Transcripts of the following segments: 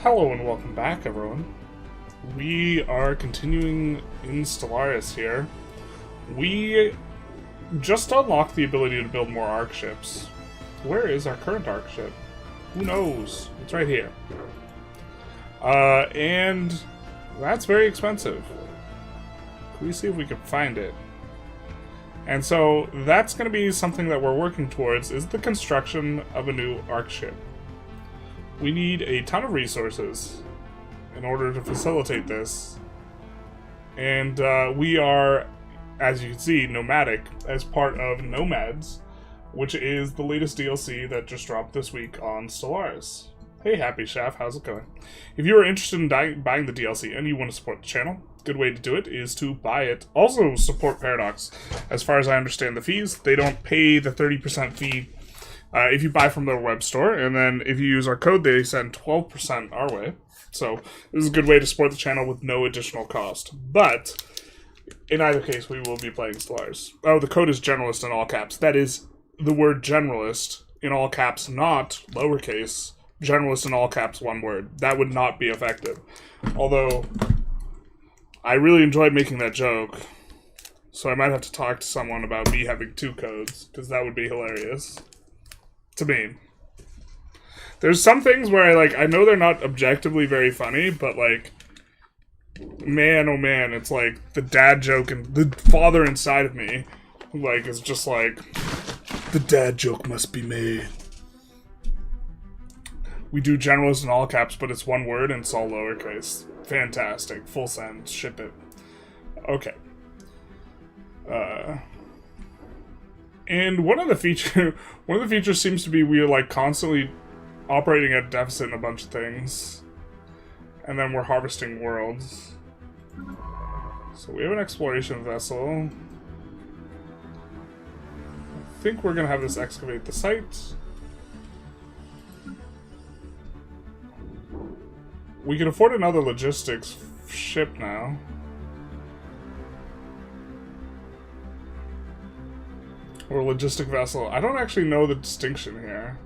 Hello and welcome back, everyone. We are continuing in Stellaris here. We just unlocked the ability to build more arc ships. Where is our current arc ship? Who knows? It's right here. And that's very expensive. Can we see if we can find it? And so that's going to be something that we're working towards, is the construction of a new arc ship. We need a ton of resources in order to facilitate this. And we are, as you can see, nomadic as part of NOMADS, which is the latest DLC that just dropped this week on Stellaris. Hey, Happy Chef, how's it going? If you are interested in buying the DLC and you want to support the channel, good way to do it is to buy it. Also support Paradox. As far as I understand the fees, they don't pay the 30% fee if you buy from their web store, and then if you use our code, they send 12% our way. So this is a good way to support the channel with no additional cost. But in either case, we will be playing Stellaris. Oh, the code is generalist in all caps. That is the word generalist in all caps, not lowercase. Generalist in all caps, one word. That would not be effective. Although, I really enjoyed making that joke. So I might have to talk to someone about me having two codes, because that would be hilarious. To me. There's some things where I know they're not objectively very funny, but man, oh man, it's like the dad joke and the father inside of me, is just the dad joke must be made. We do generalist in all caps, but it's one word and it's all lowercase. Fantastic. Full send. Ship it. Okay. And one of the features seems to be we are constantly operating at a deficit in a bunch of things. And then we're harvesting worlds. So we have an exploration vessel. I think we're gonna have this excavate the site. We can afford another logistics ship now. Or logistic vessel. I don't actually know the distinction here.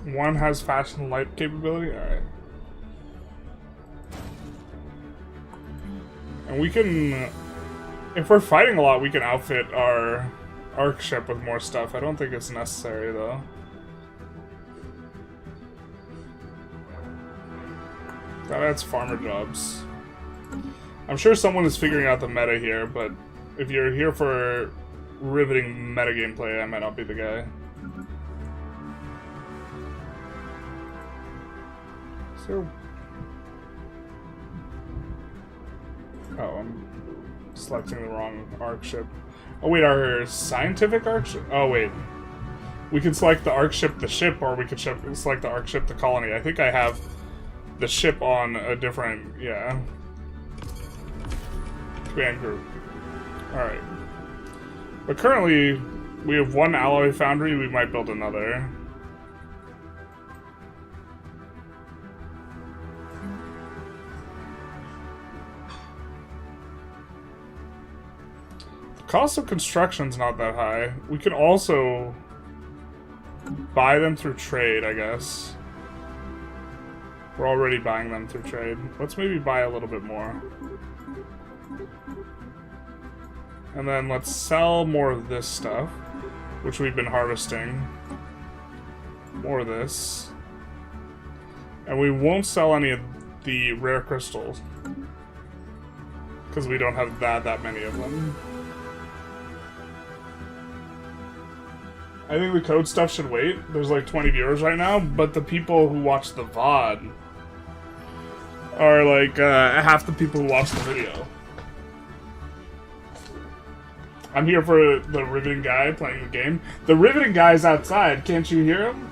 One has fast and light capability? Alright. And we can... If we're fighting a lot, we can outfit our arc ship with more stuff. I don't think it's necessary, though. That adds farmer jobs. I'm sure someone is figuring out the meta here, but if you're here for riveting meta gameplay, I might not be the guy. So... Oh, I'm selecting the wrong arc ship. Oh wait, our scientific arc ship? Oh wait. We can select the arc ship the ship, or we could select the arc ship the colony. I think I have the ship on a different, yeah. Command group. Alright. But currently, we have one alloy foundry, we might build another. The cost of construction's not that high. We can also buy them through trade, I guess. We're already buying them through trade. Let's maybe buy a little bit more. And then let's sell more of this stuff, which we've been harvesting. More of this. And we won't sell any of the rare crystals, because we don't have that many of them. I think the code stuff should wait. There's 20 viewers right now, but the people who watch the VOD are half the people who watch the video. I'm here for the riveting guy playing the game. The riveting guy's outside. Can't you hear him?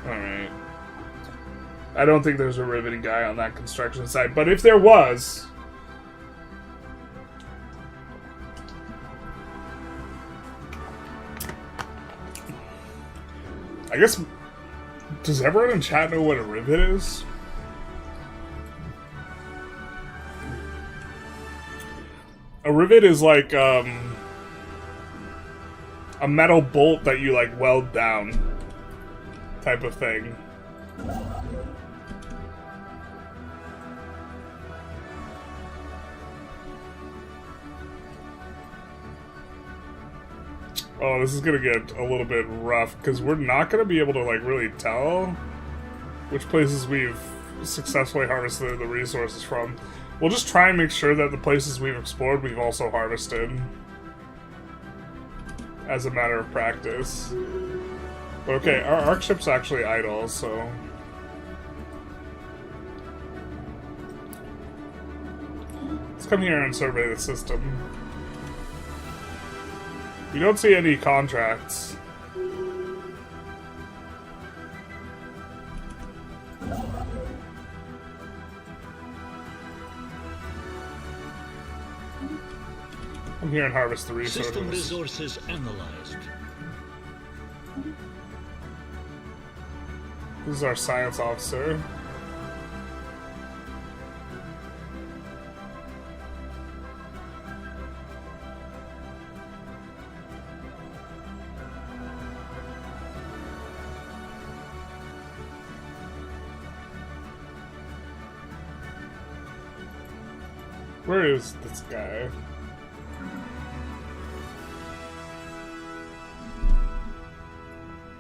Alright. I don't think there's a riveting guy on that construction site, but if there was... I guess... Does everyone in chat know what a rivet is? A rivet is like, a metal bolt that you, like, weld down. Type of thing. Oh, this is gonna get a little bit rough, because we're not gonna be able to, like, really tell which places we've successfully harvested the resources from. We'll just try and make sure that the places we've explored, we've also harvested. As a matter of practice. But okay, our arc ship's actually idle, so... Let's come here and survey the system. We don't see any contracts. Come here and harvest the resources. System resources analyzed. This is our science officer. Where is this guy?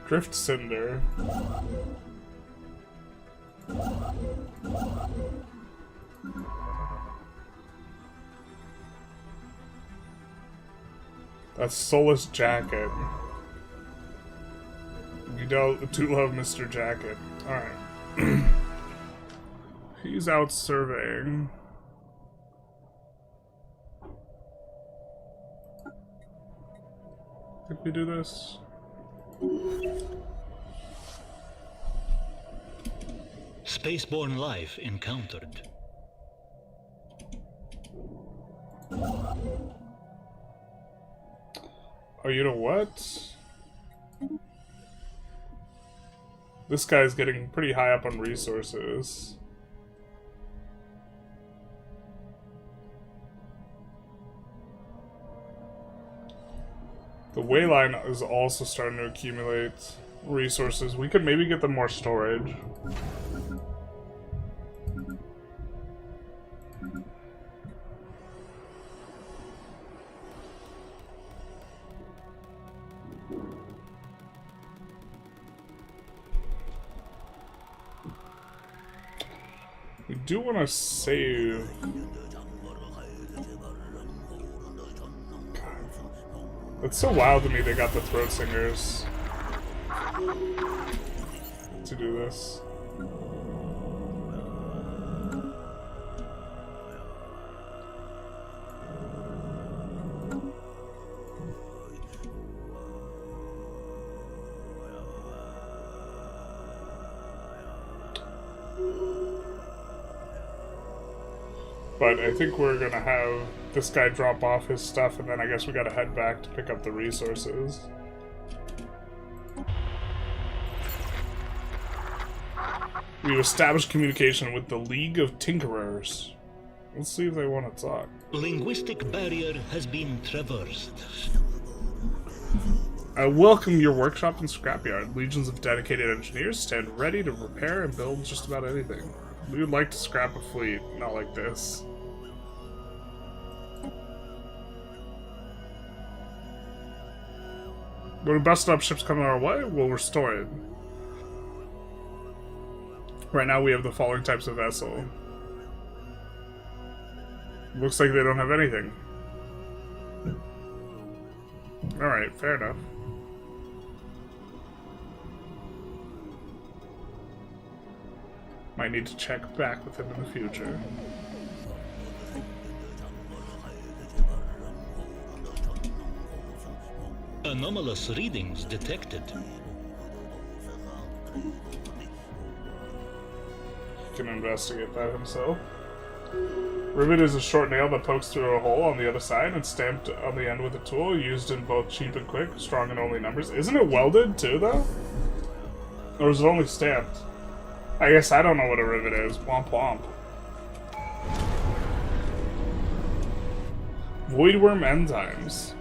Drift Cinder. That's Soulless Jacket. You don't too love Mr. Jacket. Alright. He's out surveying. Did we do this? Spaceborne life encountered. Oh, you know what? This guy's getting pretty high up on resources. The Wayline is also starting to accumulate resources. We could maybe get them more storage. We do want to save... It's so wild to me they got the throat singers to do this. But I think we're gonna have this guy drop off his stuff, and then I guess we gotta head back to pick up the resources. We've established communication with the League of Tinkerers. Let's see if they want to talk. Linguistic barrier has been traversed. I welcome your workshop and scrapyard. Legions of dedicated engineers stand ready to repair and build just about anything. We would like to scrap a fleet, not like this. When busted up ships come our way, we'll restore it. Right now we have the following types of vessel. Looks like they don't have anything. Alright, fair enough. Might need to check back with him in the future. Anomalous readings detected. He can investigate that himself. Rivet is a short nail that pokes through a hole on the other side and stamped on the end with a tool, used in both cheap and quick, strong in only numbers. Isn't it welded too, though? Or is it only stamped? I guess I don't know what a rivet is. Womp womp. Voidworm enzymes.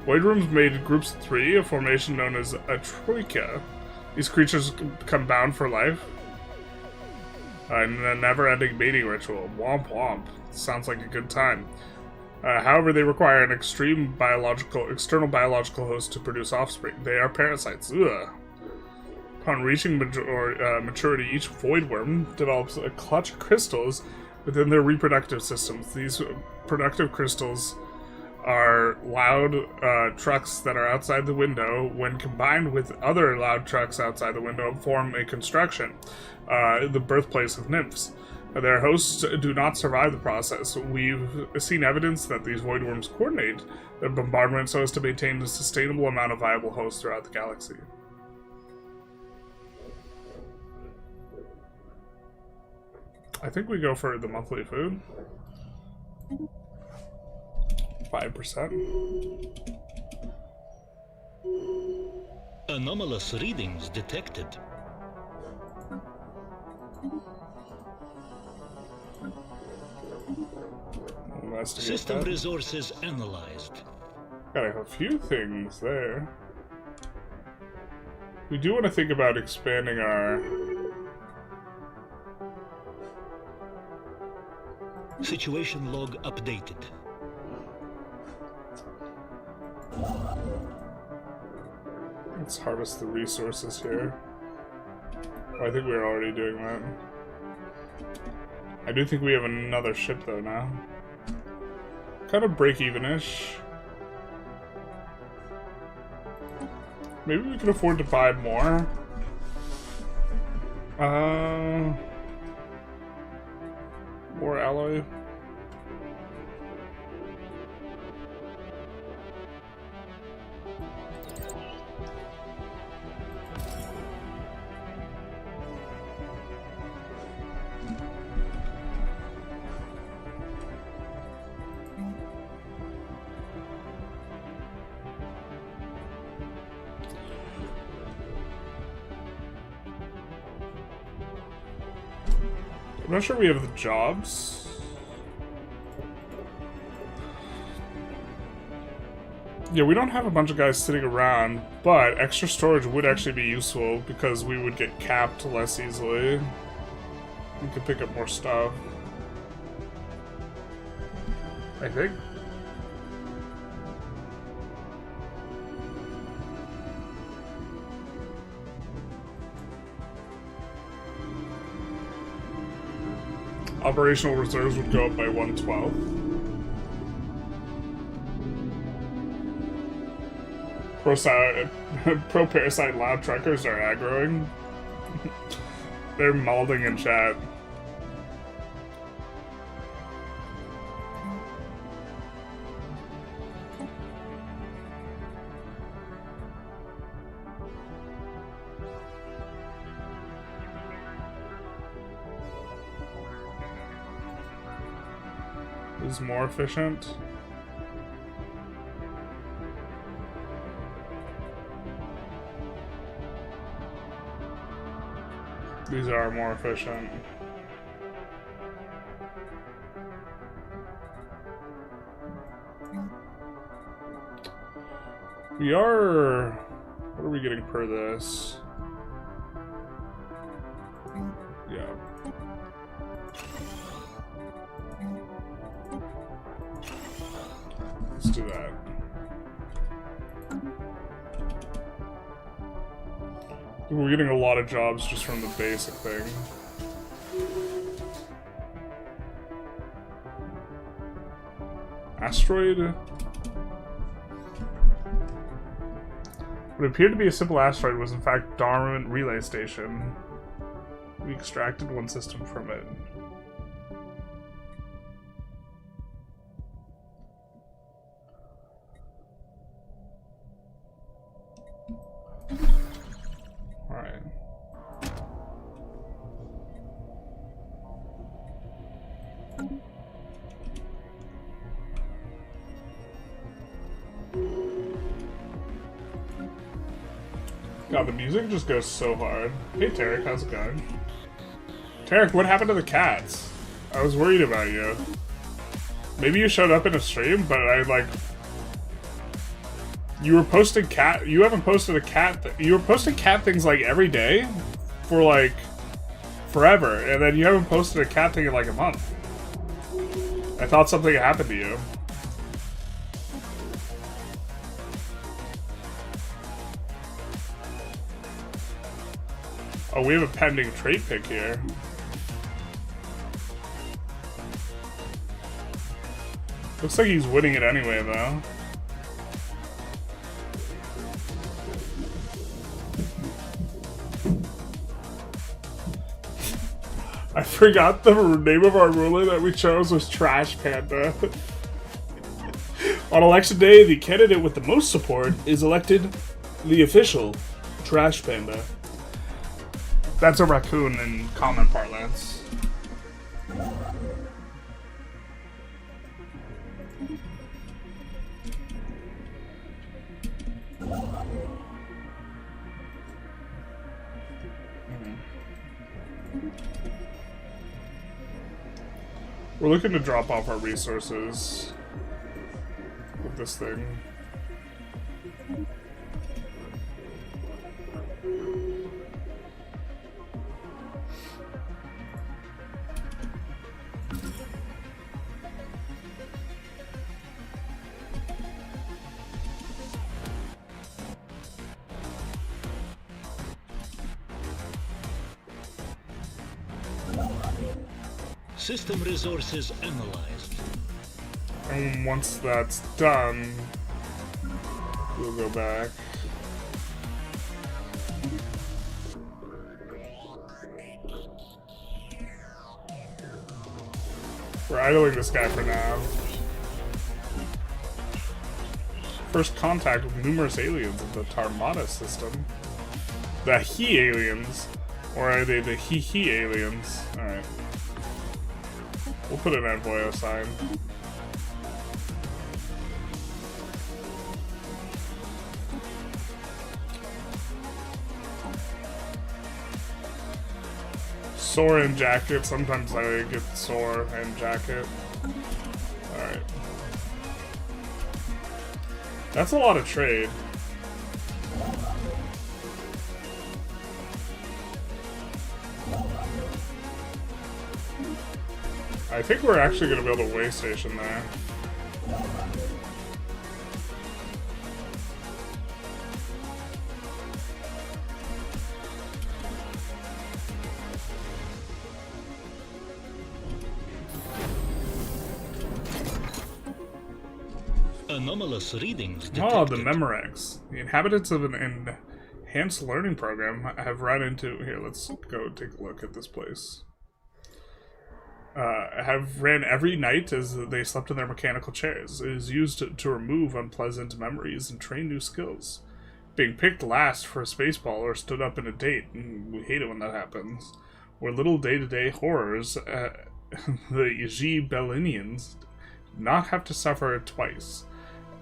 Voidworms made groups of 3, a formation known as a troika. These creatures become bound for life in a never-ending mating ritual. Womp womp. Sounds like a good time. However, they require an external biological host to produce offspring. They are parasites. Ugh. Upon reaching maturity, each voidworm develops a clutch of crystals within their reproductive systems. These productive crystals are loud trucks that are outside the window. When combined with other loud trucks outside the window, form a construction, the birthplace of nymphs. Their hosts do not survive the process. We've seen evidence that these voidworms coordinate their bombardment so as to maintain a sustainable amount of viable hosts throughout the galaxy. I think we go for the monthly food. 5%. Anomalous readings detected. System resources analyzed. Got a few things there. We do want to think about expanding our... Situation log updated. Let's harvest the resources here. Oh, I think we're already doing that. I do think we have another ship though now. Kind of break-even-ish. Maybe we can afford to buy more. More alloy. I'm not sure we have the jobs. Yeah, we don't have a bunch of guys sitting around, but extra storage would actually be useful because we would get capped less easily. We could pick up more stuff. I think. Operational reserves would go up by 112. Pro-parasite loud truckers are aggroing. They're malding in chat. Is more efficient. These are more efficient. We are... What are we getting per this? Yeah. Let's do that. We're getting a lot of jobs just from the basic thing. Asteroid? What appeared to be a simple asteroid was in fact dormant relay station. We extracted one system from it. Alright. God, the music just goes so hard. Hey Tarek, how's it going? Tarek, what happened to the cats? I was worried about you. Maybe you showed up in a stream, but I like... You were posting cat... You haven't posted a cat... You were posting cat things like every day for like forever, and then you haven't posted a cat thing in like a month. I thought something happened to you. Oh, we have a pending trait pick here. Looks like he's winning it anyway, though. I forgot the name of our ruler that we chose was Trash Panda. On election day, the candidate with the most support is elected the official Trash Panda. That's a raccoon in common parlance. We're looking to drop off our resources with this thing. System resources analyzed. And once that's done, we'll go back. We're idling this guy for now. First contact with numerous aliens of the Tarmada system. The He aliens? Or are they the He aliens? Alright. We'll put an envoy sign. Sore and jacket. Sometimes I get sore and jacket. Alright. That's a lot of trade. I think we're actually going to build a way station there. Anomalous readings detected. Oh, the Memorex. The inhabitants of an enhanced learning program have run into... Here, let's go take a look at this place. Have ran every night as they slept in their mechanical chairs. It is used to remove unpleasant memories and train new skills. Being picked last for a spaceball or stood up in a date, we hate it when that happens, were little day-to-day horrors. The Gibellinians did not have to suffer twice.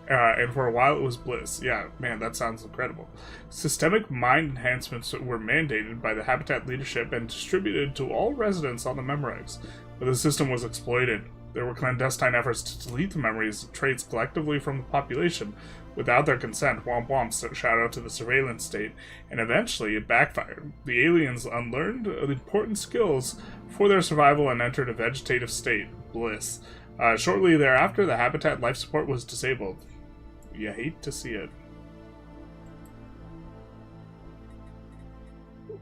And for a while it was bliss. Yeah, man, that sounds incredible. Systemic mind enhancements were mandated by the Habitat leadership and distributed to all residents on the Memorex. But the system was exploited. There were clandestine efforts to delete the memories of traits collectively from the population without their consent. Womp womp, shout out to the surveillance state. And eventually it backfired. The aliens unlearned important skills for their survival and entered a vegetative state. Bliss. Shortly thereafter, the Habitat life support was disabled. You hate to see it.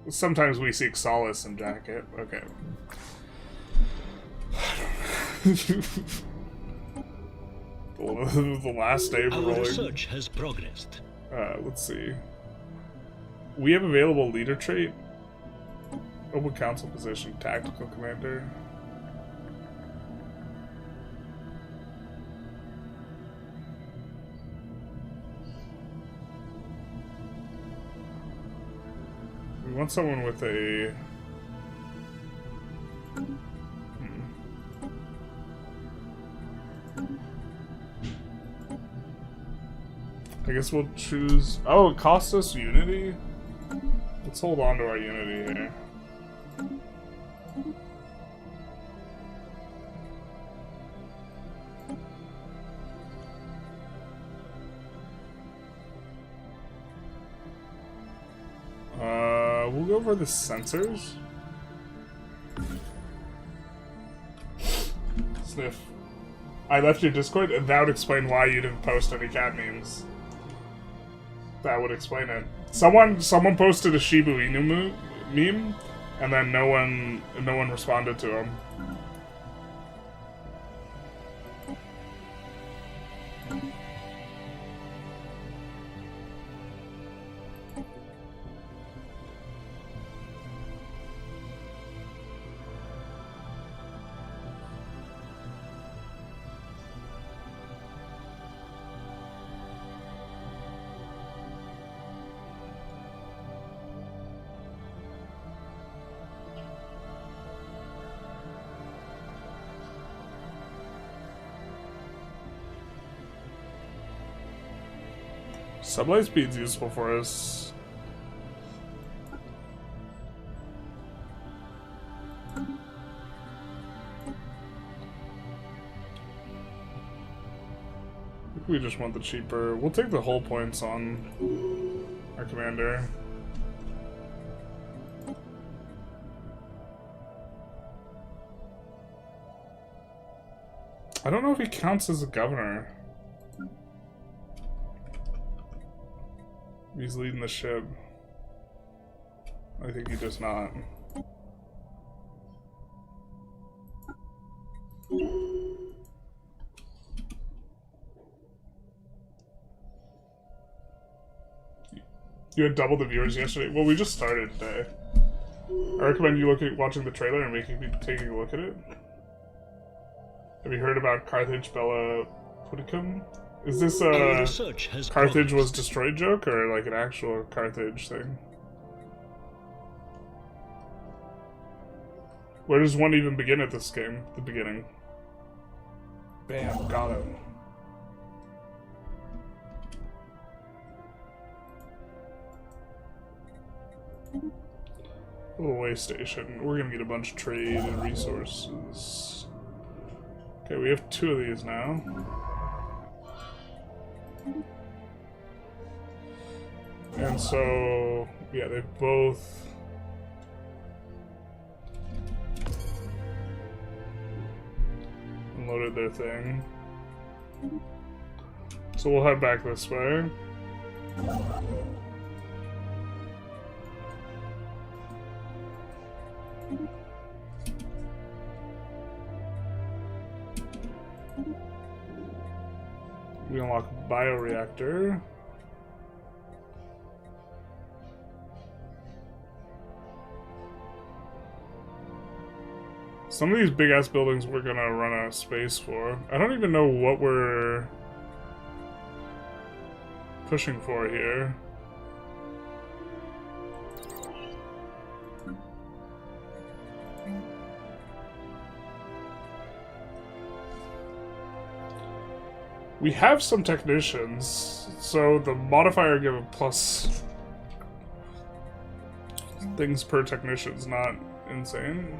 Sometimes we seek solace in jacket. Okay. The last day of Our rolling. research has progressed. Let's see. We have available leader trait. Open council position, tactical commander. We want someone with a... I guess we'll choose... Oh, it costs us unity? Let's hold on to our unity here. We'll go for the sensors. Sniff. I left your Discord, and that would explain why you didn't post any cat memes. That would explain it. Someone posted a Shibu Inu meme, and then no one responded to him. Sublight speed's useful for us. I think we just want the cheaper. We'll take the hull points on our commander. I don't know if he counts as a governor. He's leading the ship. I think he does not. You had double the viewers yesterday. Well, we just started today. I recommend you watching the trailer and taking a look at it. Have you heard about Carthage Bella Puticum? Is this a Carthage was destroyed joke or like an actual Carthage thing? Where does one even begin at this game? The beginning. Bam, got him. A little way station. We're gonna get a bunch of trade and resources. Okay, we have 2 of these now. And so, yeah, they both unloaded their thing. So we'll head back this way. We unlock bioreactor. Some of these big ass buildings we're gonna run out of space for. I don't even know what we're pushing for here. We have some technicians, so the modifier give a plus things per technician's not insane.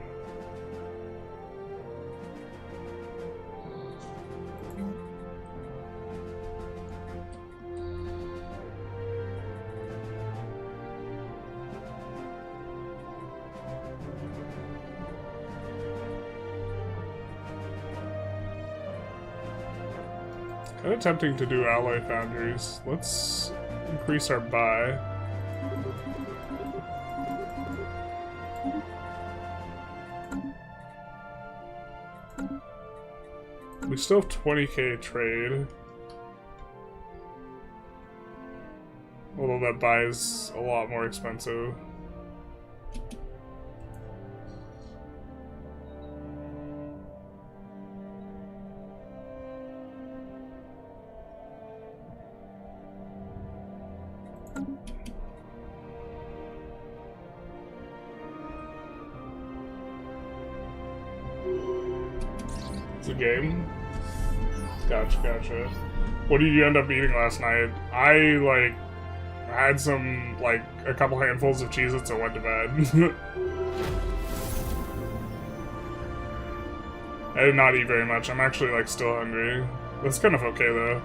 Kind of tempting to do alloy foundries. Let's increase our buy. We still have 20k trade. Although that buy is a lot more expensive. Game. Gotcha. What did you end up eating last night? I had some a couple handfuls of Cheez-Its and went to bed. I did not eat very much. I'm actually still hungry. That's kind of okay though.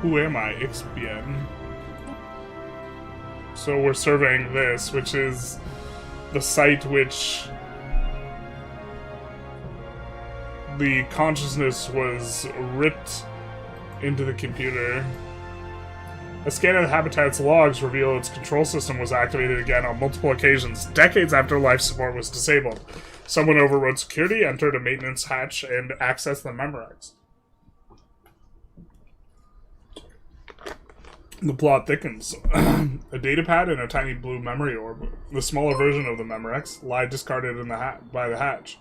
Who am I? XBN. So we're surveying this, which is the site which the consciousness was ripped into the computer. A scan of the habitat's logs reveal its control system was activated again on multiple occasions, decades after life support was disabled. Someone overrode security, entered a maintenance hatch, and accessed the Memorex. The plot thickens. A datapad and a tiny blue memory orb, the smaller version of the Memorex, lie discarded in the by the hatch.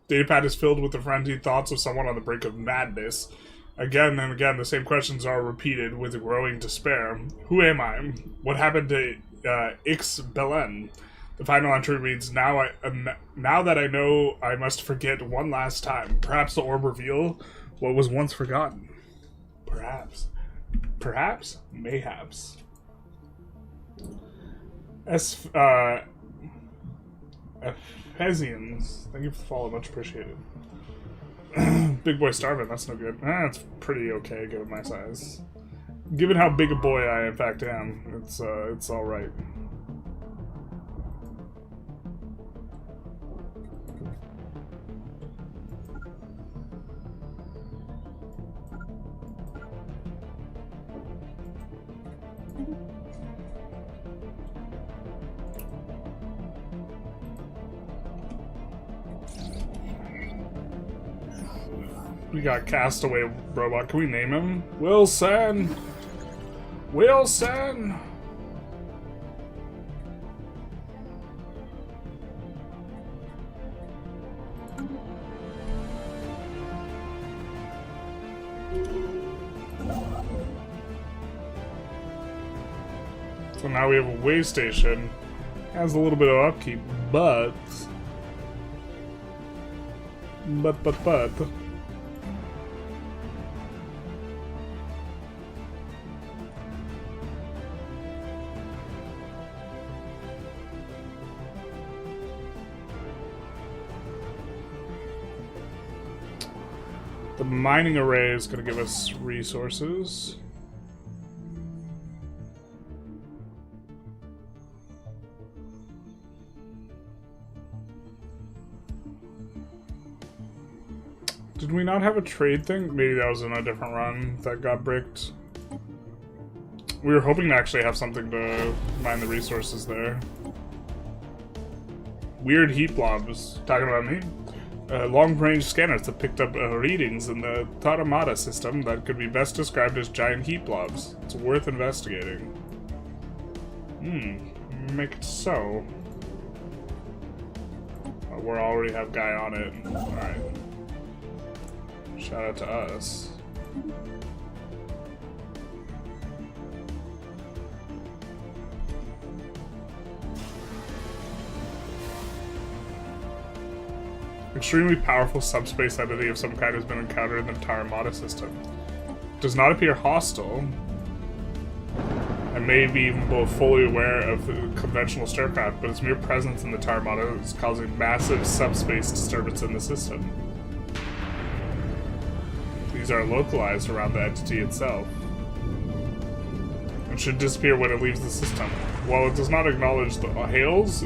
Datapad is filled with the frenzied thoughts of someone on the brink of madness. Again and again, the same questions are repeated with growing despair. Who am I? What happened to Ix Belen? The final entry reads, now that I know, I must forget one last time. Perhaps the orb reveal what was once forgotten. Perhaps. Perhaps? Mayhaps. Ephesians. Thank you for the follow, much appreciated. Big boy starving, that's no good. That's pretty okay given my size. Given how big a boy I in fact am, it's alright. We got Castaway Robot. Can we name him? Wilson! Wilson! So now we have a way station. Has a little bit of upkeep, but... The mining array is going to give us resources. Did we not have a trade thing? Maybe that was in a different run that got bricked. We were hoping to actually have something to mine the resources there. Weird heat blobs. Talking about me? Long-range scanners that picked up readings in the Taramata system that could be best described as giant heat blobs. It's worth investigating. Make it so. Oh, we already have guy on it. Alright. Shout out to us. Extremely powerful subspace entity of some kind has been encountered in the Taramata system. Does not appear hostile, and may be even both fully aware of the conventional starcraft, but its mere presence in the Taramata is causing massive subspace disturbance in the system. These are localized around the entity itself, and should disappear when it leaves the system. While it does not acknowledge the hails,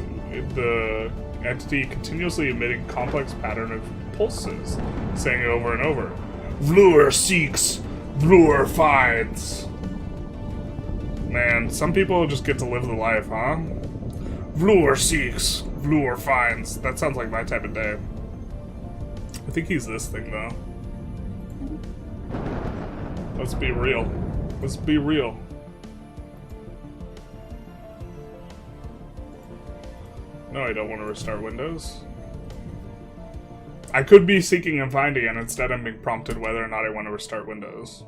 the entity continuously emitting complex pattern of pulses, saying it over and over. Vlur seeks, Vlur finds. Man, some people just get to live the life, huh? Vlur seeks, Vlur finds. That sounds like my type of day. I think he's this thing, though. Let's be real. Let's be real. No, I don't want to restart Windows. I could be seeking and finding, and instead I'm being prompted whether or not I want to restart Windows.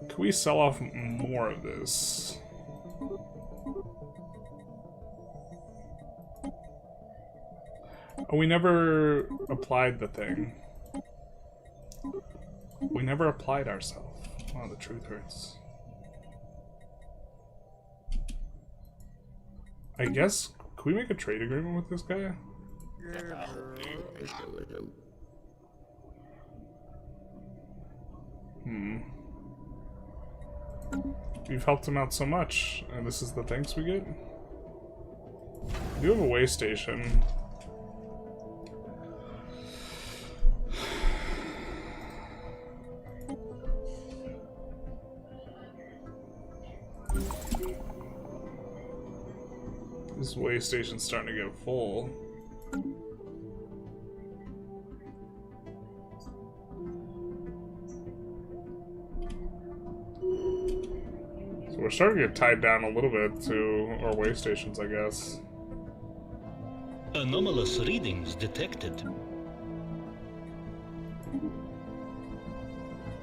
Can we sell off more of this? Oh, we never applied the thing. We never applied ourselves. Oh, the truth hurts. I guess, can we make a trade agreement with this guy? You've helped him out so much, and this is the thanks we get? We do have a way station. This way station's starting to get full. So we're starting to get tied down a little bit to our way stations, I guess. Anomalous readings detected.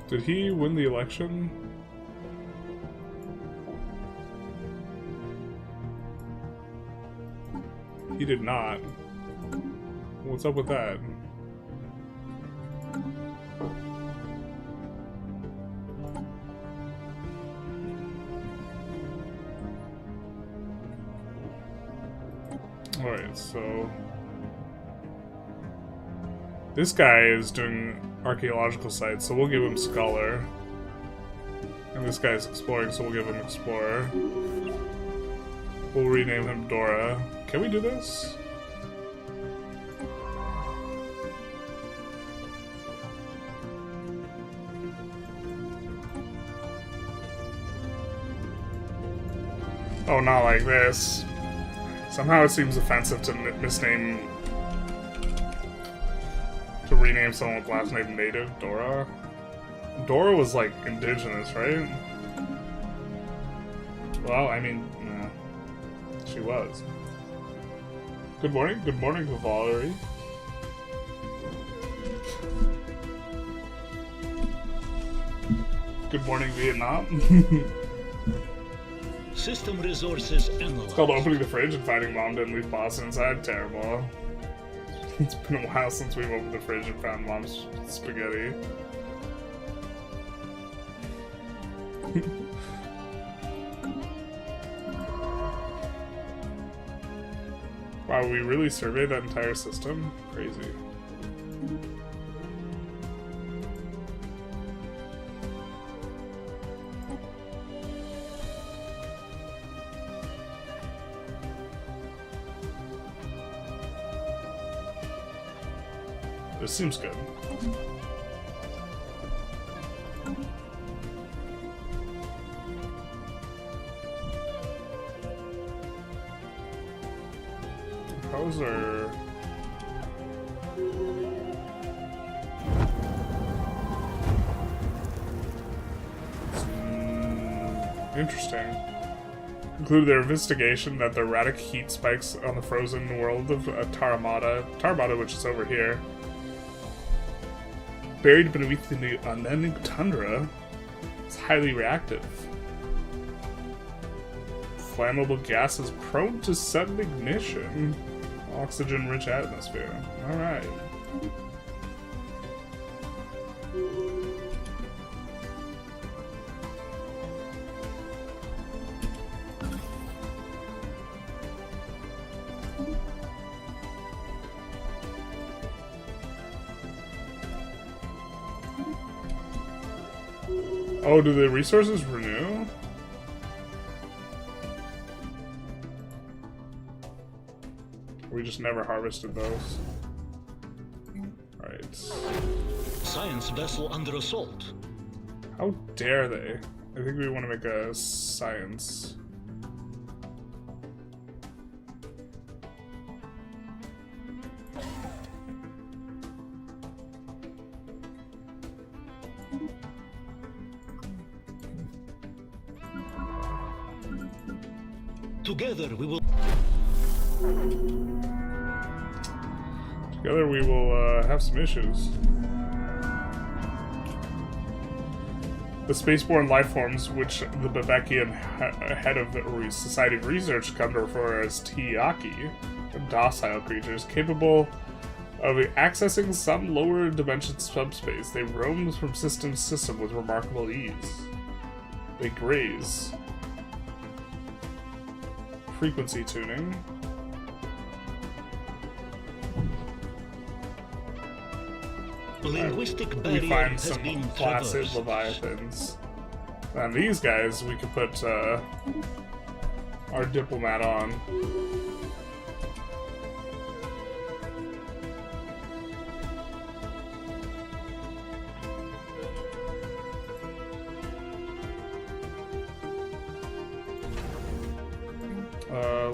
Did he win the election? He did not. What's up with that? Alright, so... this guy is doing archaeological sites, so we'll give him Scholar. And this guy's exploring, so we'll give him Explorer. We'll rename him Dora. Can we do this? Oh, not like this. Somehow it seems offensive to misname... to rename someone with last name Native Dora. Dora was like indigenous, right? Well, I mean, no. She was. Good morning, Valerie. Good morning, Vietnam. System resources analyzed. It's called opening the fridge and finding Mom didn't leave pasta inside. Terrible. It's been a while since we've opened the fridge and found Mom's spaghetti. Wow, we really surveyed that entire system? Crazy. This seems good. Those are... interesting. Concluded their investigation that the erratic heat spikes on the frozen world of Taramata, which is over here, buried beneath the unending tundra, is highly reactive. Flammable gas is prone to sudden ignition. Oxygen-rich atmosphere. Alright. Oh, do the resources renew? We just never harvested those. Alright. Science vessel under assault. How dare they? I think we want to make a science. Together we will... Together we will have some issues. The spaceborne lifeforms, which the Babekian head of the Society of Research come to refer as Tiaki, docile creatures capable of accessing some lower dimension subspace. They roam from system to system with remarkable ease. They graze. Frequency tuning. Linguistic We barrier find has some been placid traversed. leviathans. And these guys, we could put our diplomat on.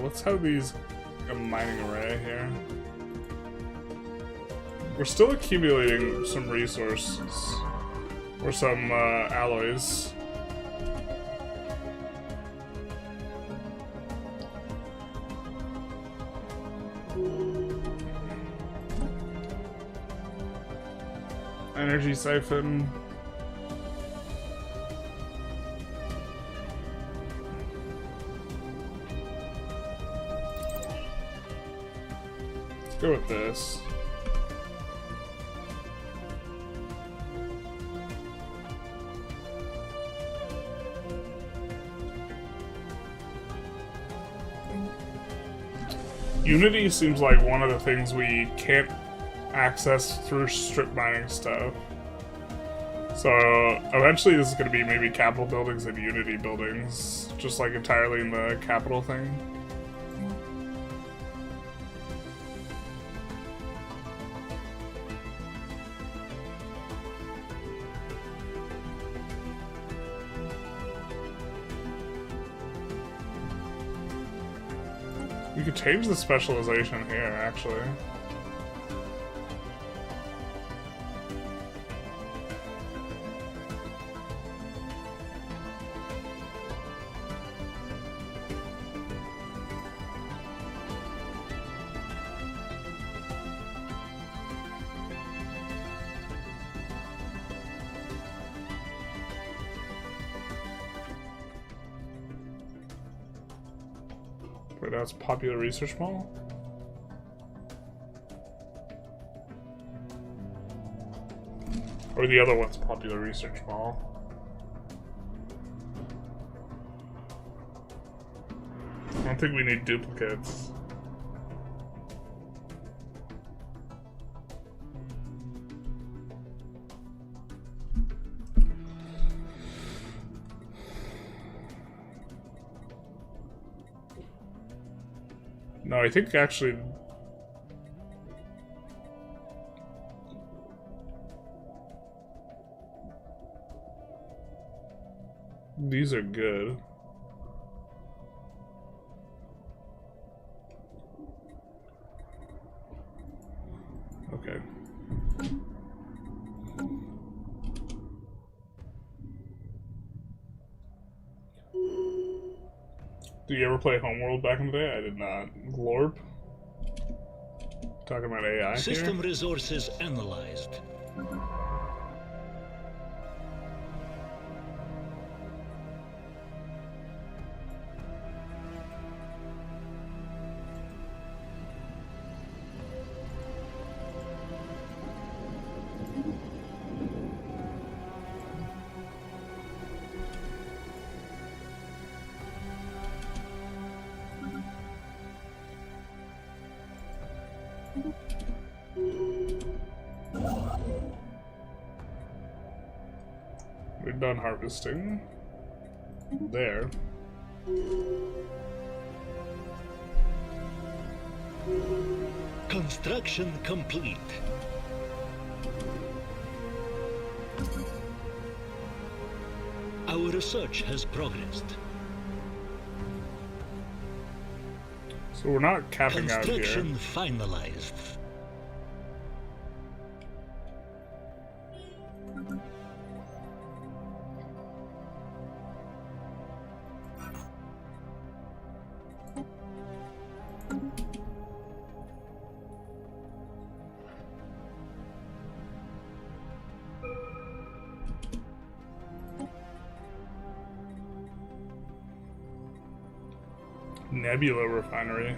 Let's have these a mining array here. We're still accumulating some resources or some alloys. Energy siphon. Let's go with this. Unity seems like one of the things we can't access through strip mining stuff. So eventually this is going to be maybe capital buildings and Unity buildings, just like entirely in the capital thing. We could change the specialization here, actually. Wait, that's Popular Research Mall? Or the other one's Popular Research Mall? I don't think we need duplicates. No, I think actually... these are good. Okay. Did you ever play Homeworld back in the day? I did not. Glorp? Talking about AI System here? resources analyzed. We're done harvesting. There. Construction complete. Our research has progressed. So we're not capping out here. Construction finalized. Nebula refinery.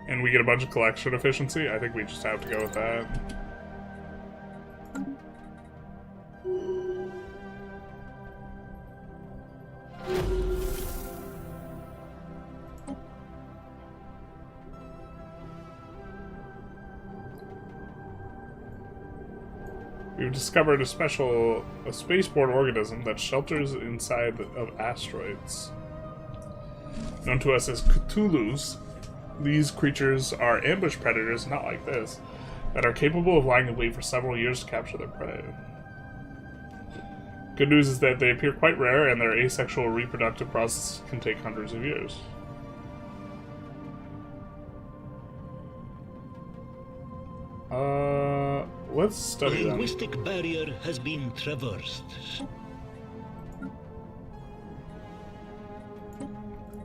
And we get a bunch of collection efficiency. I think we just have to go with that. We've discovered a spaceborne organism that shelters inside of asteroids. Known to us as Cthulhus, these creatures are ambush predators, not like this, that are capable of lying in wait for several years to capture their prey. Good news is that they appear quite rare, and their asexual reproductive process can take hundreds of years. Let's study them. The linguistic barrier has been traversed.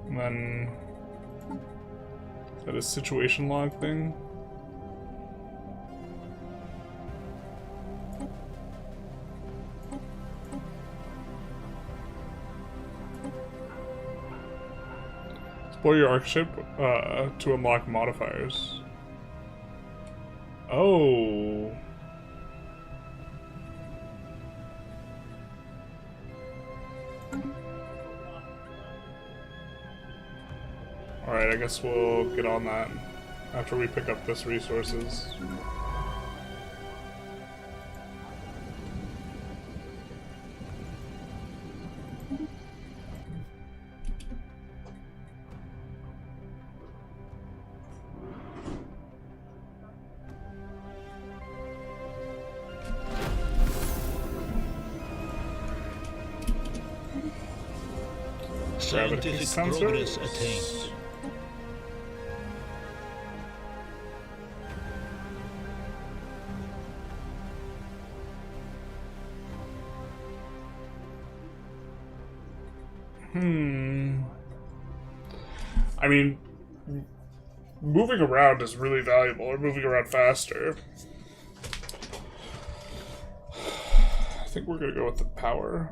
And then... is that a situation log thing? Explore your archship to unlock modifiers. Oh. Alright, I guess we'll get on that after we pick up this resources. Scientific progress attained. I mean, moving around is really valuable, or moving around faster. I think we're gonna go with the power.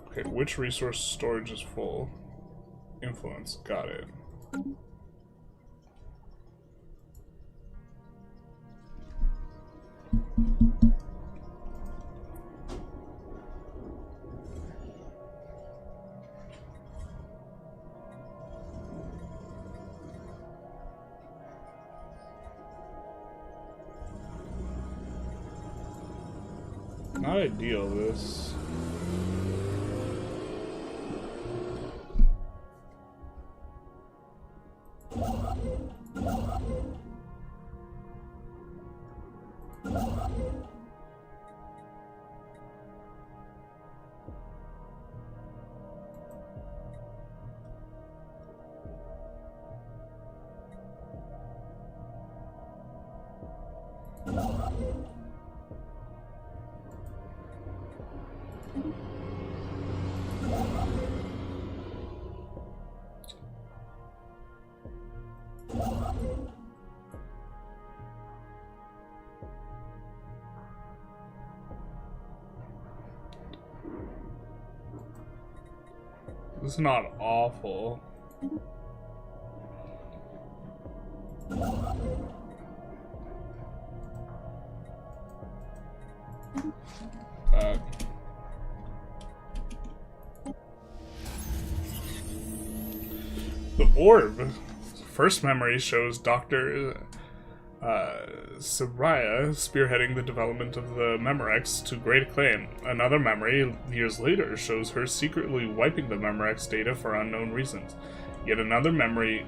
Okay, which resource storage is full? Influence, got it. Not ideal, this. This is not awful. The orb. First memory shows Dr. Soraya spearheading the development of the Memorex to great acclaim. Another memory, years later, shows her secretly wiping the Memorex data for unknown reasons. Yet another memory...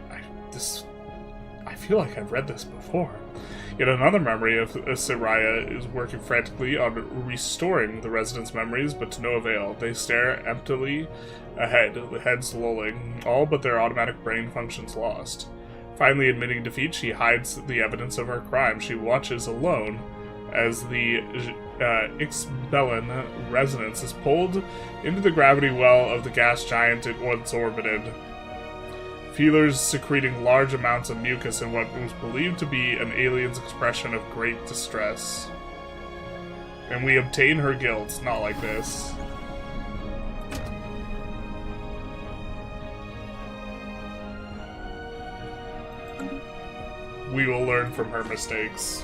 I feel like I've read this before. Yet another memory of Soraya is working frantically on restoring the residents' memories, but to no avail. They stare emptily ahead, the heads lolling, all but their automatic brain functions lost. Finally admitting defeat, she hides the evidence of her crime. She watches alone as the Ixbelin resonance is pulled into the gravity well of the gas giant it once orbited. Feelers secreting large amounts of mucus in what was believed to be an alien's expression of great distress. And we obtain her guilt, not like this. We will learn from her mistakes.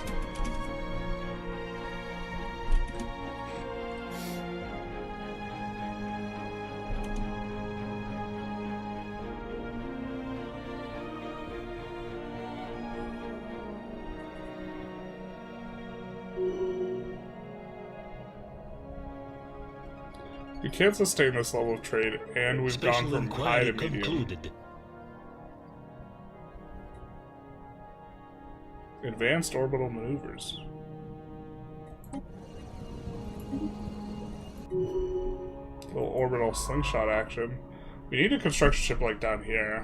We can't sustain this level of trade, and we've Special gone from high to inquiry medium. concluded. Advanced orbital maneuvers. Little orbital slingshot action. We need a construction ship like down here.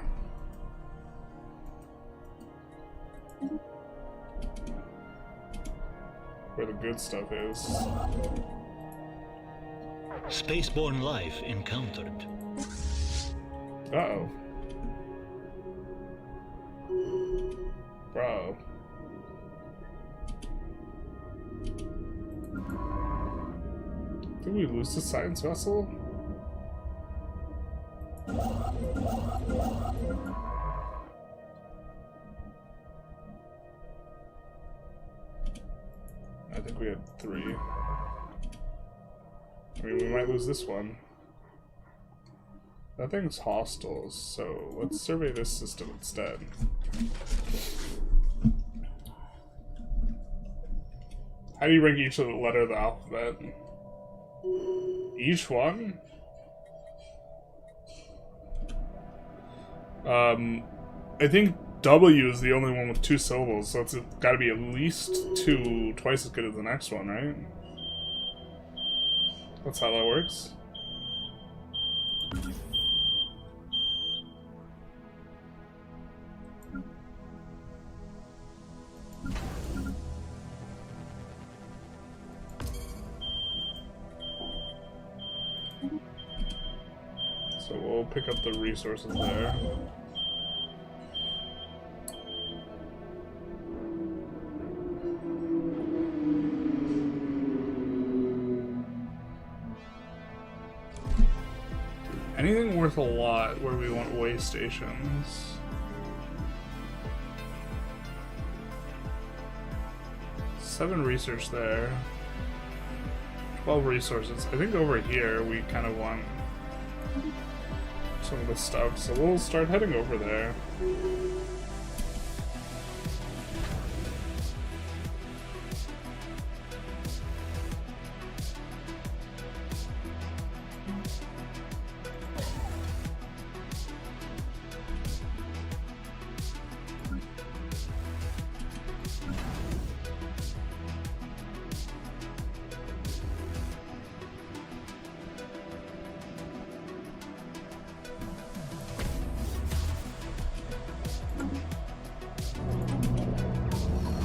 Where the good stuff is. Spaceborne life encountered. Uh-oh. Bro. Did we lose the science vessel? I think we had 3. I mean, we might lose this one. That thing's hostile, so let's survey this system instead. How do you rank each of the letter of the alphabet? Each one? I think W is the only one with 2 syllables, so it's gotta be at least twice as good as the next one, right? That's how that works. So we'll pick up the resources there. Anything worth a lot where we want way stations? Seven research there. 12 resources. I think over here we kind of want some of this stuff, so we'll start heading over there.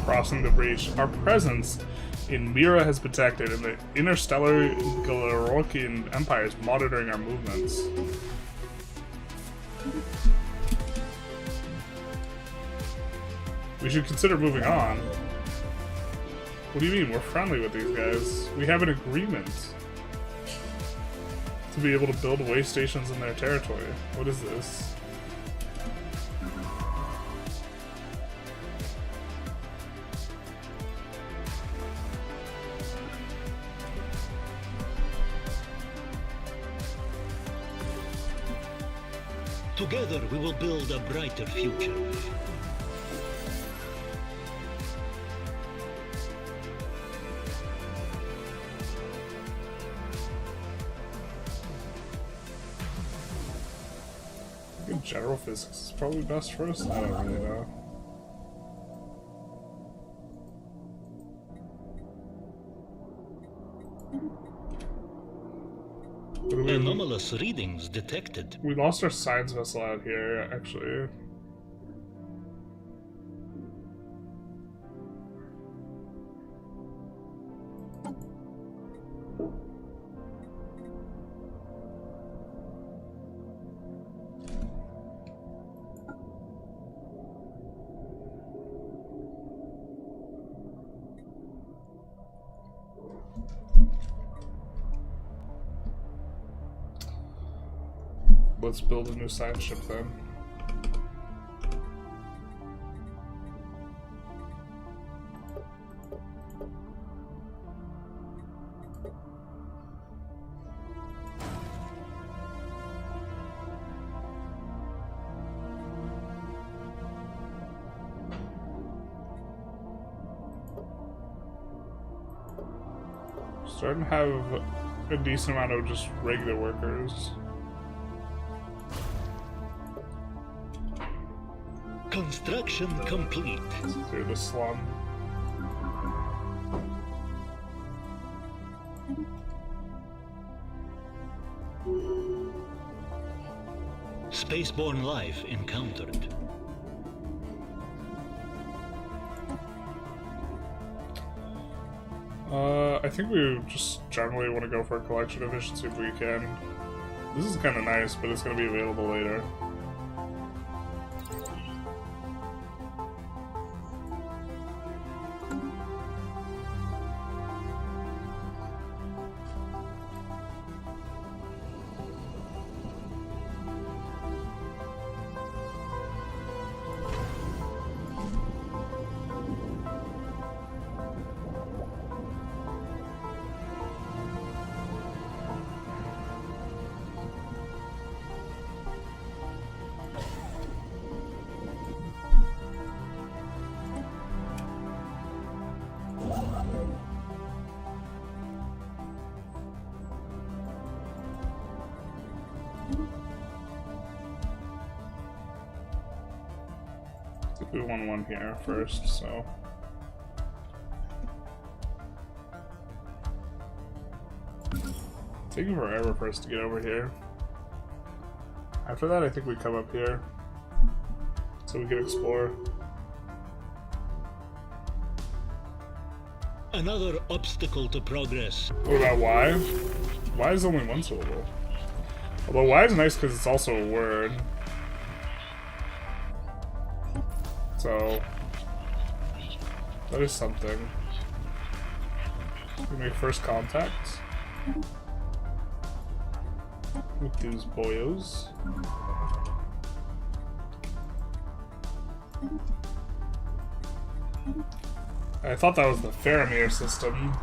Crossing the breach. Our presence in Mira has been detected, and the interstellar Galarian Empire is monitoring our movements. We should consider moving on. What do you mean? We're friendly with these guys. We have an agreement to be able to build way stations in their territory. What is this? Together we will build a brighter future. I think general physics is probably best for us. I don't really know. Anomalous readings detected. We lost our science vessel out here, actually. Let's build a new science ship then. Starting to have a decent amount of just regular workers. Construction complete. Through the slum. Spaceborne life encountered. I think we just generally want to go for a collection efficiency if we can. This is kind of nice, but it's going to be available later. We won one here first, so... It's taking forever for us to get over here. After that, I think we come up here, so we can explore. Another obstacle to progress. What about Y? Y is only one syllable. Although Y is nice because it's also a word. So, that is something. We make first contact with these boyos. I thought that was the Faramir system.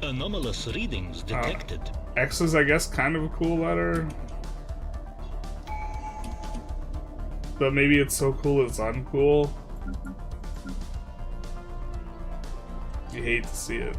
Anomalous readings detected. X is, I guess, kind of a cool letter. But maybe it's so cool it's uncool. You hate to see it.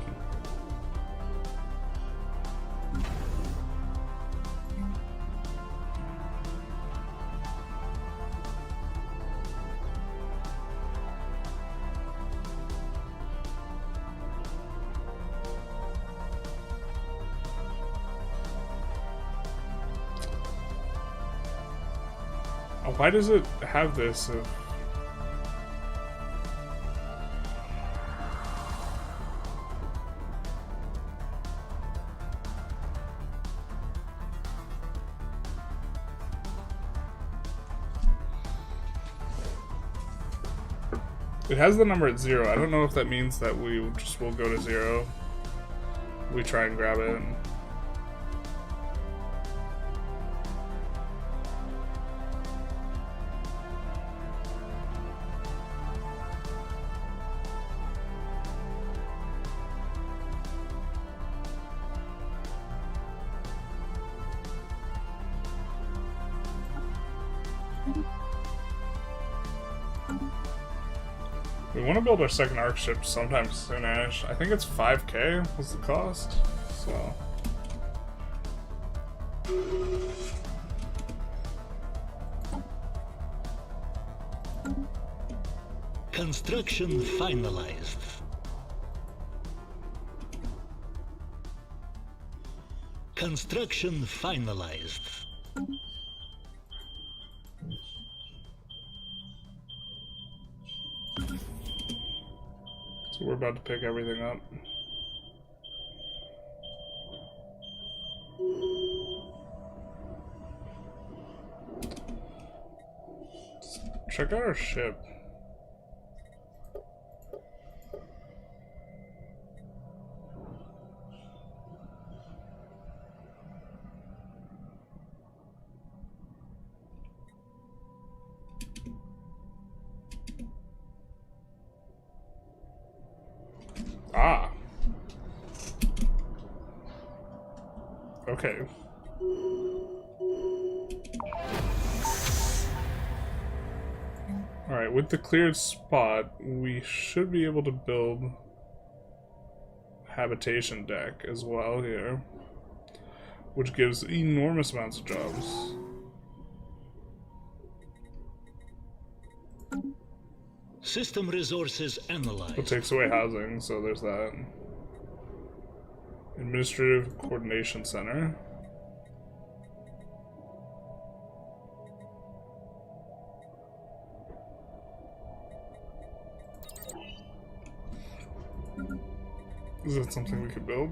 Why does it have this? It has the number at 0. I don't know if that means that we just will go to 0. We try and grab it. We want to build our second arc ship sometime soonish. I think it's 5K was the cost, so... Construction finalized. Construction finalized. So we're about to pick everything up. Check out our ship. Ah. Okay. Alright, with the cleared spot, we should be able to build habitation deck as well here, which gives enormous amounts of jobs. System resources analyzed. It takes away housing, so there's that. Administrative Coordination Center. Is that something we could build?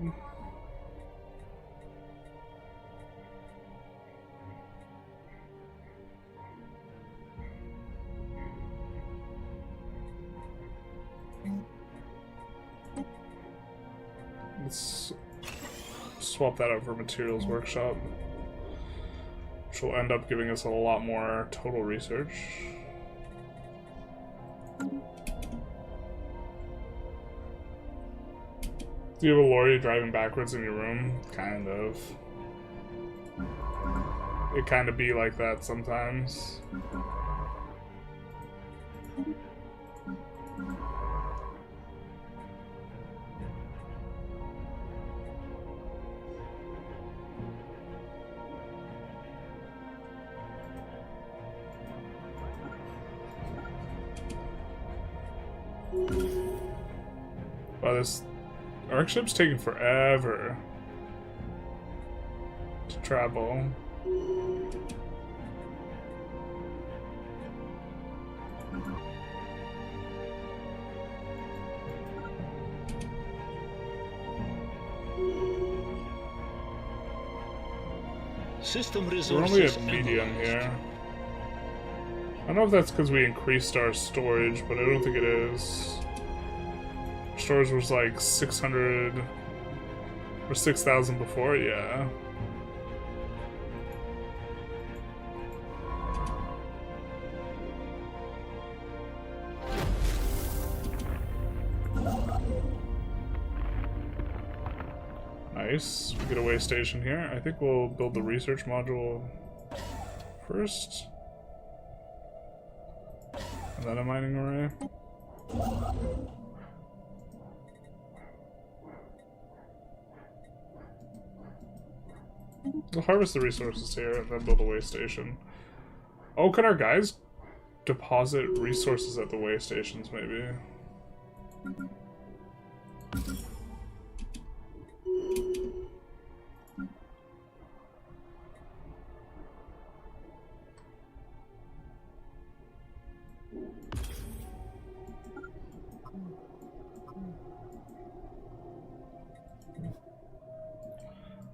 Let's swap that out for Materials Workshop, which will end up giving us a lot more total research. Do you have a lorry driving backwards in your room? Kind of. It kind of be like that sometimes. Wow, this arc ship's taking forever to travel. System We're resources only at medium analyzed. here. I don't know if that's because we increased our storage, but I don't think it is. Storage was like 600 or 6,000 before, yeah. Nice. We get a way station here. I think we'll build the research module first. And then a mining array. We'll harvest the resources here and then build a way station. Oh, can our guys deposit resources at the way stations, maybe?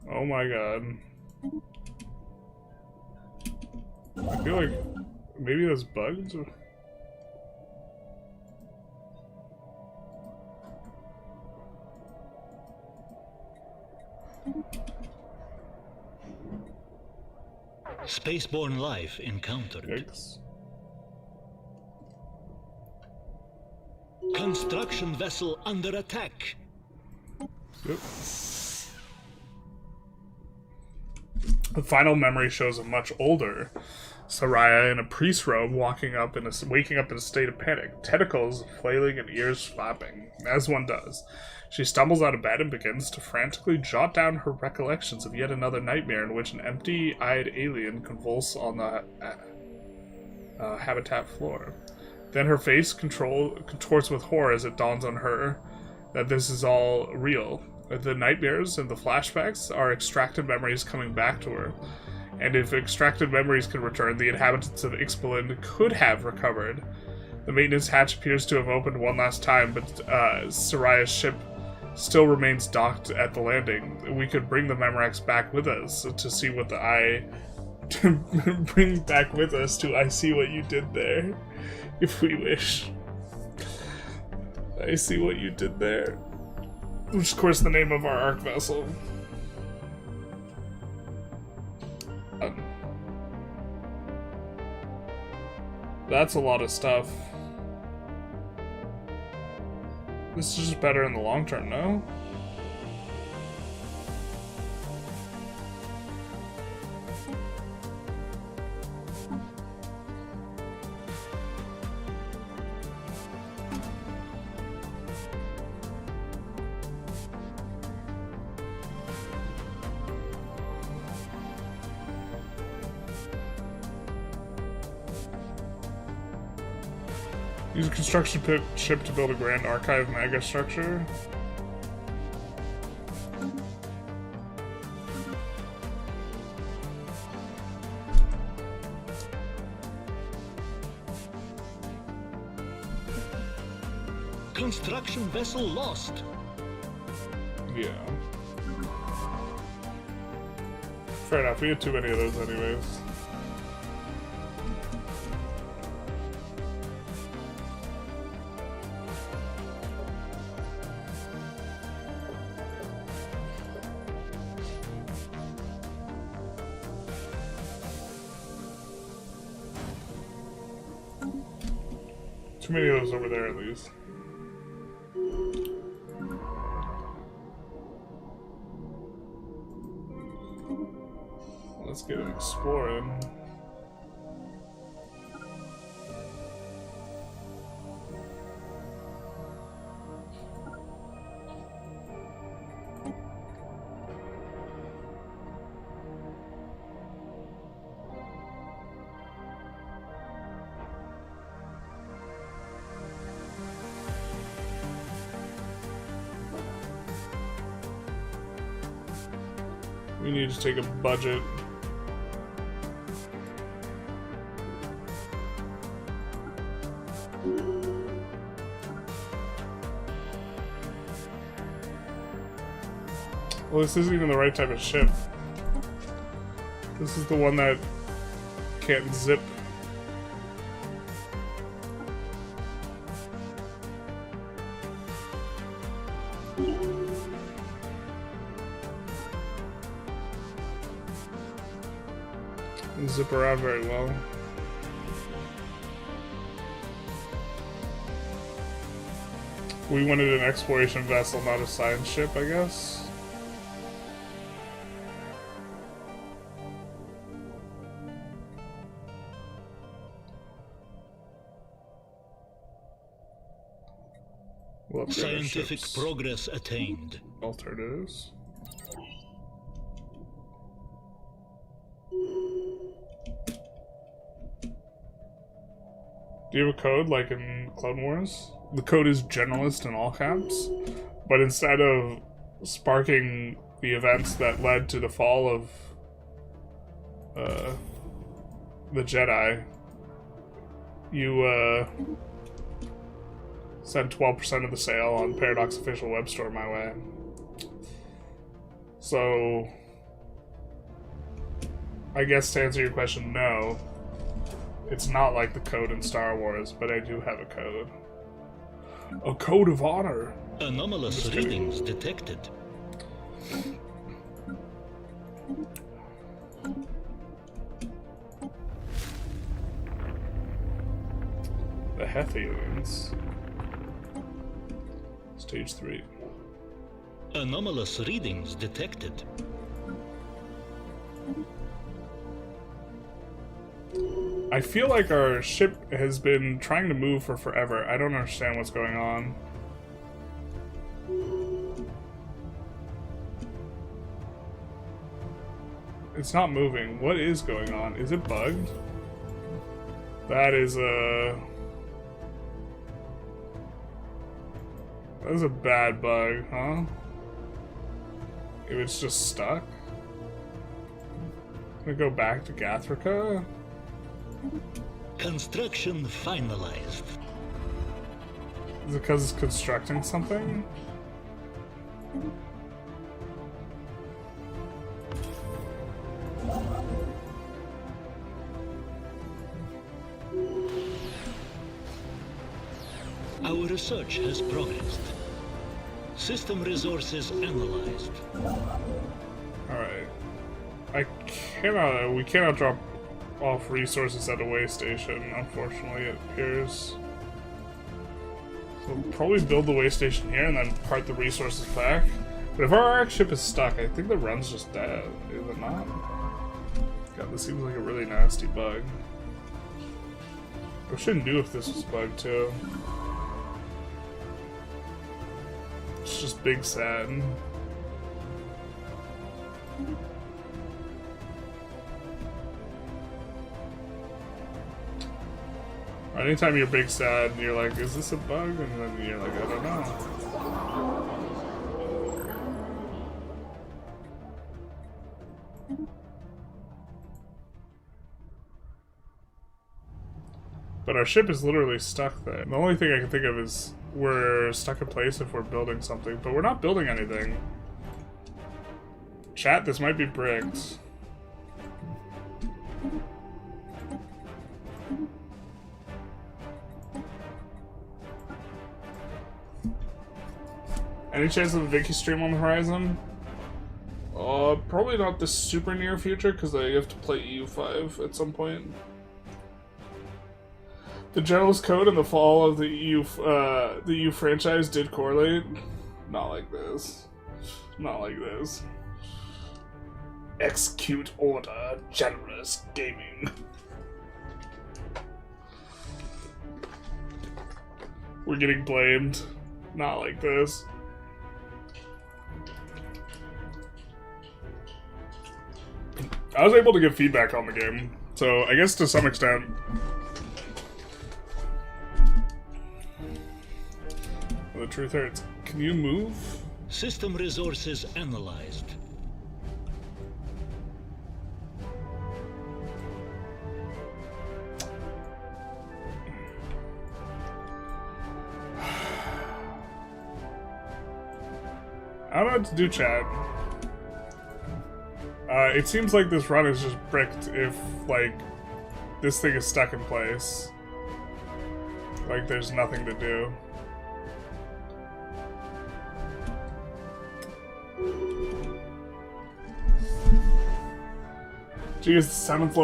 Oh my god. I feel like maybe that's bugged. Spaceborne life encountered. Yikes. Construction vessel under attack. Yep. The final memory shows a much older Saraya in a priest robe waking up in a state of panic, tentacles flailing and ears flapping, as one does. She stumbles out of bed and begins to frantically jot down her recollections of yet another nightmare in which an empty-eyed alien convulses on the habitat floor. Then her face contorts with horror as it dawns on her that this is all real. The nightmares and the flashbacks are extracted memories coming back to her. And if extracted memories can return, the inhabitants of Ixbalin could have recovered. The maintenance hatch appears to have opened one last time, but Saraya's ship still remains docked at the landing. We could bring the Memorex back with us to see what the eye... to bring back with us to I see what you did there, if we wish. I see what you did there. Which is, of course, the name of our arc vessel. That's a lot of stuff. This is just better in the long term, no? Use a construction ship to build a grand archive mega structure. Construction vessel lost. Yeah. Fair enough, we had too many of those anyways. Too many of those over there at least. Let's get exploring. We need to take a budget. Well, this isn't even the right type of ship. This is the one that can't zip. Doesn't zip around very well. We wanted an exploration vessel, not a science ship, I guess. We'll Scientific progress attained. Alternatives. Do you have a code like in Clone Wars? The code is generalist in all caps, but instead of sparking the events that led to the fall of the Jedi, you send 12% of the sale on Paradox official web store my way. So, I guess to answer your question, no. It's not like the code in Star Wars, but I do have a code. A code of honor. Anomalous readings detected. The Hethians. Stage 3. Anomalous readings detected. I feel like our ship has been trying to move for forever. I don't understand what's going on. It's not moving. What is going on? Is it bugged? That is a bad bug, huh? If it's just stuck? Gonna go back to Gathrika? Construction finalized. Is it because it's constructing something? Our research has progressed. System resources analyzed. Alright. We cannot drop off resources at a way station, unfortunately, it appears. So we'll probably build the way station here and then part the resources back. But if our arc ship is stuck, I think the run's just dead, is it not? God, this seems like a really nasty bug. I shouldn't do if this was bugged too. It's just big sad. Anytime you're big sad, you're like, is this a bug? And then you're like, I don't know. But our ship is literally stuck there. The only thing I can think of is we're stuck in place if we're building something, but we're not building anything. Chat, this might be bricked. Any chance of a Vicky stream on the horizon? Probably not the super near future, because I have to play EU5 at some point. The Generalist Code and the fall of the EU franchise did correlate. Not like this. Not like this. Execute order, Generalist Gaming. We're getting blamed. Not like this. I was able to give feedback on the game, so I guess to some extent. Well, the truth hurts. Can you move? System resources analyzed. I don't know what to do, chat. It seems like this run is just bricked if, like, this thing is stuck in place. Like, there's nothing to do. G is the 7th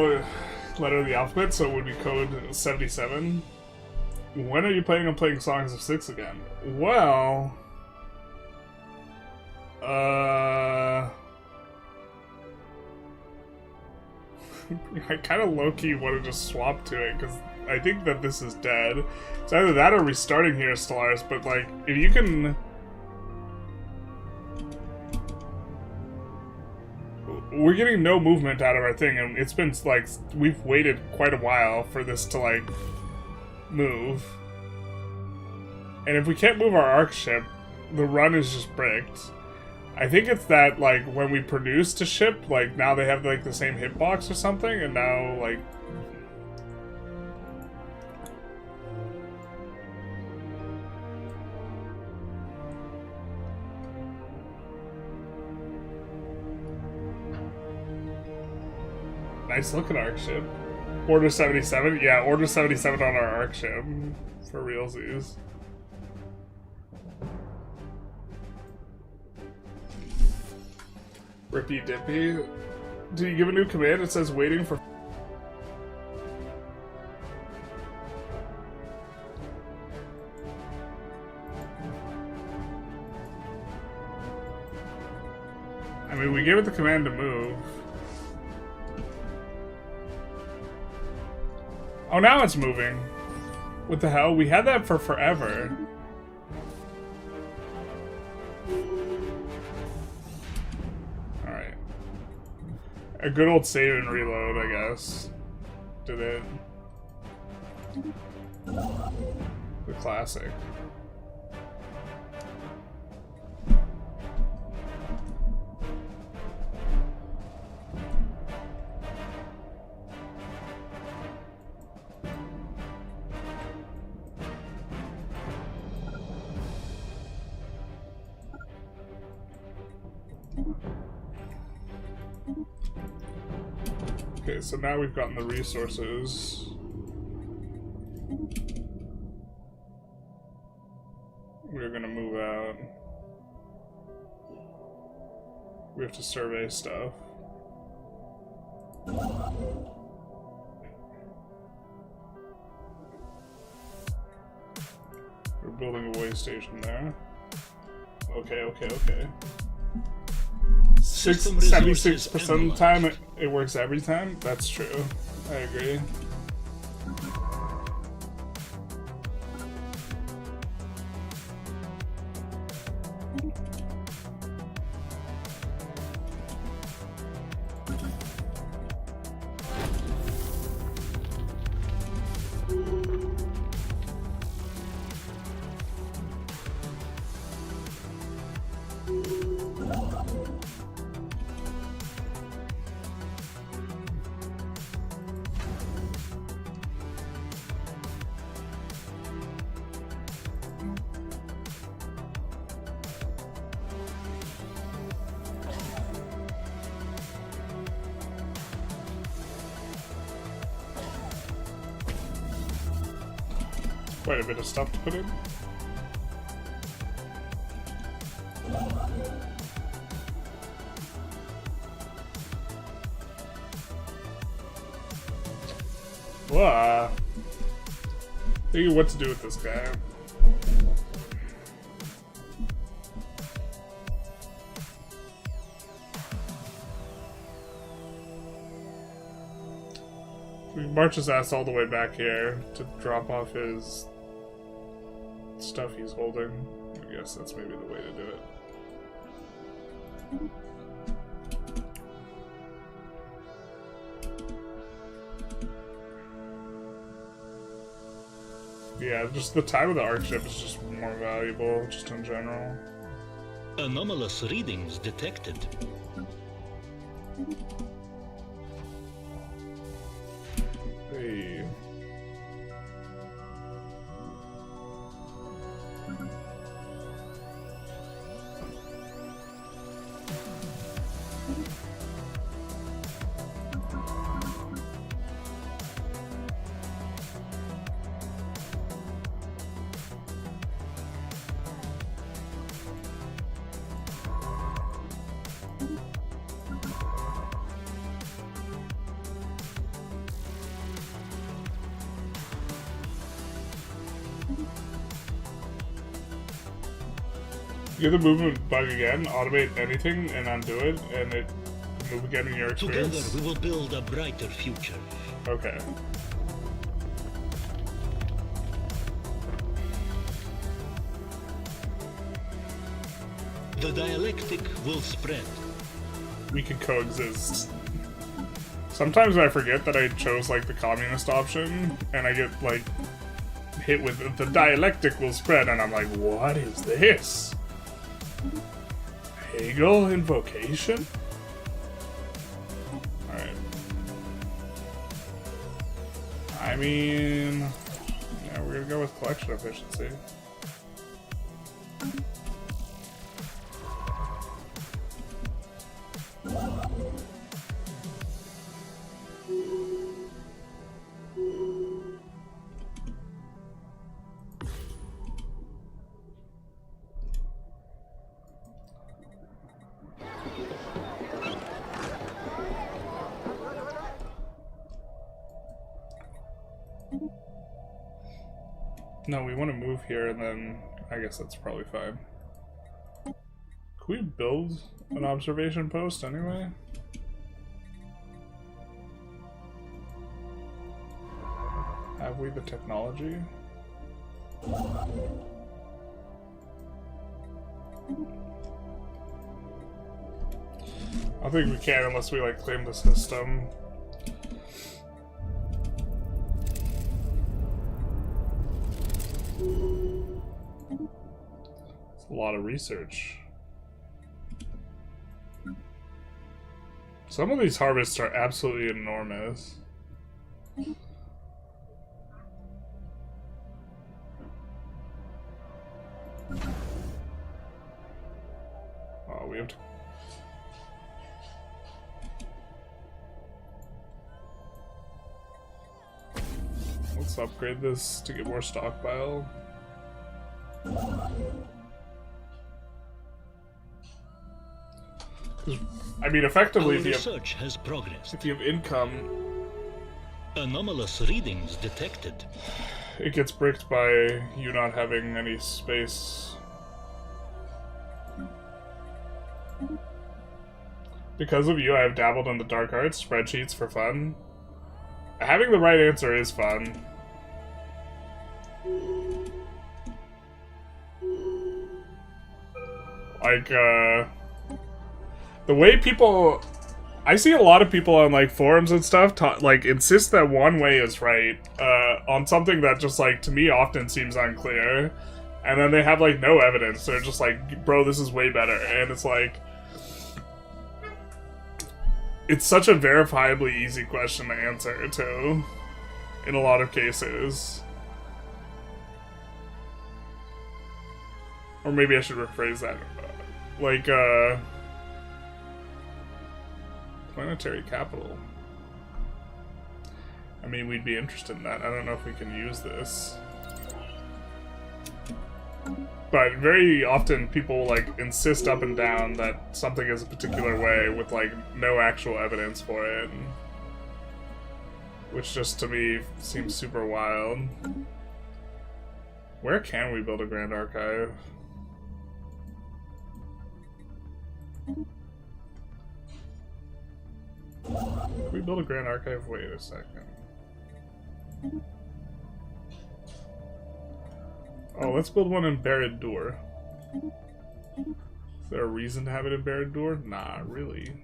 letter of the alphabet, so it would be code 77. When are you planning on playing Songs of Six again? Well... I kind of low-key want to just swap to it, because I think that this is dead. It's either that or restarting here, Stellaris, but, like, if you can... We're getting no movement out of our thing, and it's been, like, we've waited quite a while for this to, like, move. And if we can't move our arc ship, the run is just bricked. I think it's that, like, when we produced a ship, like, now they have, like, the same hitbox or something, and now, like... Nice looking arc ship. Order 77? Yeah, Order 77 on our arc ship. For realsies. Rippy Dippy. Do you give a new command? It says waiting for... I mean, we gave it the command to move. Oh, now it's moving. What the hell? We had that for forever. Alright. A good old save and reload, I guess. Did it. The classic. Okay, so now we've gotten the resources. We're gonna move out. We have to survey stuff. We're building a way station there. Okay. 76% of the time it works every time? That's true. I agree. Quite a bit of stuff to put in. Whoa. Thinking what to do with this guy. We march his ass all the way back here to drop off his stuff he's holding. I guess that's maybe the way to do it. Yeah, just the time of the arc ship is just more valuable, just in general. Anomalous readings detected. Hey. Get the movement bug again, automate anything and undo it, and it move again in your experience. Together we will build a brighter future. Okay. The dialectic will spread. We can coexist. Sometimes I forget that I chose like the communist option, and I get like hit with the dialectic will spread, and I'm like, what is this? Hegel invocation? Alright. I mean, yeah, we're gonna go with collection efficiency. No, we want to move here, and then I guess that's probably fine. Can we build an observation post anyway? Have we the technology? I don't think we can unless we like claim the system. It's a lot of research. Some of these harvests are absolutely enormous. Oh, we have to... Let's upgrade this to get more stockpile. I mean, effectively, if research has progressed. If you have income, anomalous readings detected. It gets bricked by you not having any space. Because of you, I have dabbled in the dark arts, spreadsheets for fun. Having the right answer is fun. Like, the way people... I see a lot of people on, like, forums and stuff, like, insist that one way is right, on something that just, like, to me often seems unclear. And then they have, like, no evidence. They're just like, bro, this is way better. And it's like... It's such a verifiably easy question to answer, too. In a lot of cases. Or maybe I should rephrase that. Like, planetary capital. I mean, we'd be interested in that. I don't know if we can use this. But very often people like insist up and down that something is a particular way with like no actual evidence for it. Which just to me seems super wild. Where can we build a Grand Archive? Can we build a Grand Archive? Wait a second. Oh, let's build one in Barad-dûr. Is there a reason to have it in Barad-dûr? Nah, really.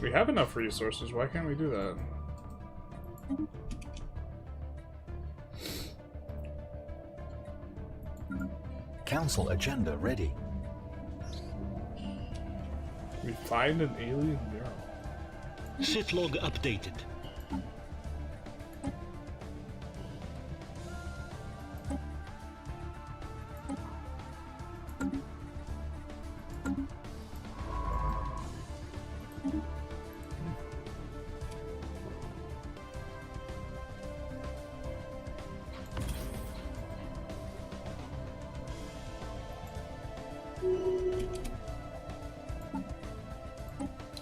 We have enough resources, why can't we do that? Council agenda ready. We find an alien mural. Sit log updated.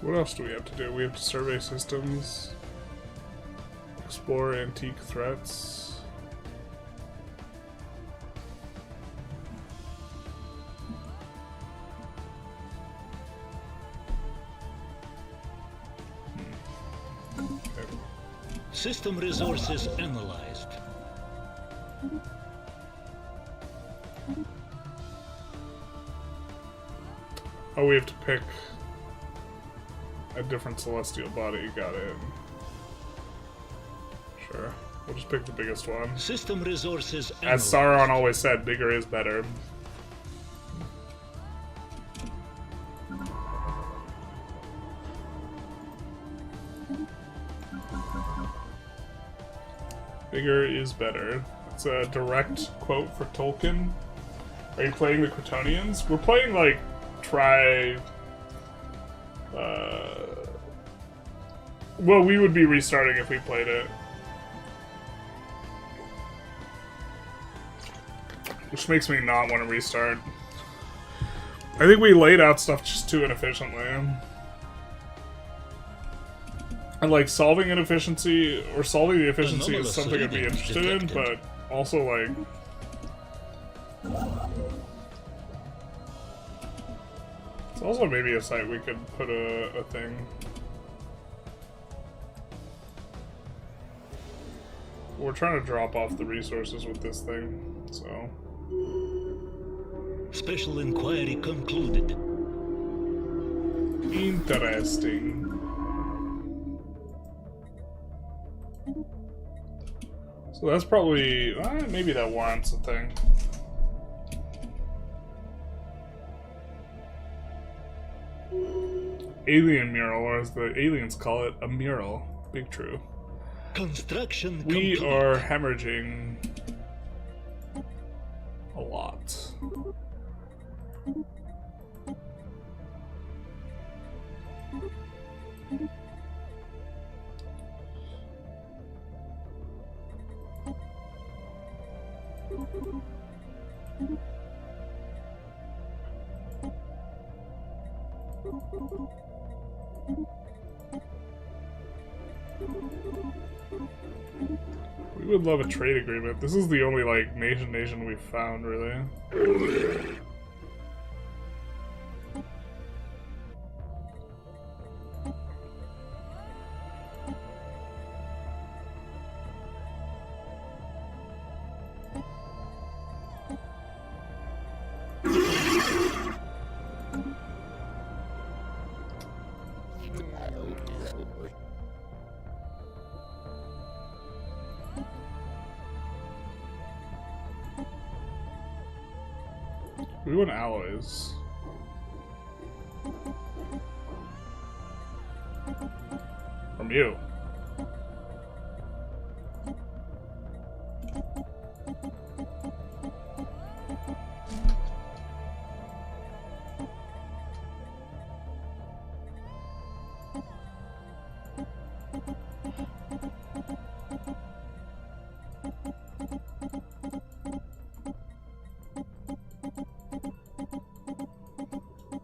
What else do we have to do? We have to survey systems, explore antique threats. Okay. System resources analyzed. Oh, we have to pick a different celestial body. Got it. Sure. We'll just pick the biggest one. System resources As analyzed. Sauron always said, bigger is better. Bigger is better. It's a direct quote for Tolkien. Are you playing the Quitonians? We're playing, like, well, we would be restarting if we played it. Which makes me not want to restart. I think we laid out stuff just too inefficiently. And like solving inefficiency or solving the efficiency is Anomalous something I'd be readings interested in, detected. but also like it's also maybe a site we could put a thing. We're trying to drop off the resources with this thing, so. Special inquiry concluded. Interesting. So that's probably, maybe that warrants a thing. Alien mural, or as the aliens call it, a mural. Big true. Construction We complete. are hemorrhaging a lot. We would love a trade agreement. This is the only, like, nation we've found, really. We want alloys. From you.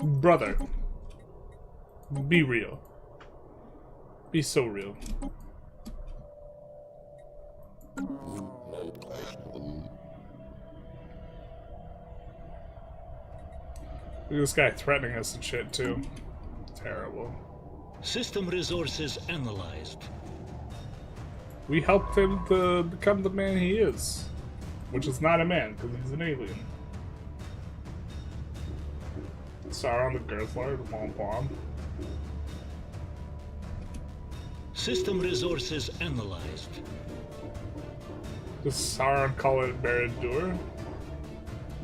Brother. Be real. Be so real. Look at this guy threatening us and shit, too. Terrible. System resources analyzed. We helped him to become the man he is. Which is not a man, because he's an alien. Sauron the Girth Lord, womp womp. System resources analyzed. Does Sauron call it Barad-dûr?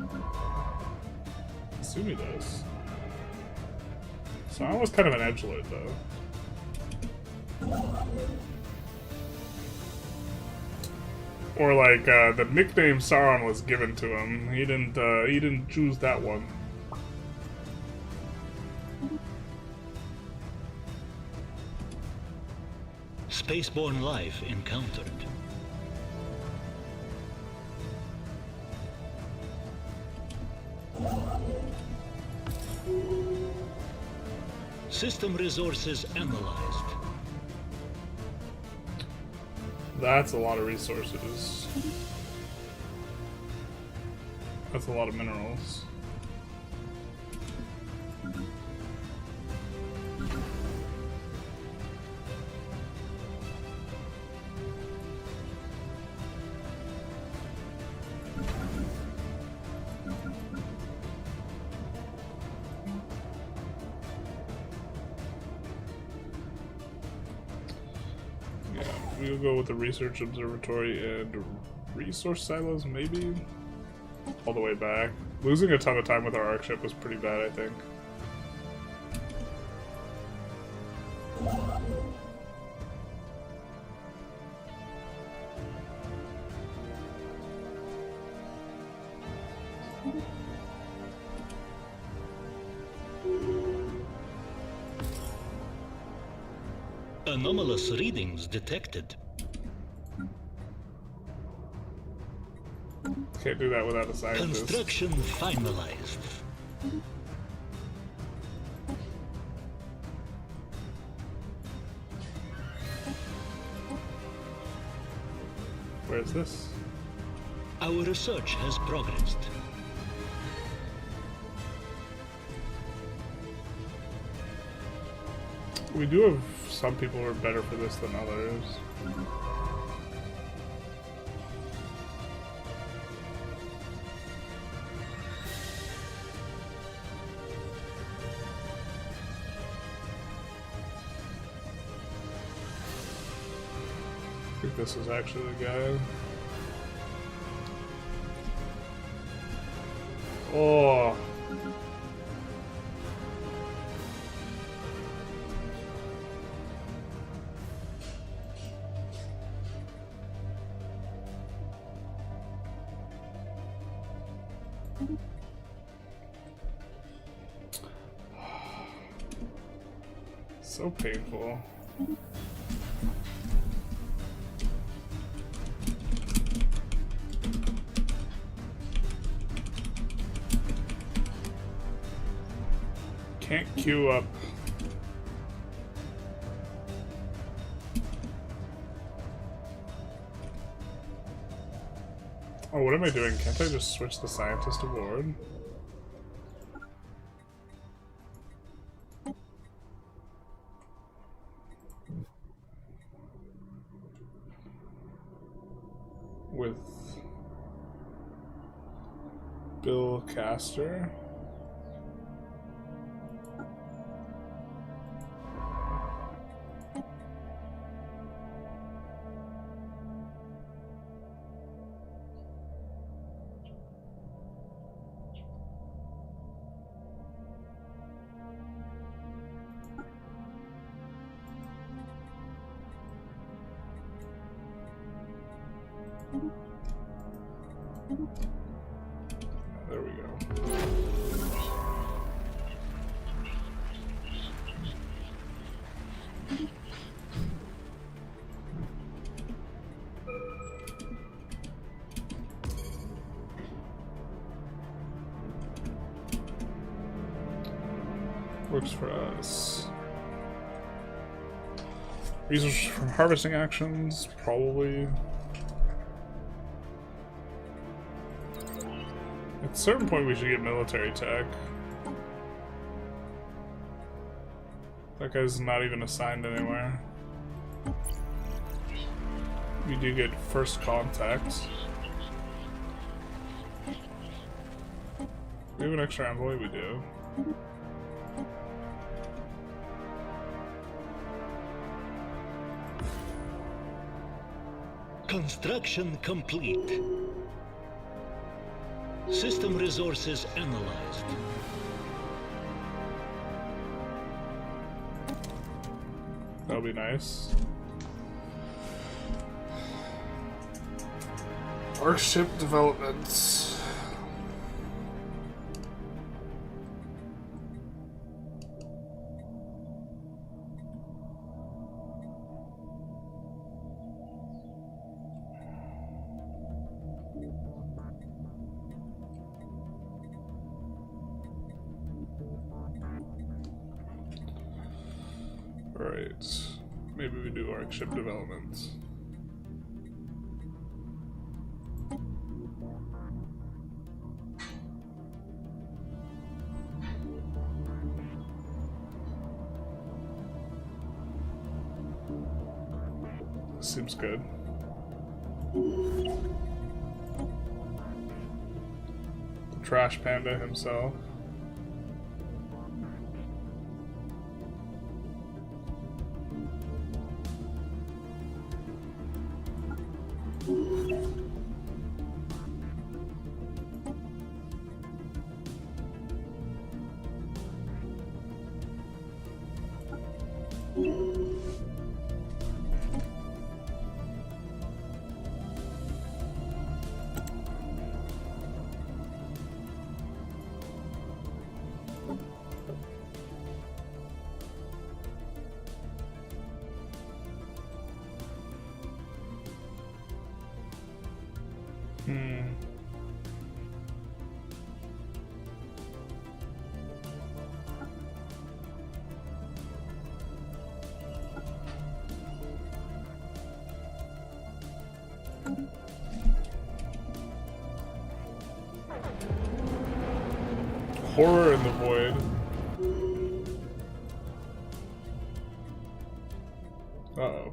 I assume he does. Sauron was kind of an edgelord, though. Or like the nickname Sauron was given to him. He didn't choose that one. Spaceborne life encountered. System resources analyzed. That's a lot of resources. That's a lot of minerals. We'll go with the research observatory and resource silos, maybe? All the way back. Losing a ton of time with our arc ship was pretty bad, I think. Anomalous readings detected. Can't do that without a scientist. Construction finalized. Where is this? Our research has progressed. We do have some people who are better for this than others. I think this is actually the guy. Oh. So painful. Can't queue up. Oh, what am I doing? Can't I just switch the scientist award? With Bill Castor. There we go. Works for us. Resources from harvesting actions, probably. At a certain point we should get military tech. That guy's not even assigned anywhere. We do get first contact. We have an extra envoy? We do. Construction complete. System resources analyzed. That'll be nice. Arc ship developments. Alright. Maybe we do arc ship development. Seems good. The Trash Panda himself. Horror in the Void. Uh-oh.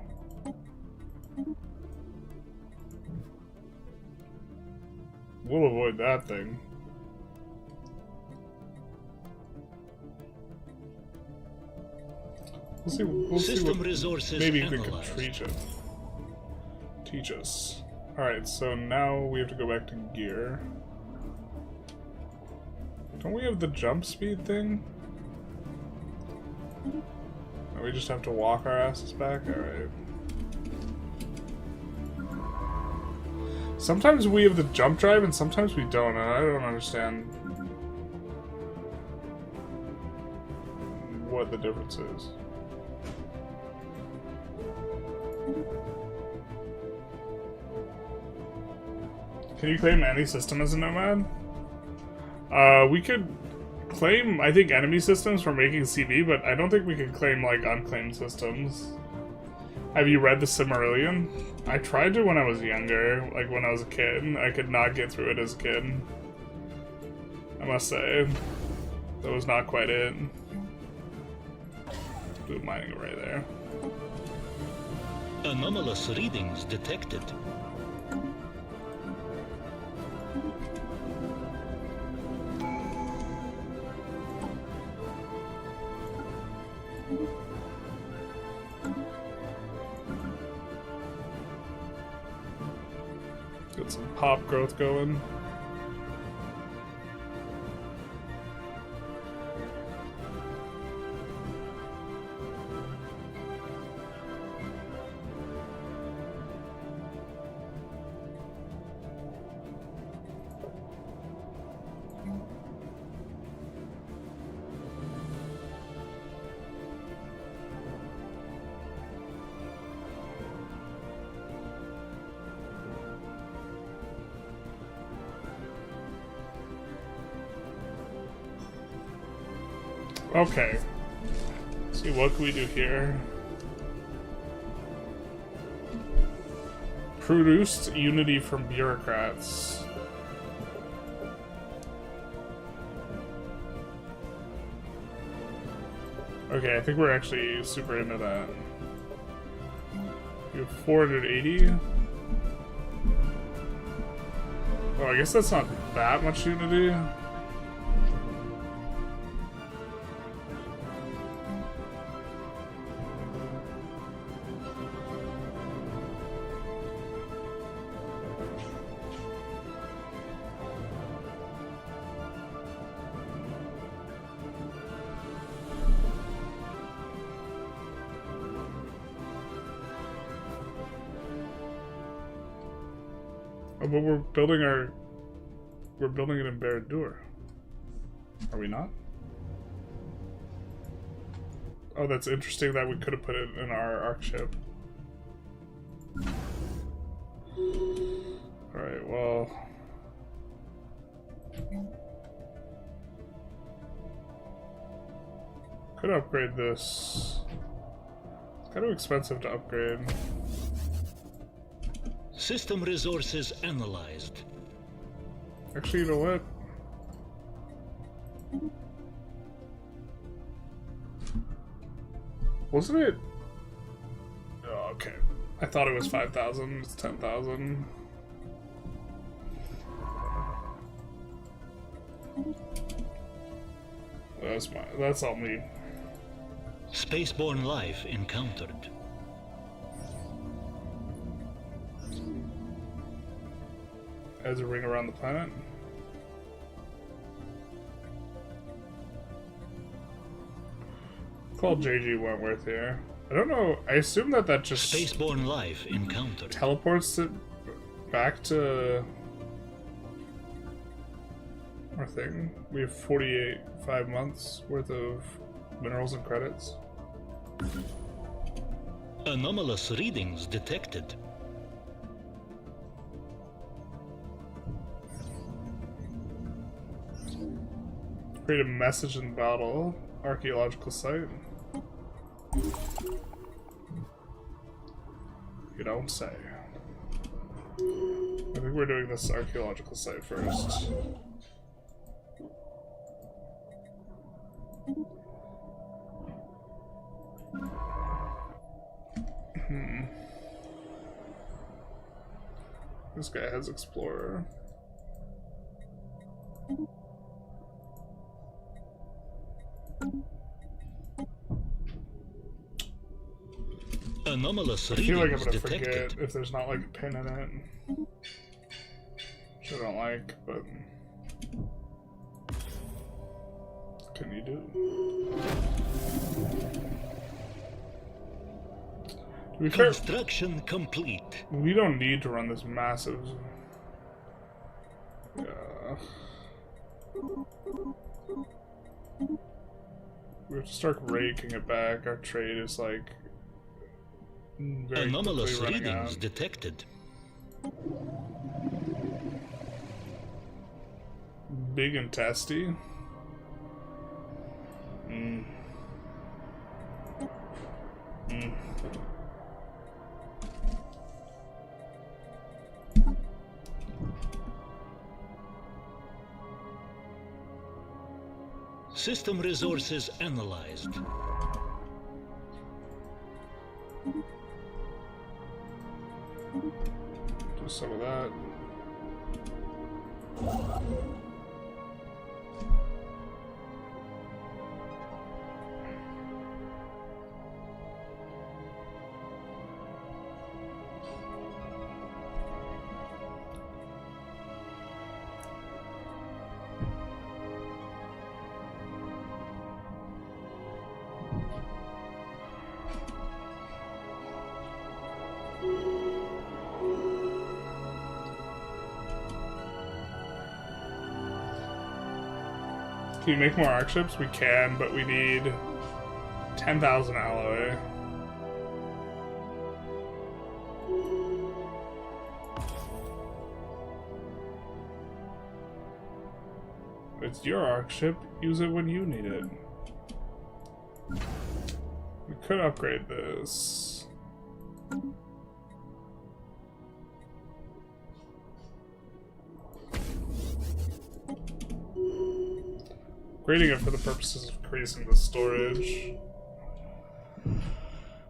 We'll avoid that thing. We'll see what resources maybe they analyzed. can teach us. Alright, so now we have to go back to gear. Don't we have the jump speed thing? Or we just have to walk our asses back? Alright. Sometimes we have the jump drive and sometimes we don't, and I don't understand what the difference is. Can you claim any system as a nomad? We could claim, I think, enemy systems for making CV, but I don't think we could claim, like, unclaimed systems. Have you read The Silmarillion? I tried to when I was younger, like when I was a kid. I could not get through it as a kid. I must say. That was not quite it. Blue mining right there. Anomalous readings detected. Get some pop growth going. Okay. Let's see, what can we do here? Produced unity from bureaucrats. Okay, I think we're actually super into that. We have 480. Oh, I guess that's not that much unity. Oh, but we're building it in Baradur. Are we not? Oh, that's interesting that we could have put it in our arc ship. Alright, well... Could upgrade this. It's kind of expensive to upgrade. System resources analyzed. Actually, you know what? Wasn't it? Oh, okay. I thought it was 5,000. It's 10,000. That's all me. Spaceborne life encountered. As a ring around the planet. Call JG Wentworth here. I don't know. I assume that just Spaceborne life encountered. Teleports it back to our thing. We have 5 months worth of minerals and credits. Anomalous readings detected. Create a message in battle. Archaeological site. You don't say. I think we're doing this archaeological site first. This guy has Explorer. Anomalous I feel like I'm readings gonna detected. forget if there's not like a pin in it. Which I don't like, but what can you do? To be fair, Construction complete. we don't need to run this massive. We have to start raking it back. Our trade is like very Anomalous quickly running readings out. detected. Big and testy. System resources analyzed. Do some of that. Can you make more arc ships? We can, but we need 10,000 alloy. It's your arc ship. Use it when you need it. We could upgrade this. Upgrading it for the purposes of increasing the storage.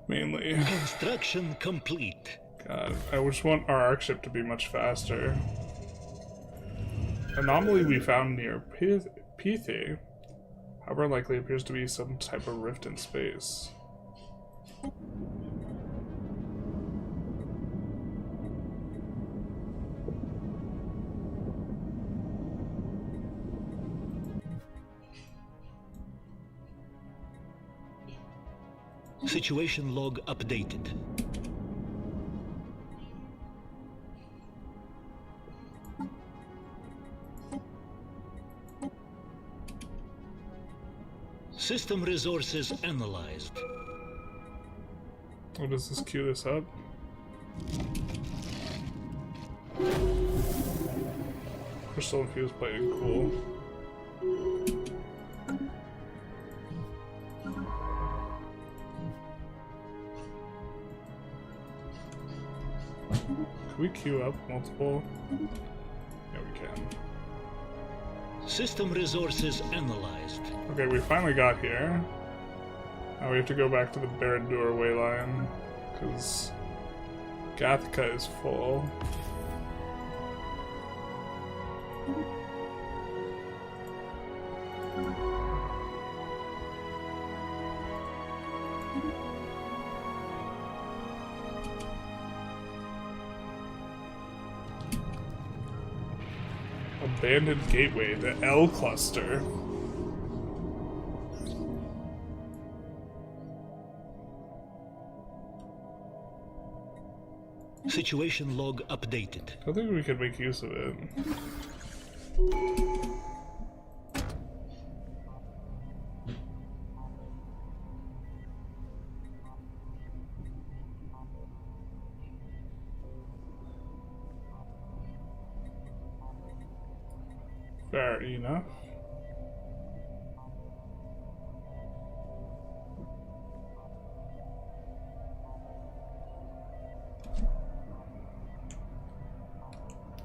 Mainly. Construction complete. God, I just want our arc ship to be much faster. Anomaly we found near Pithy, however likely appears to be some type of rift in space. Situation log updated. System resources analyzed. What does this queue this up? Crystal infused plating, cool. Can we queue up multiple? Yeah, we can. System resources analyzed. Okay, we finally got here. Now we have to go back to the Baradur way line, because Gathka is full. Abandoned gateway, the L cluster. Situation log updated. I think we could make use of it. Fair enough.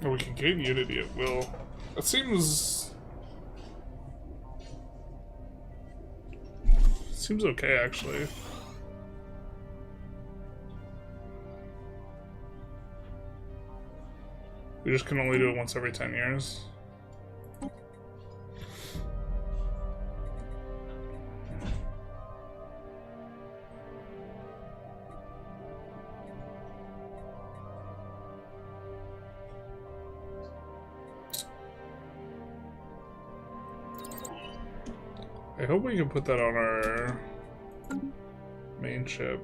Or we can gain unity at will. That seems okay, actually. We just can only do it once every 10 years. I hope we can put that on our main ship.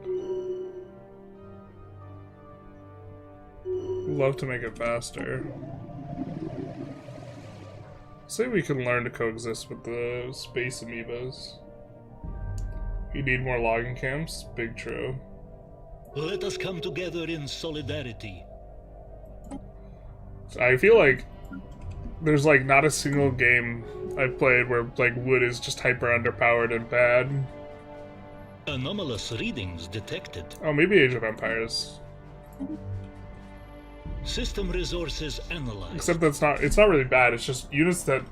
Love to make it faster. Say we can learn to coexist with the space amoebas. You need more logging camps? Big true. Let us come together in solidarity. I feel like there's like not a single game I've played where like wood is just hyper underpowered and bad. Anomalous readings detected. Oh, maybe Age of Empires. System resources analyzed. Except it's not really bad, it's just units that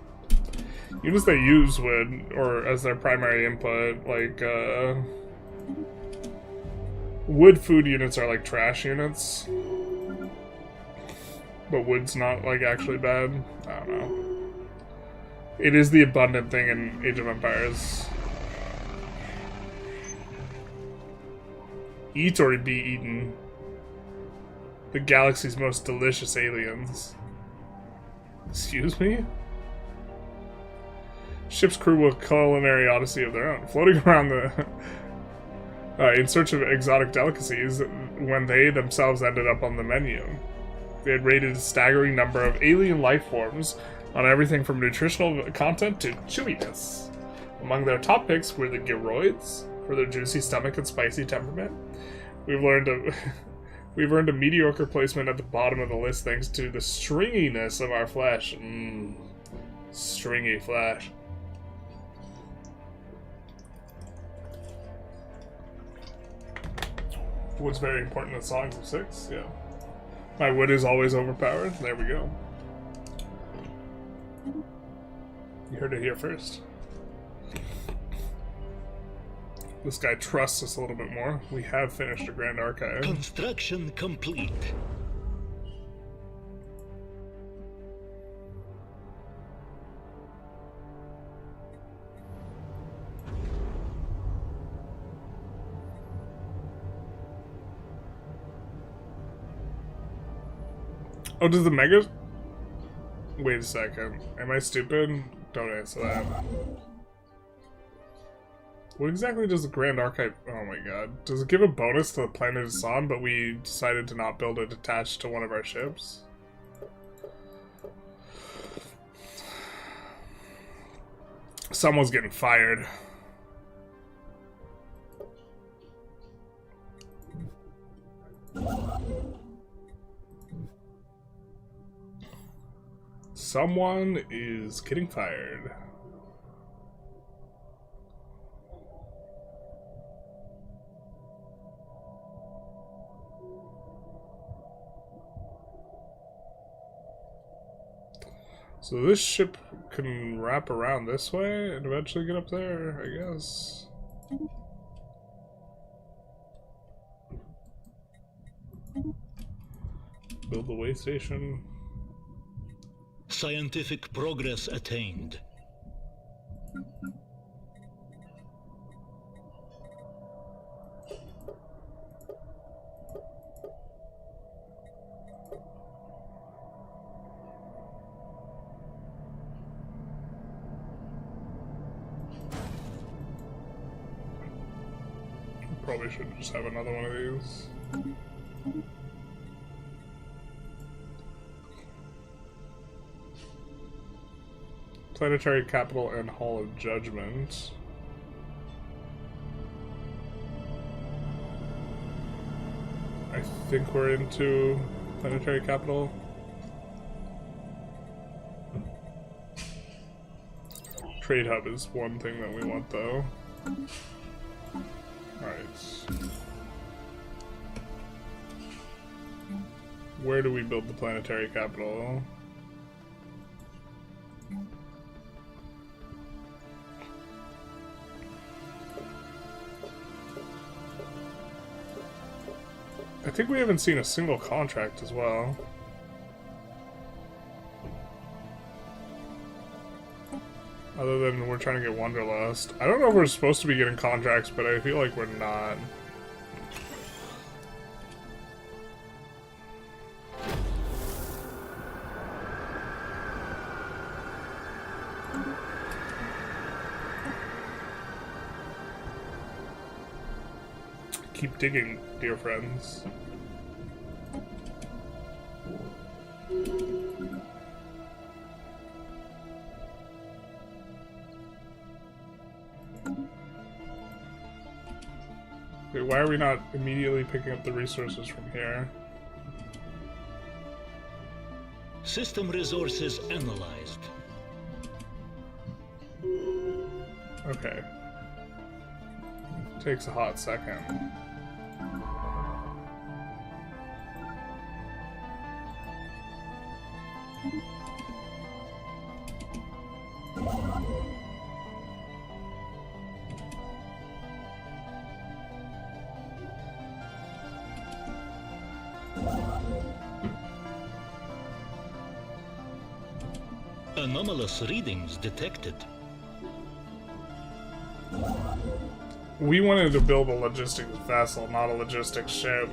use wood or as their primary input, like wood food units are like trash units. But wood's not, like, actually bad. I don't know. It is the abundant thing in Age of Empires. Eat or be eaten. The galaxy's most delicious aliens. Excuse me? Ship's crew will culinary odyssey of their own, floating around the... in search of exotic delicacies when they themselves ended up on the menu. They had rated a staggering number of alien life forms on everything from nutritional content to chewiness. Among their top picks were the gyroids, for their juicy stomach and spicy temperament. We've earned a mediocre placement at the bottom of the list thanks to the stringiness of our flesh. Stringy flesh. Wood's very important in Songs of Six, yeah. My wood is always overpowered. There we go. You heard it here first. This guy trusts us a little bit more. We have finished a Grand Archive. Construction complete. Oh, does the Mega... Wait a second. Am I stupid? Don't answer that. What exactly does the Grand Archive... Oh my god. Does it give a bonus to the planet it's on, but we decided to not build it attached to one of our ships? Someone's getting fired. Someone is getting fired. So this ship can wrap around this way and eventually get up there, I guess. Build the way station. Scientific progress attained. Probably should just have another one of these. Planetary Capital and Hall of Judgment. I think we're into Planetary Capital. Trade Hub is one thing that we want, though. Alright. Where do we build the Planetary Capital? I think we haven't seen a single contract as well. Other than we're trying to get Wanderlust. I don't know if we're supposed to be getting contracts, but I feel like we're not. Keep digging, dear friends. Wait, why are we not immediately picking up the resources from here? System resources analyzed. Okay. Takes a hot second. Anomalous readings detected. We wanted to build a logistics vessel, not a logistics ship.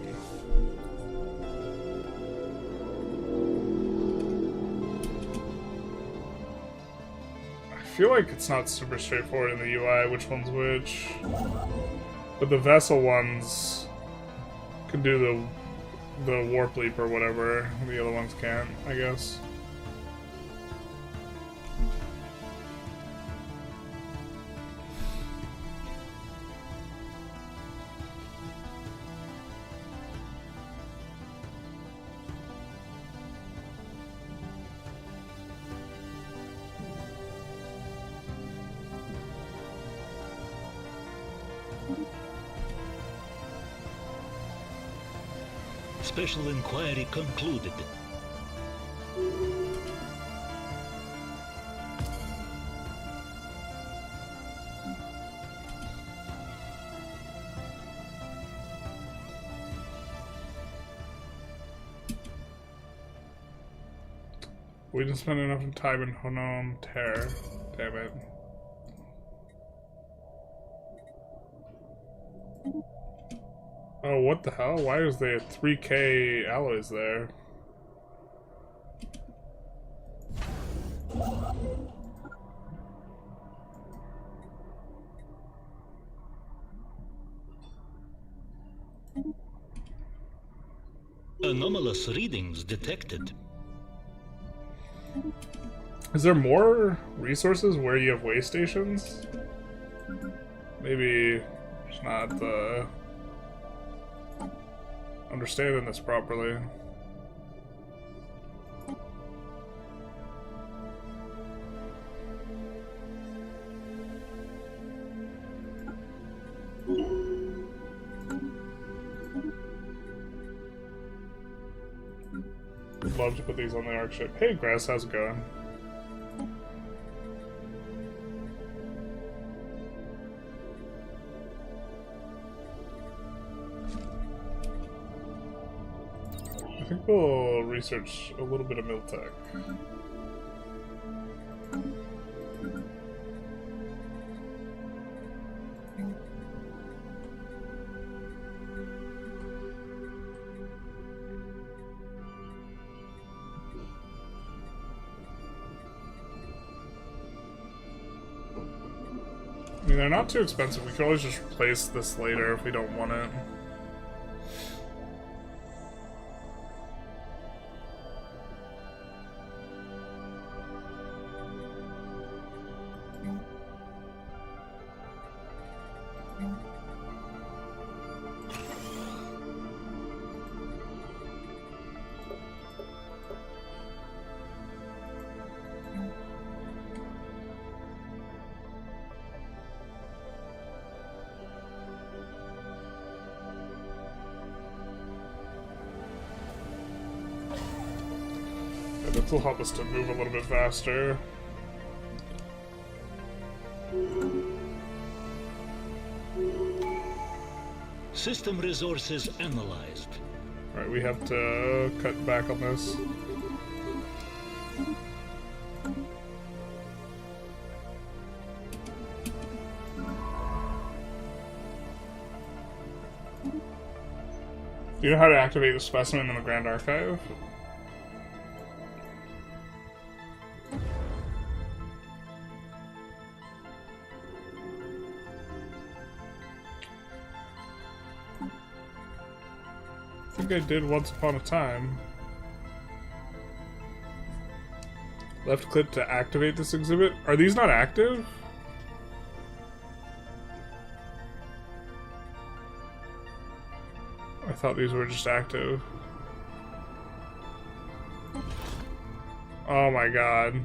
I feel like it's not super straightforward in the UI which one's which. But the vessel ones can do the warp leap or whatever. The other ones can't, I guess. Special inquiry concluded. We didn't spend enough time in Honome Terror. Damn it. Oh, what the hell? Why is there 3k alloys there? Anomalous readings detected. Is there more resources where you have way stations? Maybe it's not understanding this properly. Would love to put these on the arc ship. Hey Grass, how's it going? I think we'll research a little bit of Miltech. I mean, they're not too expensive. We can always just replace this later if we don't want it. This will help us to move a little bit faster. System resources analyzed. Alright, we have to cut back on this. Do you know how to activate the specimen in the Grand Archive? I think I did once upon a time. Left click to activate this exhibit. Are these not active? I thought these were just active. Oh my god.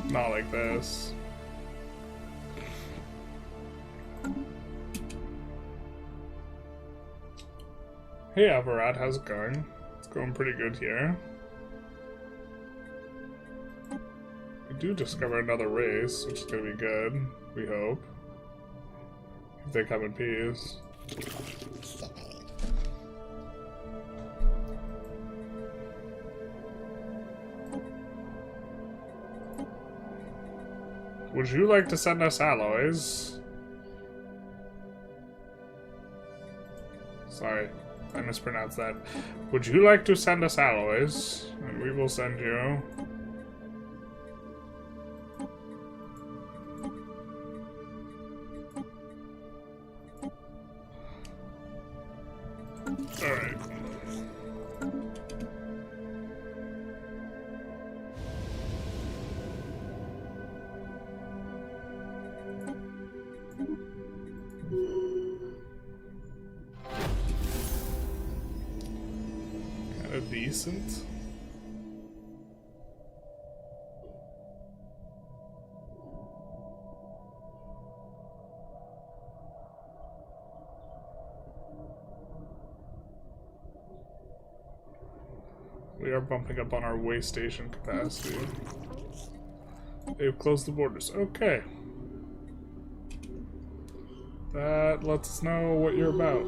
Not like this. Hey Avarat, how's it going? It's going pretty good here. We do discover another race, which is gonna be good, we hope. If they come in peace. Would you like to send us alloys? Sorry, I mispronounced that. Would you like to send us alloys? And we will send you. decent. We are bumping up on our way station capacity. They've closed the borders. Okay. That lets us know what you're about.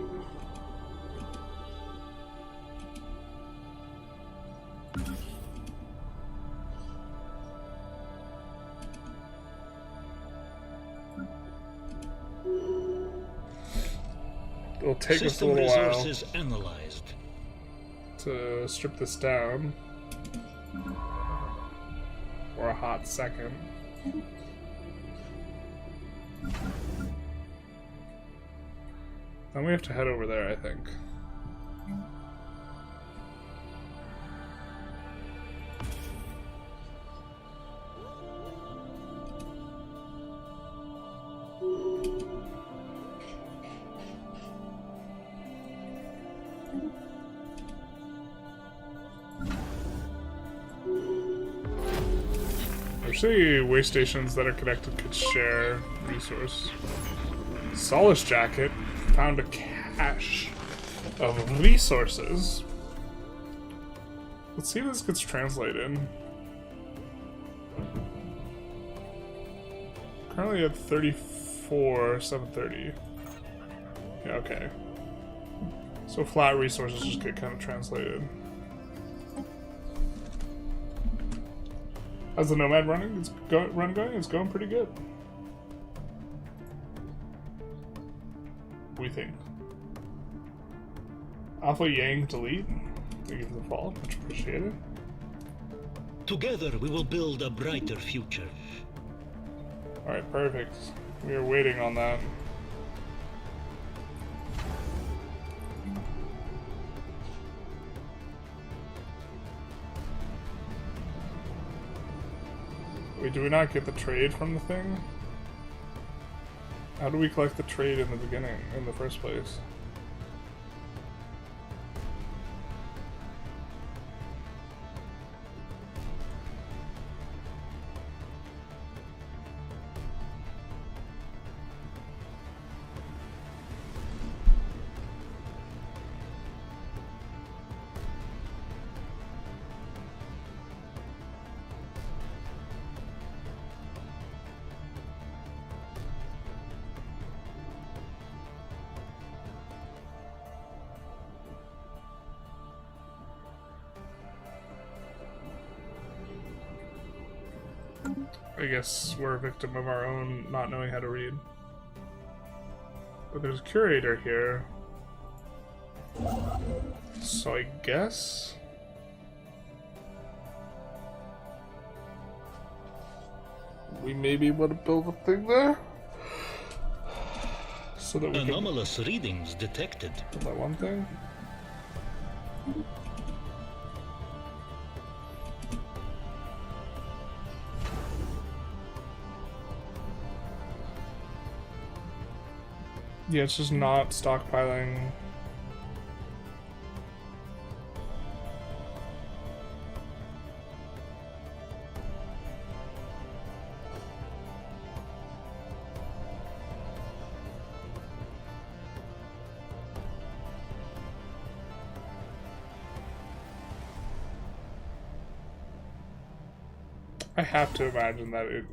It'll take us a little while resources analyzed. to strip this down. For a hot second. Then we have to head over there, I think. Actually, way stations that are connected could share resource. Solace Jacket found a cache of resources. Let's see if this gets translated. Currently at 34,730. Yeah, okay. So flat resources just get kind of translated. How's the Nomad running? It's going. It's going pretty good. We think. Alpha Yang delete. Thank you for the follow. Much appreciated. Together we will build a brighter future. Alright, perfect. We are waiting on that. Wait, do we not get the trade from the thing? How do we collect the trade in the beginning, in the first place? I guess we're a victim of our own not knowing how to read. But there's a curator here. So I guess... we may be able to build a thing there? So that we can... Anomalous readings detected. build that one thing? Yeah, it's just not stockpiling. I have to imagine that it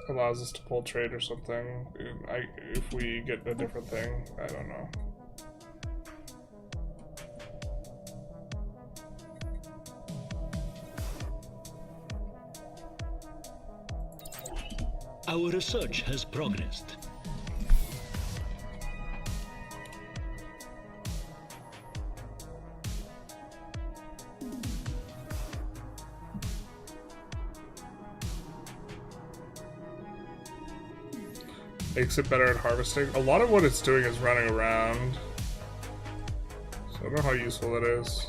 allows us to pull trade or something. If we get a different thing, I don't know. Our research has progressed. Makes it better at harvesting. A lot of what it's doing is running around. So I don't know how useful that is.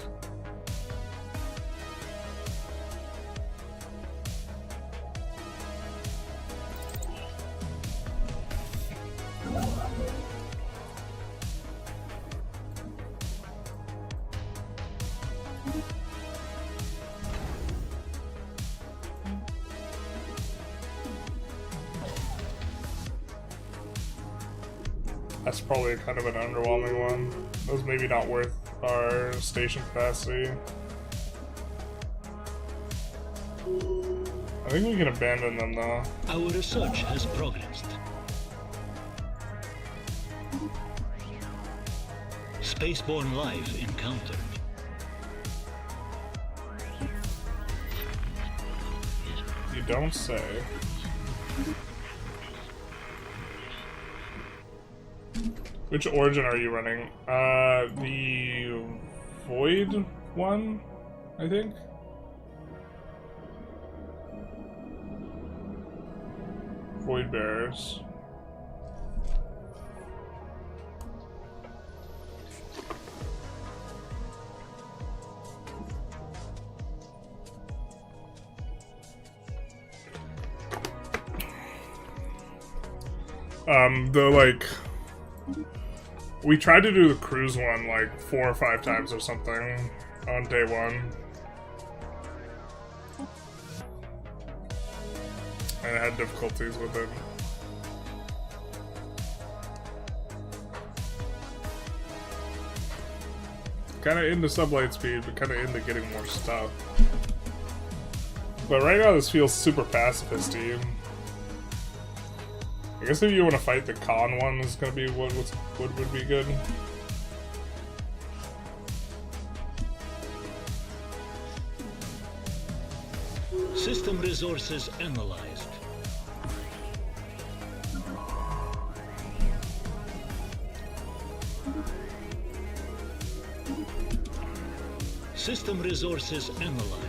That's probably kind of an underwhelming one. Those maybe not worth our station capacity. I think we can abandon them though. Our research has progressed. Spaceborne life encountered. You don't say. Which origin are you running? The Void one, I think? Void Bearers. We tried to do the cruise one like 4 or 5 times or something on day 1. And I had difficulties with it. Kinda into sublight speed, but kinda into getting more stuff. But right now this feels super pacifist-y. I guess if you want to fight the con one is gonna be what would be good. System resources analyzed. System resources analyzed.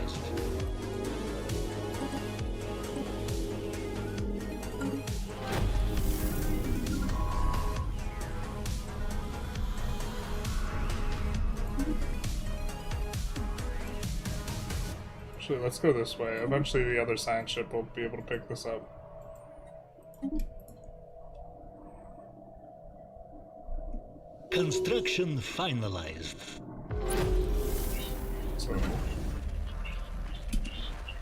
Actually, let's go this way. Eventually the other science ship will be able to pick this up. Construction finalized.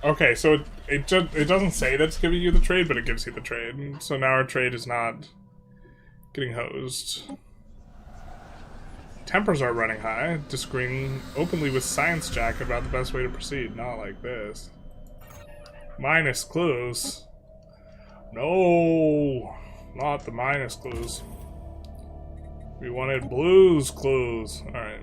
Okay, so it doesn't say that's giving you the trade, but it gives you the trade. So now our trade is not getting hosed. Tempers are running high, disagreeing openly with Science Jack about the best way to proceed. Not like this. Minus clues. No, not the minus clues. We wanted blues clues. Alright.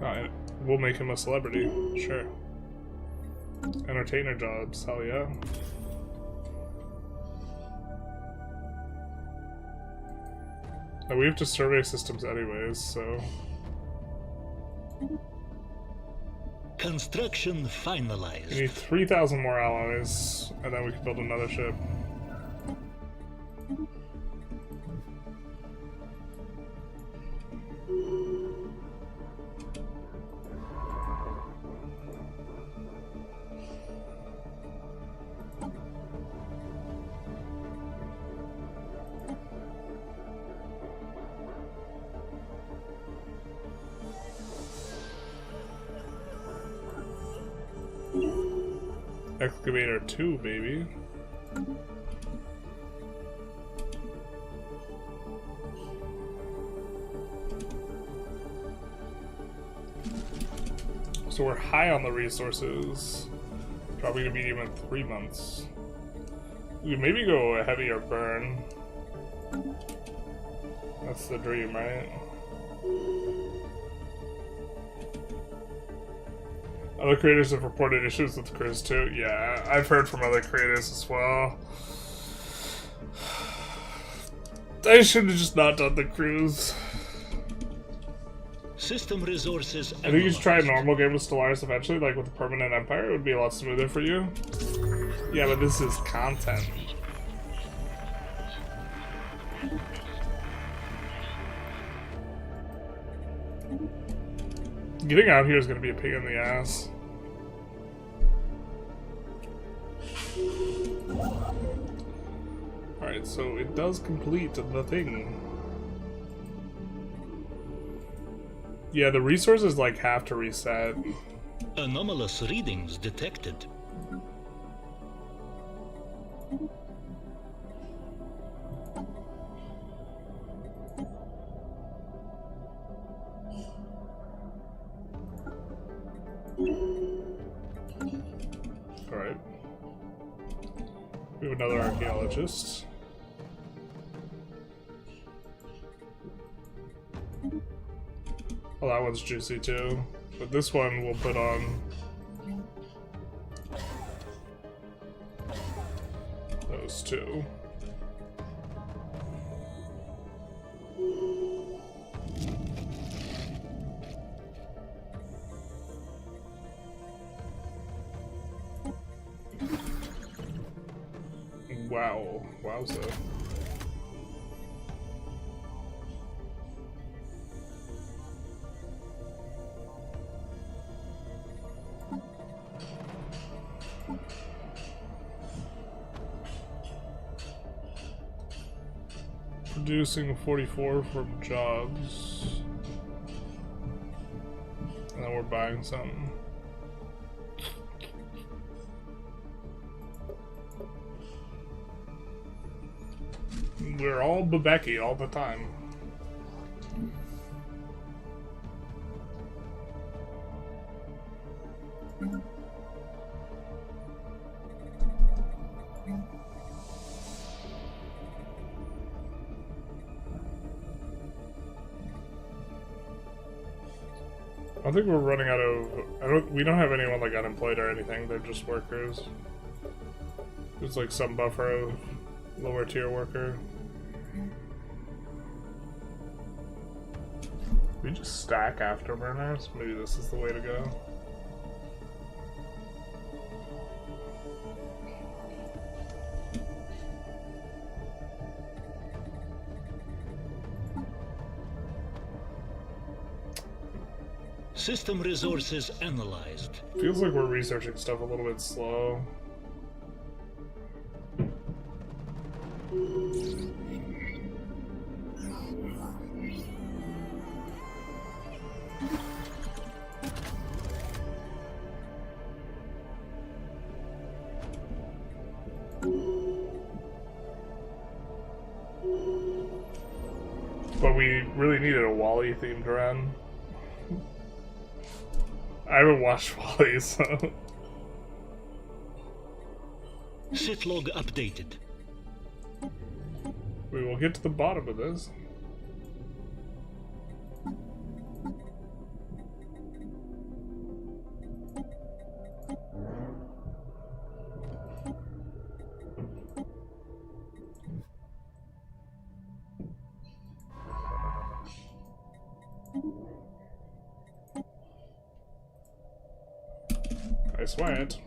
Alright, we'll make him a celebrity. Sure. Entertainer jobs, hell yeah. Now we have to survey systems anyways, so... Construction finalized. We need 3,000 more alloys, and then we can build another ship. Excavator 2, baby. So we're high on the resources. Probably gonna medium in 3 months. We could maybe go a heavier burn. That's the dream, right? Other creators have reported issues with the cruise too. Yeah, I've heard from other creators as well. I should have just not done the cruise. System resources. I think you should try a normal game with Stellaris eventually, like with the Permanent Empire. It would be a lot smoother for you. Yeah, but this is content. Getting out here is going to be a pain in the ass. Alright, so it does complete the thing. Yeah, the resources like have to reset. Anomalous readings detected. Alright. We have another archaeologist. Well, that one's juicy too. But this one we'll put on those two. Wow. Wowza. Producing 44 from jobs. And then we're buying something. We're all Bebeki all the time. I think we're running out of... we don't have anyone like unemployed or anything, they're just workers. There's like some buffer of lower tier worker. We just stack afterburners? Maybe this is the way to go. System resources analyzed. Feels like we're researching stuff a little bit slow. But we really needed a Wally themed run. I haven't watched Wally, so... Sit log updated. We will get to the bottom of this. I swear it.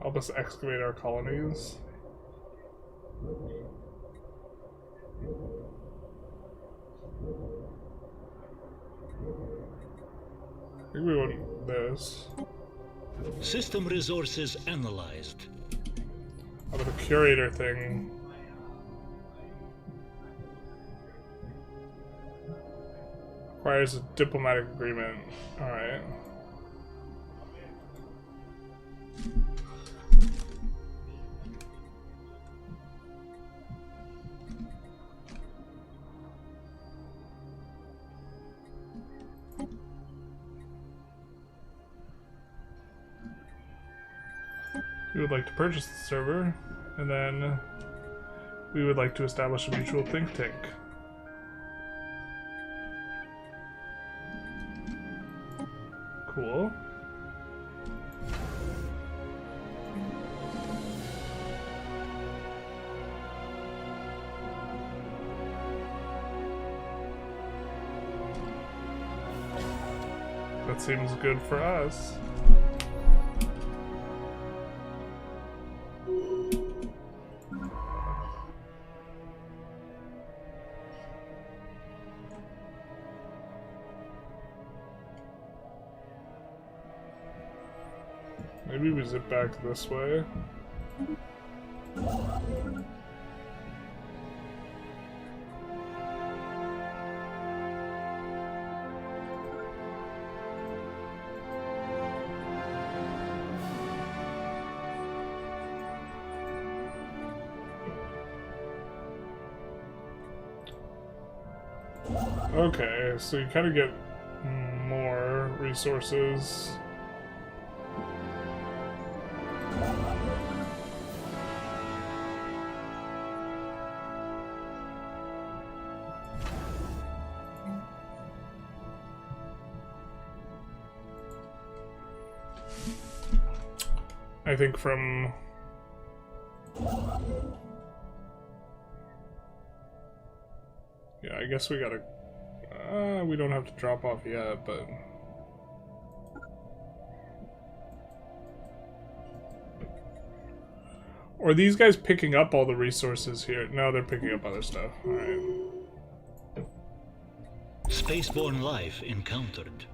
Help us excavate our colonies. I think we want this. System resources analyzed. How about the curator thing? Requires a diplomatic agreement. Alright. We would like to purchase the server, and then we would like to establish a mutual think tank. Cool. That seems good for us. Maybe we zip back this way. Okay, so you kind of get more resources. I think from... Yeah, I guess we gotta... we don't have to drop off yet, but... Or are these guys picking up all the resources here? No, they're picking up other stuff. Alright. Spaceborne life encountered.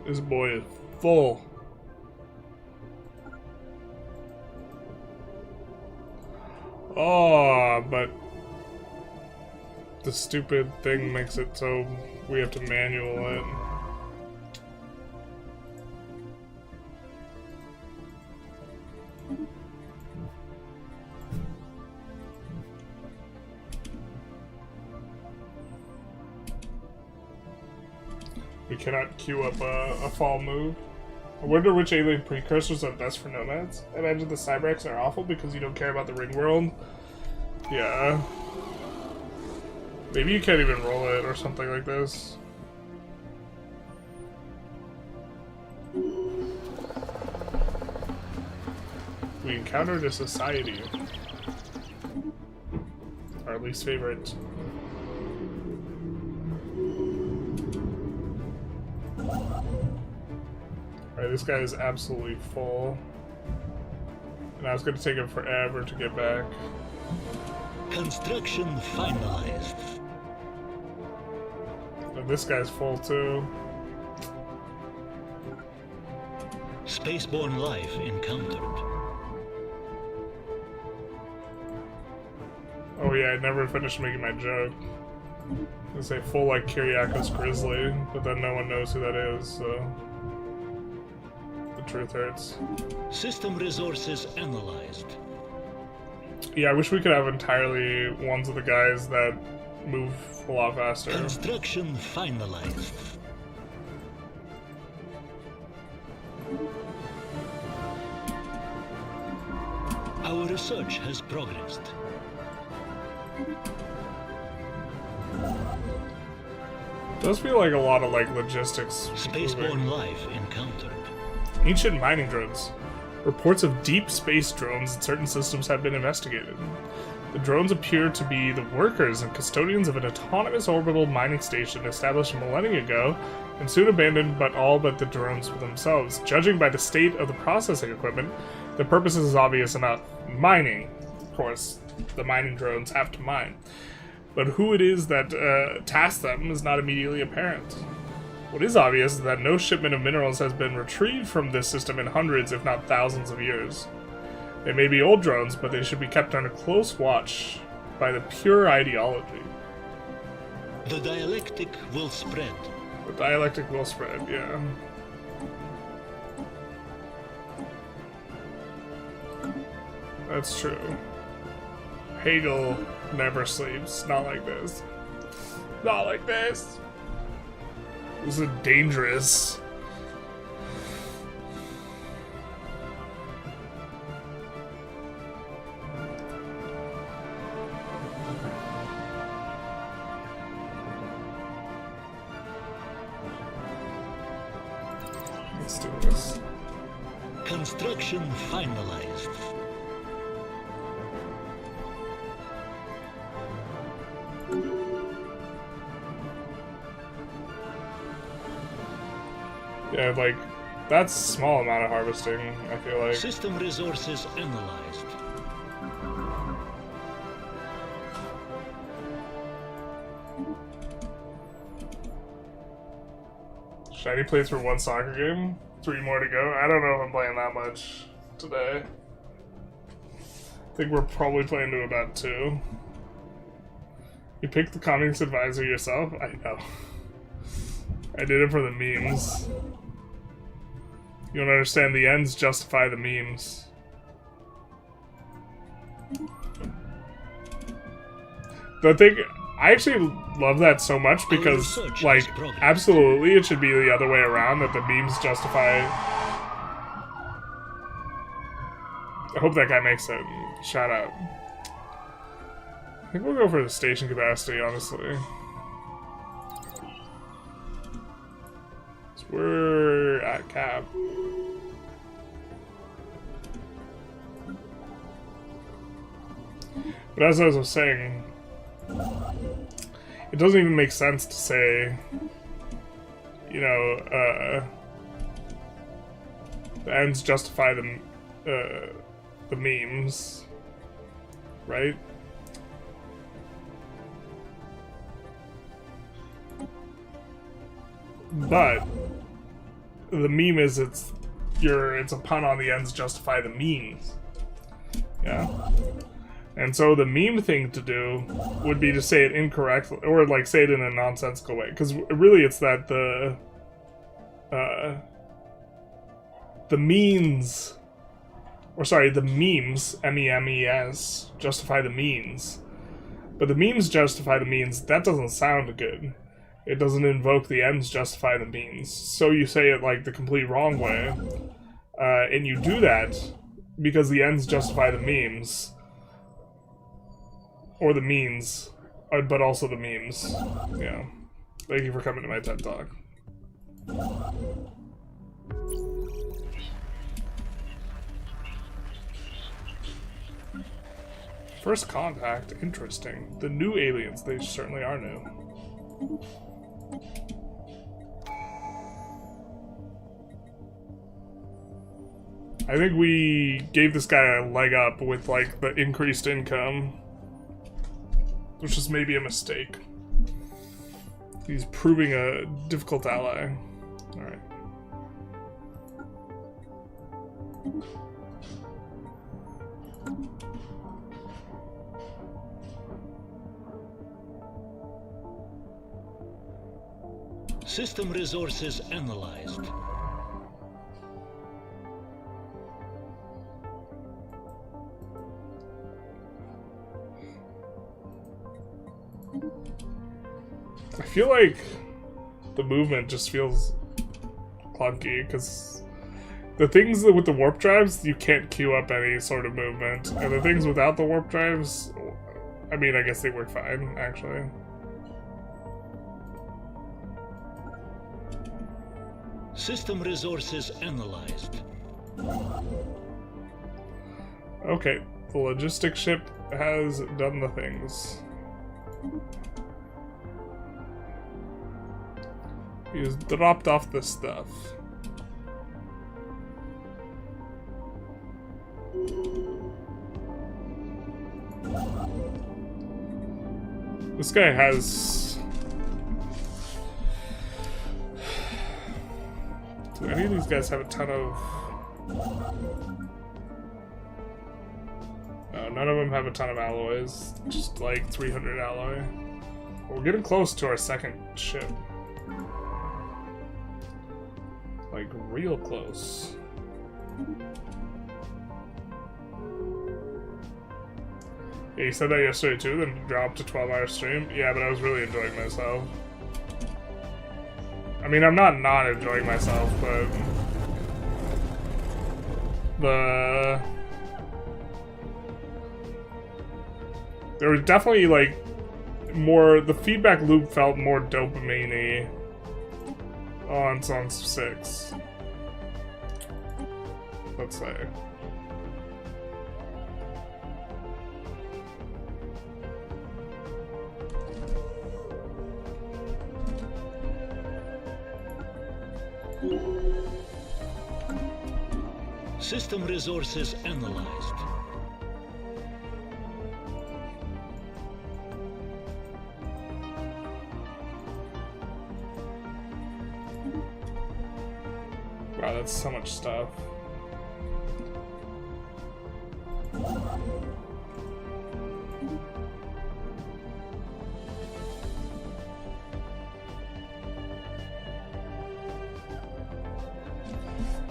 This boy is full. Oh, but the stupid thing makes it so we have to manual it. We cannot queue up a fall move. I wonder which alien precursors are best for nomads. I imagine the Cyberx are awful because you don't care about the ring world. Yeah. Maybe you can't even roll it or something like this. We encountered a society. Our least favorite. Alright, this guy is absolutely full. And it's gonna take him forever to get back. Construction finalized. And this guy's full too. Spaceborne life encountered. Oh yeah, I never finished making my joke. I say full like Kyriakos Grizzly, but then no one knows who that is, so... The truth hurts. System resources analyzed. Yeah, I wish we could have entirely ones of the guys that move a lot faster. Construction finalized. Our research has progressed. Does feel like a lot of like logistics. Spaceborne life encountered. Ancient mining drones. Reports of deep space drones in certain systems have been investigated. The drones appear to be the workers and custodians of an autonomous orbital mining station established a millennia ago and soon abandoned but all but the drones themselves. Judging by the state of the processing equipment, the purpose is obvious enough. Mining. Of course, the mining drones have to mine. But who it is that tasks them is not immediately apparent. What is obvious is that no shipment of minerals has been retrieved from this system in hundreds, if not thousands of years. They may be old drones, but they should be kept under close watch by the pure ideology. The dialectic will spread. The dialectic will spread, yeah. That's true. Hegel never sleeps. Not like this. Not like this. This is dangerous. Let's do this. Construction finalized. Yeah, like, that's a small amount of harvesting, I feel like. System resources analyzed. Shiny plays for one soccer game? 3 more to go? I don't know if I'm playing that much today. I think we're probably playing to about 2. You picked the Communist Advisor yourself? I know. I did it for the memes. You don't understand, the ends justify the memes. The thing, I actually love that so much because, like, absolutely it should be the other way around, that the memes justify... I hope that guy makes it. Shout out. I think we'll go for the station capacity, honestly. So we're at cap. But as I was saying, it doesn't even make sense to say, you know, the ends justify the memes, right? But the meme is it's a pun on the ends justify the means. Yeah. And so the meme thing to do would be to say it incorrectly, or like say it in a nonsensical way, because really it's that the means, or sorry, the memes, M-E-M-E-S, justify the means. But the memes justify the means, that doesn't sound good. It doesn't invoke the ends justify the means. So you say it like the complete wrong way. And you do that because the ends justify the memes. Or the means. But also the memes. Yeah. Thank you for coming to my TED Talk. First contact, interesting. The new aliens, they certainly are new. I think we gave this guy a leg up with, like, the increased income. Which is maybe a mistake. He's proving a difficult ally. Alright. System resources analyzed. I feel like the movement just feels clunky, because the things with the warp drives, you can't queue up any sort of movement. And the things without the warp drives, I mean, I guess they work fine, actually. System resources analyzed. Okay, the logistics ship has done the things. He's dropped off the stuff. This guy has... Do any of these guys have a ton of... No, none of them have a ton of alloys. Just like 300 alloy. We're getting close to our second ship. Like, real close. Yeah, you said that yesterday too, then dropped to 12-hour stream? Yeah, but I was really enjoying myself. I mean, I'm not enjoying myself, but... There was definitely, like, more... The feedback loop felt more dopamine-y on Song 6. Let's say. System resources analyzed. Wow, that's so much stuff.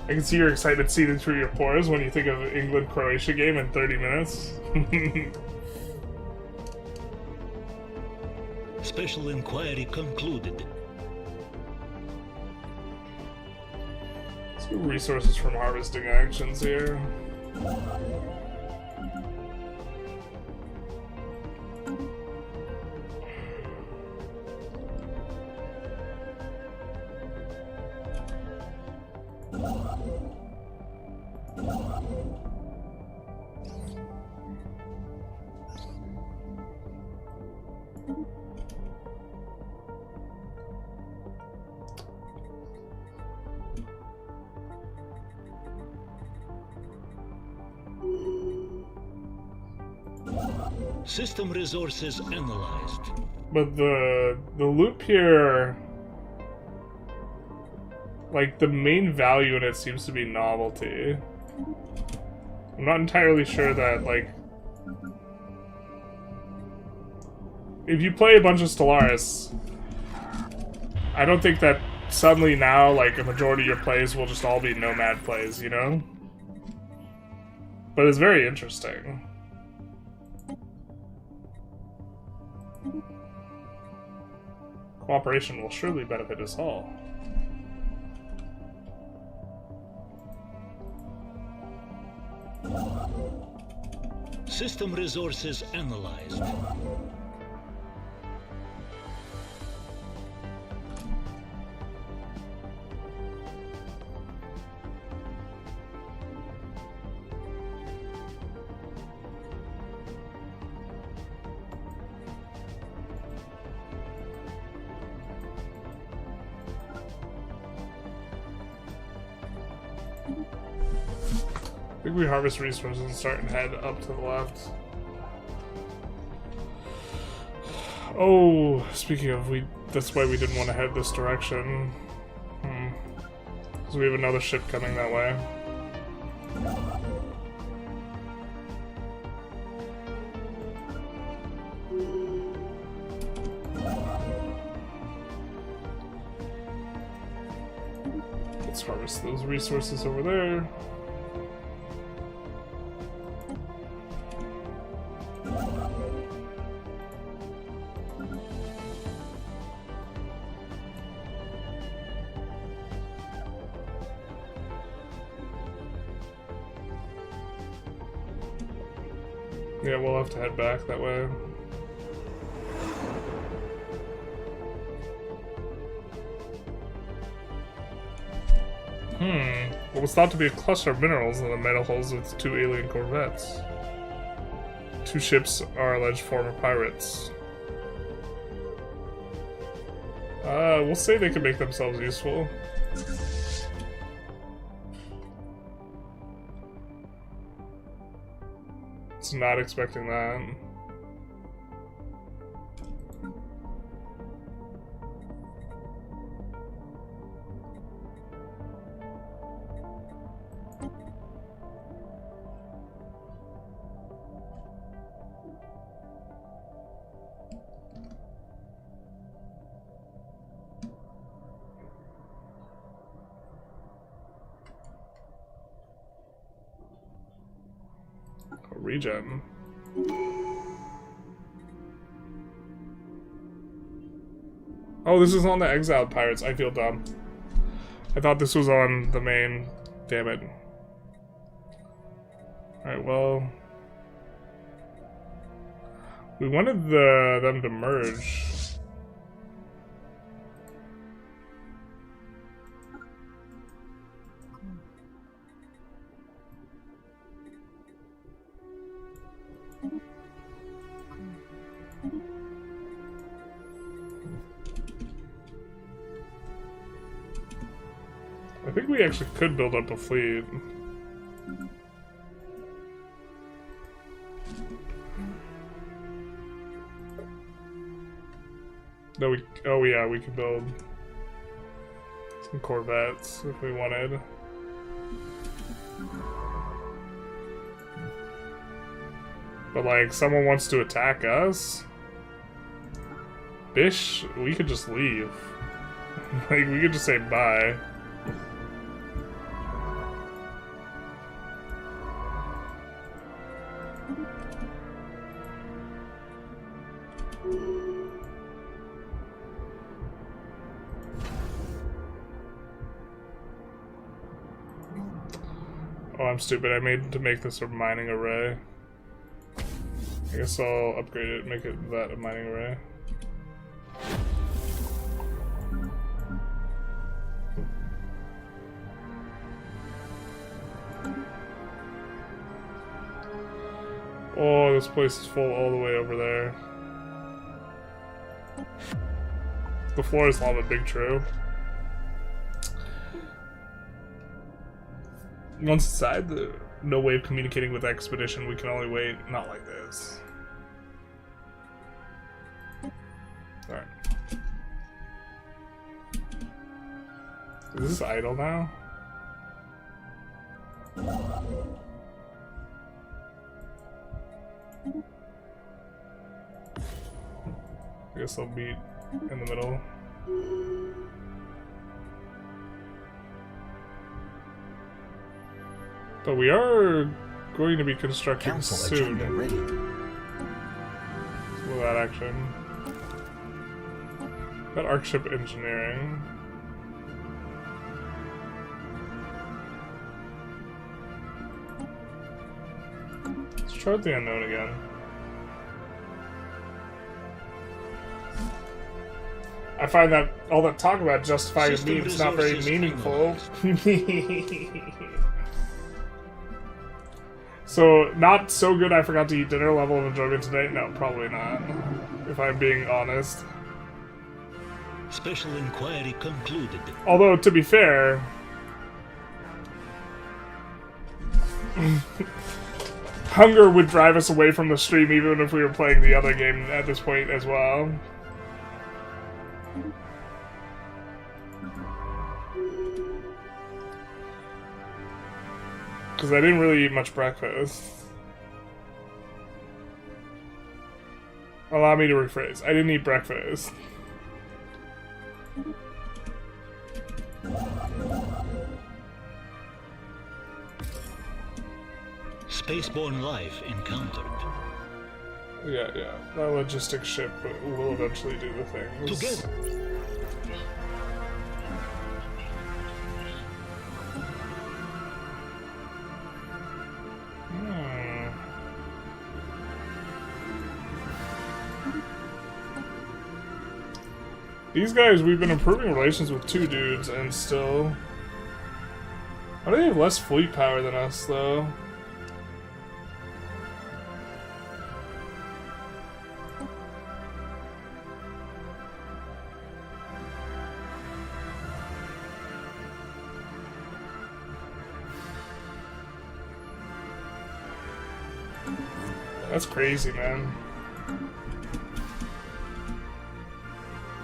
I can see your excitement seething through your pores when you think of England-Croatia game in 30 minutes. Special inquiry concluded. Let's do resources from harvesting actions here. System resources analyzed. But the loop here, like, the main value in it seems to be novelty. I'm not entirely sure that, like, if you play a bunch of Stellaris, I don't think that suddenly now, like, a majority of your plays will just all be nomad plays, you know? But it's very interesting. Cooperation will surely benefit us all. System resources analyzed. I think we harvest resources and start and head up to the left. Oh, speaking of, that's why we didn't want to head this direction. Because we have another ship coming that way. Let's harvest those resources over there. Yeah, we'll have to head back that way. What was thought to be a cluster of minerals in the metal hulls with 2 alien corvettes. 2 ships are alleged former pirates. We'll say they can make themselves useful. It's not expecting that. Regen. Oh, this is on the exiled pirates. I feel dumb. I thought this was on the main. Damn it. Alright, well. We wanted them to merge. I think we actually could build up a fleet. No, oh yeah, we could build some corvettes if we wanted. But like, someone wants to attack us? Bish, we could just leave. Like, we could just say bye. Oh, I'm stupid. I made to make this a mining array. I guess I'll upgrade it and make it that a mining array. Oh, this place is full all the way over there. The floor is lava, big true. Once inside, no way of communicating with the expedition. We can only wait. Not like this. Alright. Is this idle now? I guess I'll meet in the middle. But we are going to be constructing Council soon. agenda ready. With that action. Got Arcship Engineering. Let's try out the unknown again. I find that all that talk about justifying a meme is not very meaningful. So, not so good I forgot to eat dinner level of enjoyment today? No, probably not. If I'm being honest. Special inquiry concluded. Although, to be fair... hunger would drive us away from the stream even if we were playing the other game at this point as well. Because I didn't really eat much breakfast. Allow me to rephrase. I didn't eat breakfast. Spaceborne life encountered. Yeah. That logistics ship will eventually do the things. Together. These guys, we've been improving relations with 2 dudes, and still... Why do they have less fleet power than us, though? That's crazy, man.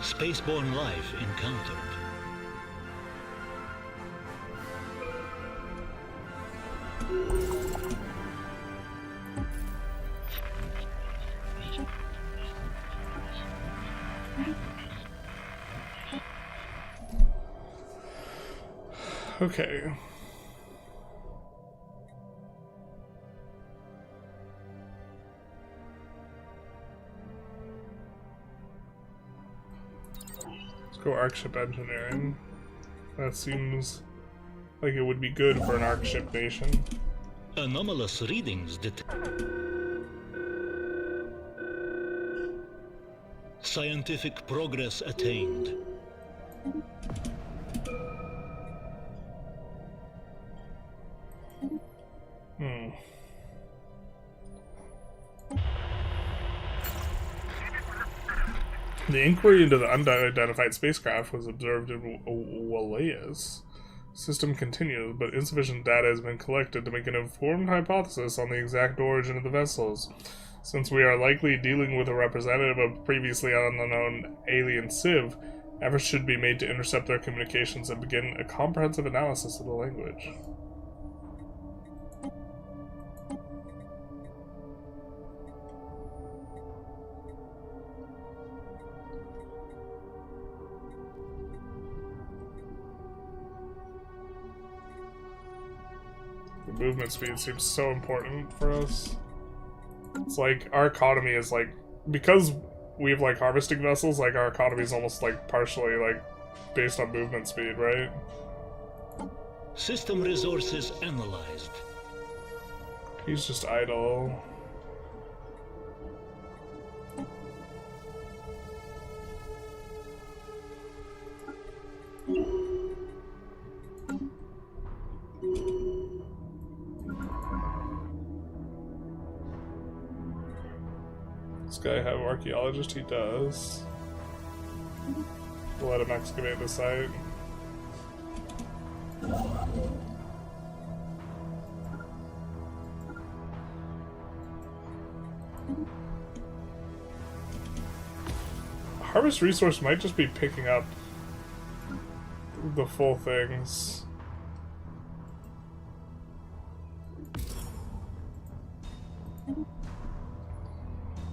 Spaceborne life encountered. Okay. Go Arcship Engineering. That seems like it would be good for an Arcship nation. Anomalous readings detected. Scientific progress attained. The inquiry into the unidentified spacecraft was observed in Waleas. System continues, but insufficient data has been collected to make an informed hypothesis on the exact origin of the vessels. Since we are likely dealing with a representative of previously unknown alien civ, efforts should be made to intercept their communications and begin a comprehensive analysis of the language. The movement speed seems so important for us. It's like, our economy is like, because we have like harvesting vessels, like our economy is almost like partially like based on movement speed, right? System resources analyzed. He's just idle. This guy have archaeologist? He does. We'll let him excavate the site. Harvest resource might just be picking up the full things.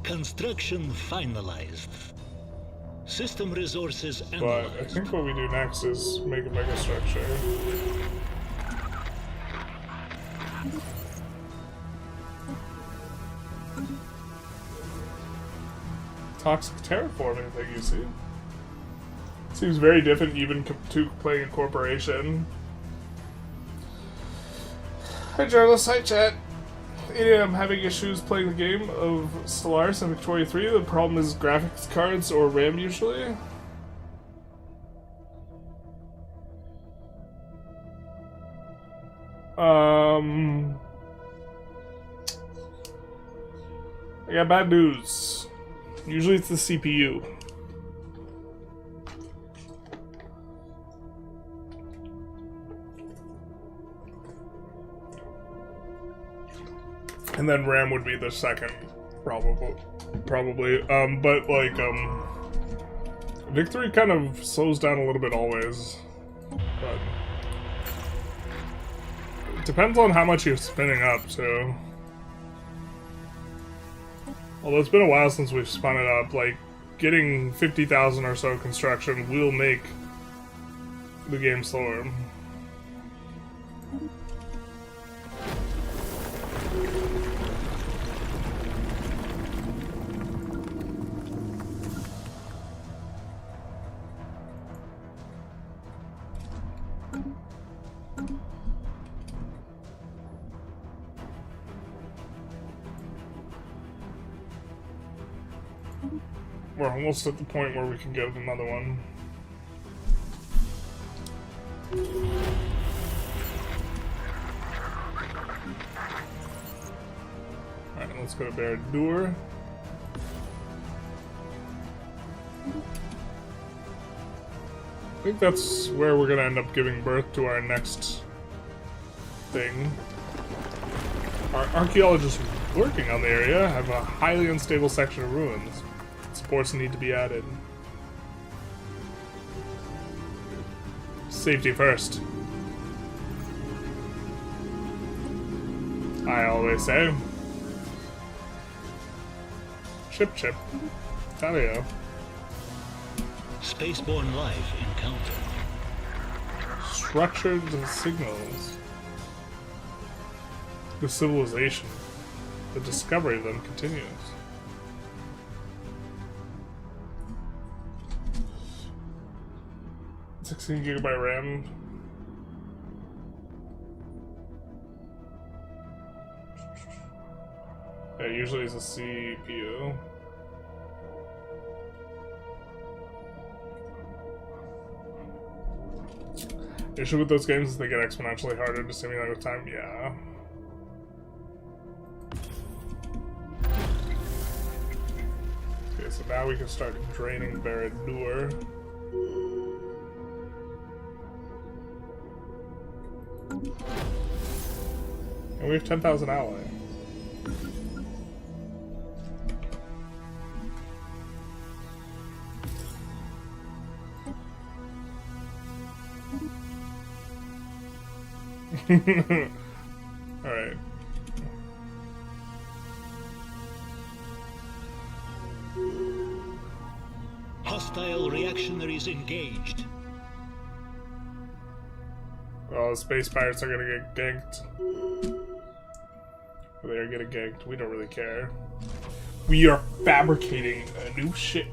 Construction finalized. System resources But analyzed. I think what we do next is make a mega structure. Toxic terraforming thing, you see? Seems very different even to playing a corporation. Hi journalists, hi chat. I'm having issues playing the game of Stellaris and Victoria 3. The problem is graphics cards or RAM usually. I got bad news. Usually it's the CPU. And then RAM would be the second, probably. But like, Victory kind of slows down a little bit always. But it depends on how much you're spinning up, too. Although it's been a while since we've spun it up, like, getting 50,000 or so construction will make the game slower. We're almost at the point where we can get another one. Alright, let's go to Barca. I think that's where we're gonna end up giving birth to our next thing. Our archaeologists working on the area have a highly unstable section of ruins. Supports need to be added. Safety first. I always say. Chip. Talio. Spaceborne life encounter. Structured signals. The civilization. The discovery of them continues. 16GB RAM. Yeah, usually it's a CPU. The issue with those games is they get exponentially harder to simulate with time. Yeah. Okay, so now we can start draining Barca. And we have 10,000 alloy. Alright. Hostile reactionaries engaged. Well, the space pirates are gonna get ganked. They are getting ganked. We don't really care. We are fabricating a new ship.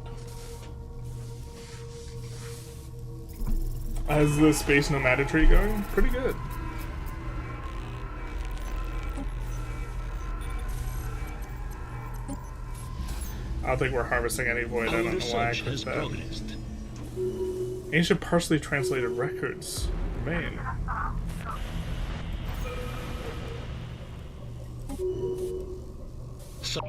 How's the space nomadry going? Pretty good. I don't think we're harvesting any void. I Our don't know why I research has clicked that. progressed. Ancient partially translated records remain. So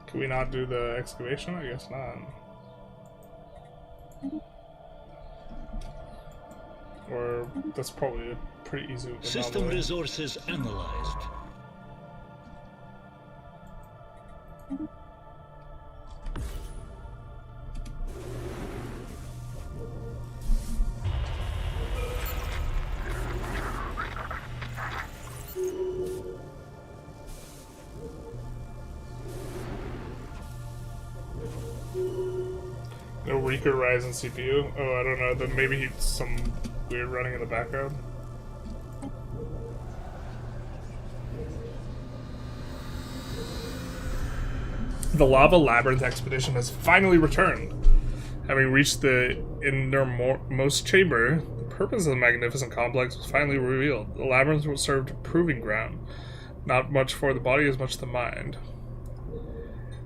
Can we not do the excavation? I guess not. Or that's probably pretty easy. with the system novel. resources analyzed. No Reeker Ryzen CPU? Oh, I don't know. Then maybe he's some weird running in the background. The Lava Labyrinth expedition has finally returned. Having reached the innermost chamber, the purpose of the magnificent complex was finally revealed. The labyrinth was served as proving ground. Not much for the body, as much the mind.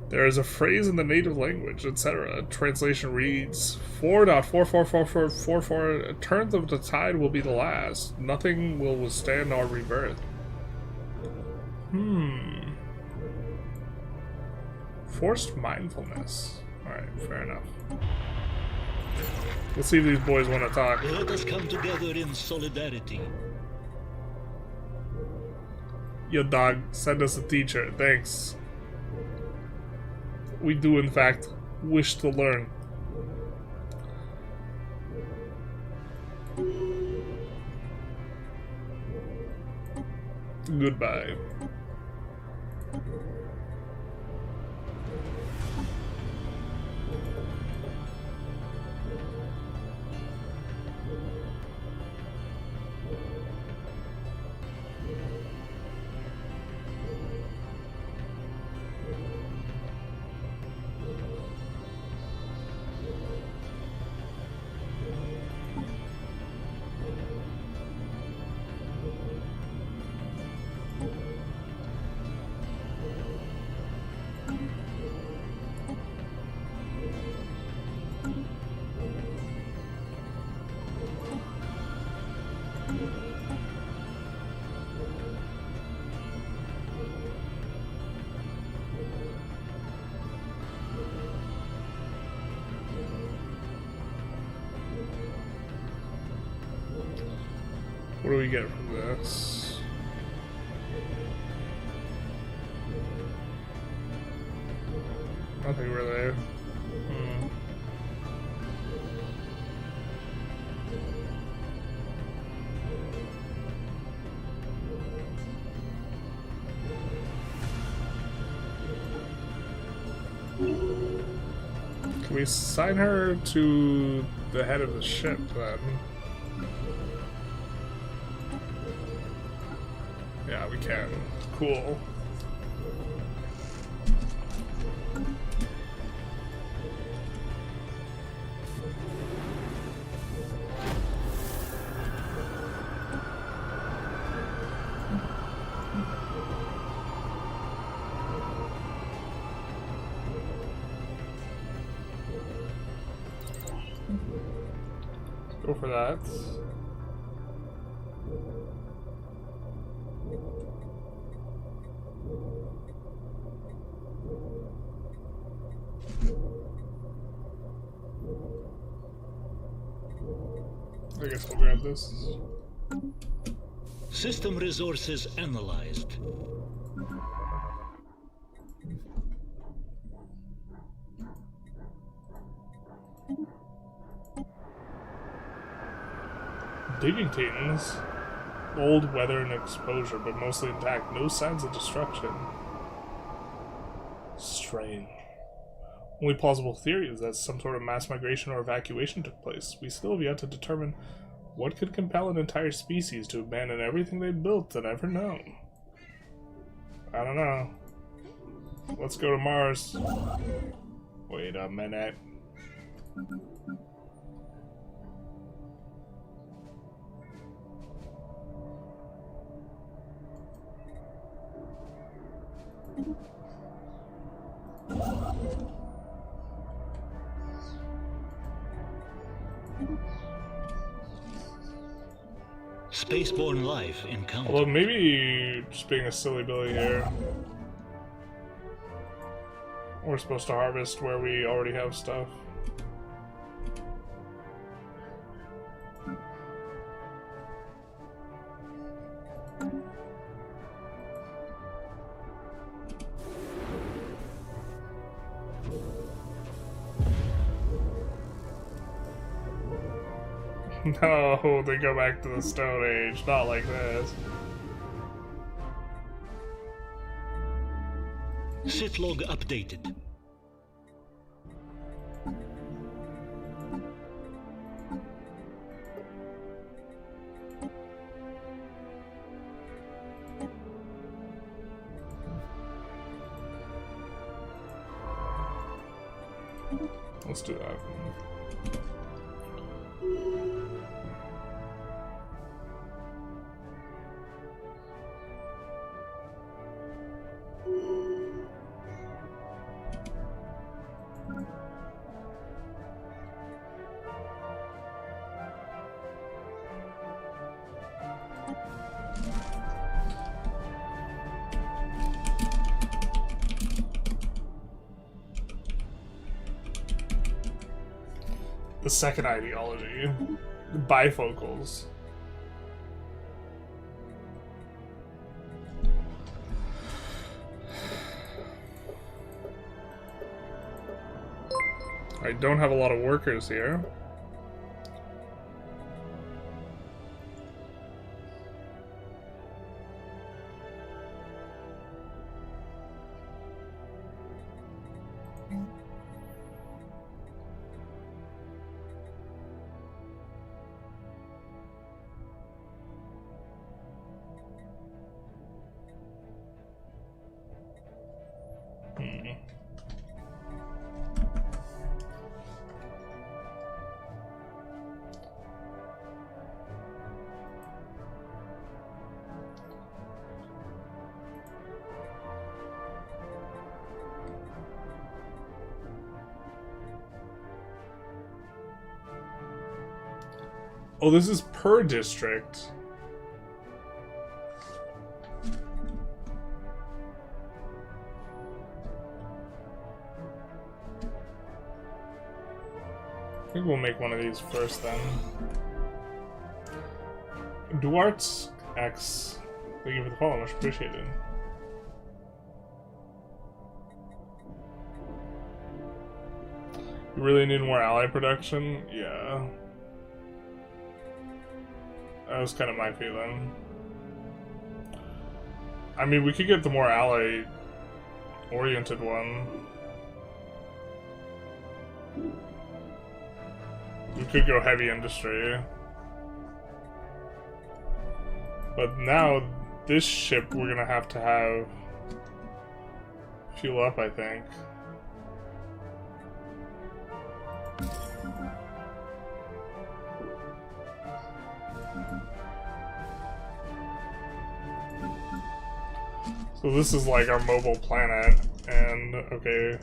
There is a phrase in the native language, etc. Translation reads 4.444444. Turns of the tide will be the last. Nothing will withstand our rebirth. Forced mindfulness. Alright, fair enough. Let's see if these boys want to talk. Let us come together in solidarity. Yo, dog, send us a teacher. Thanks. We do, in fact, wish to learn. Goodbye. What do we get from this? Nothing really. Can we assign her to the head of the ship then? Yeah, we can. Cool. Go for that. I guess we'll grab this. System resources analyzed. Digging teams. Old weather and exposure, but mostly intact. No signs of destruction. Strange. Only plausible theory is that some sort of mass migration or evacuation took place. We still have yet to determine what could compel an entire species to abandon everything they built and ever known. I don't know. Let's go to Mars. Wait a minute. Spaceborne life encountered. Although maybe just being a silly Billy here. We're supposed to harvest where we already have stuff. No, they go back to the Stone Age, not like this. Sit log updated. Let's do that. The second ideology, bifocals. I don't have a lot of workers here. Oh, this is per district. I think we'll make one of these first then. Duart's X. Thank you for the follow, much appreciated. You really need more ally production? Yeah. That was kind of my feeling. I mean, we could get the more ally-oriented one. We could go heavy industry. But now, this ship we're gonna have to have fuel up, I think. So this is like our mobile planet, and okay.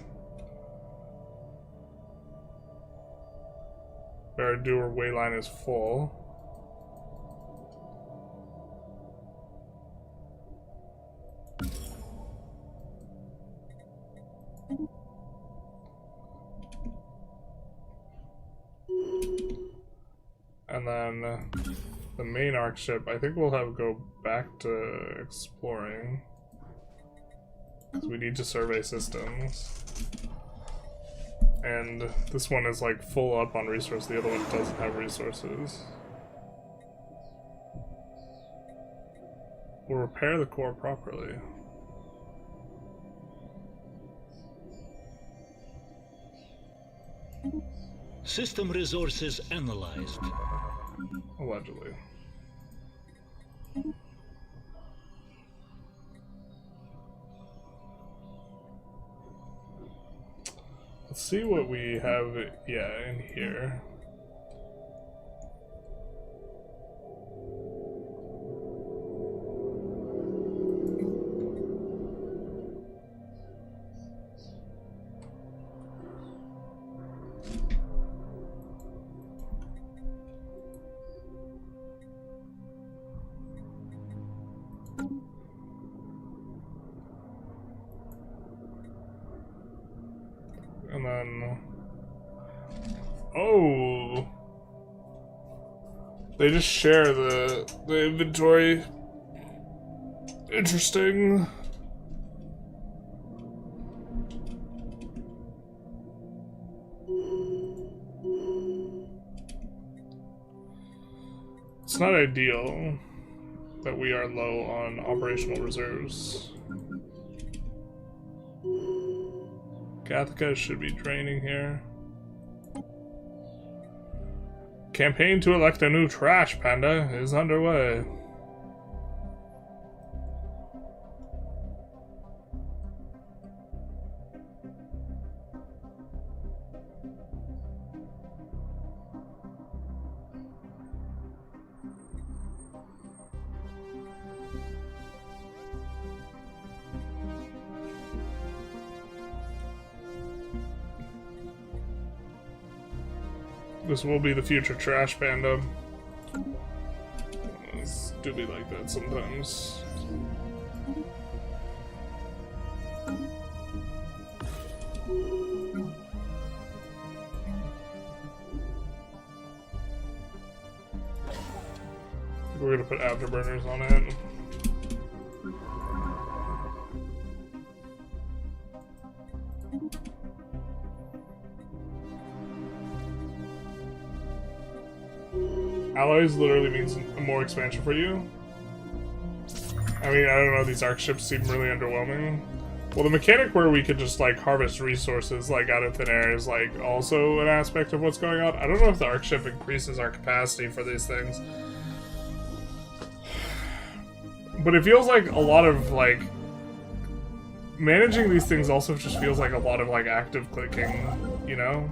Our doer wayline is full. And then the main arc ship, I think we'll have go back to exploring. Because we need to survey systems. And this one is like full up on resources, the other one doesn't have resources. We'll repair the core properly. System resources analyzed. Allegedly. Let's see what we have, yeah, in here. And then, oh, they just share the inventory. Interesting. It's not ideal that we are low on operational reserves. Gathica should be draining here. Campaign to elect a new trash panda is underway. This will be the future trash panda. This do be like that sometimes. We're gonna put afterburners on it. Alloys literally means more expansion for you. I mean, I don't know, these arc ships seem really underwhelming. Well, the mechanic where we could just, like, harvest resources, like, out of thin air is, like, also an aspect of what's going on. I don't know if the arc ship increases our capacity for these things. But it feels like a lot of, like, managing these things also just feels like a lot of, like, active clicking, you know?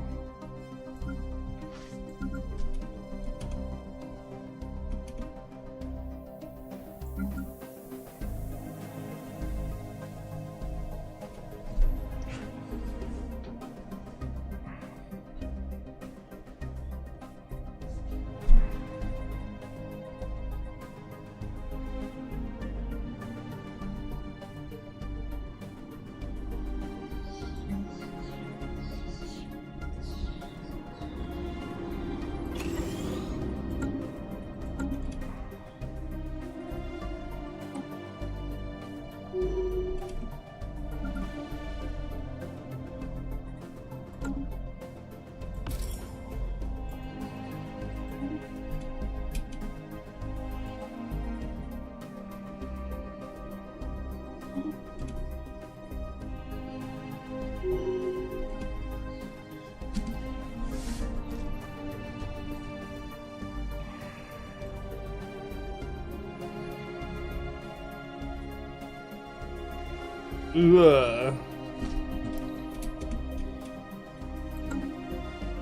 Ugh.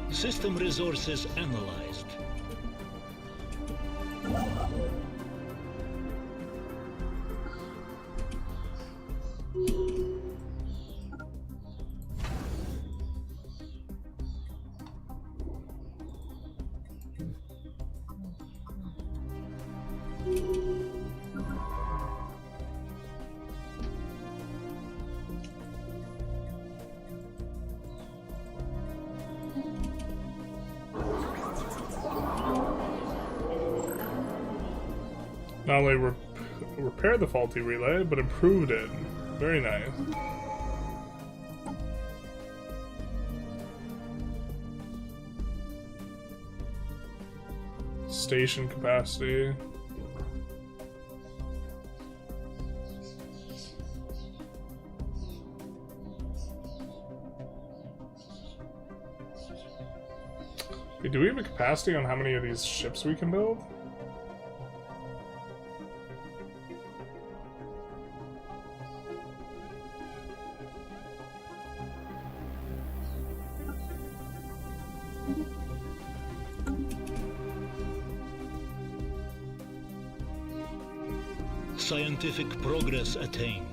System resources analyzed. Not only repaired the faulty relay, but improved it. Very nice. Station capacity. Wait, do we have a capacity on how many of these ships we can build? Scientific progress attained.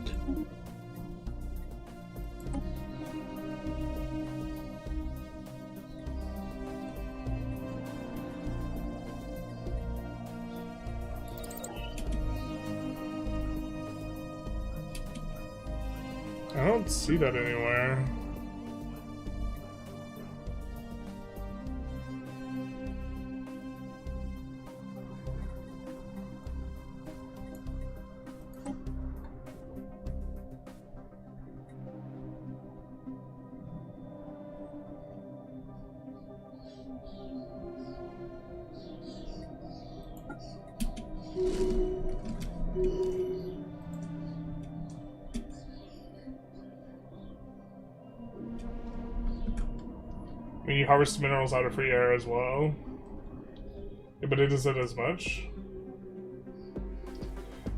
I don't see that anywhere. I mean, you harvest minerals out of free air as well. Yeah, but it isn't as much.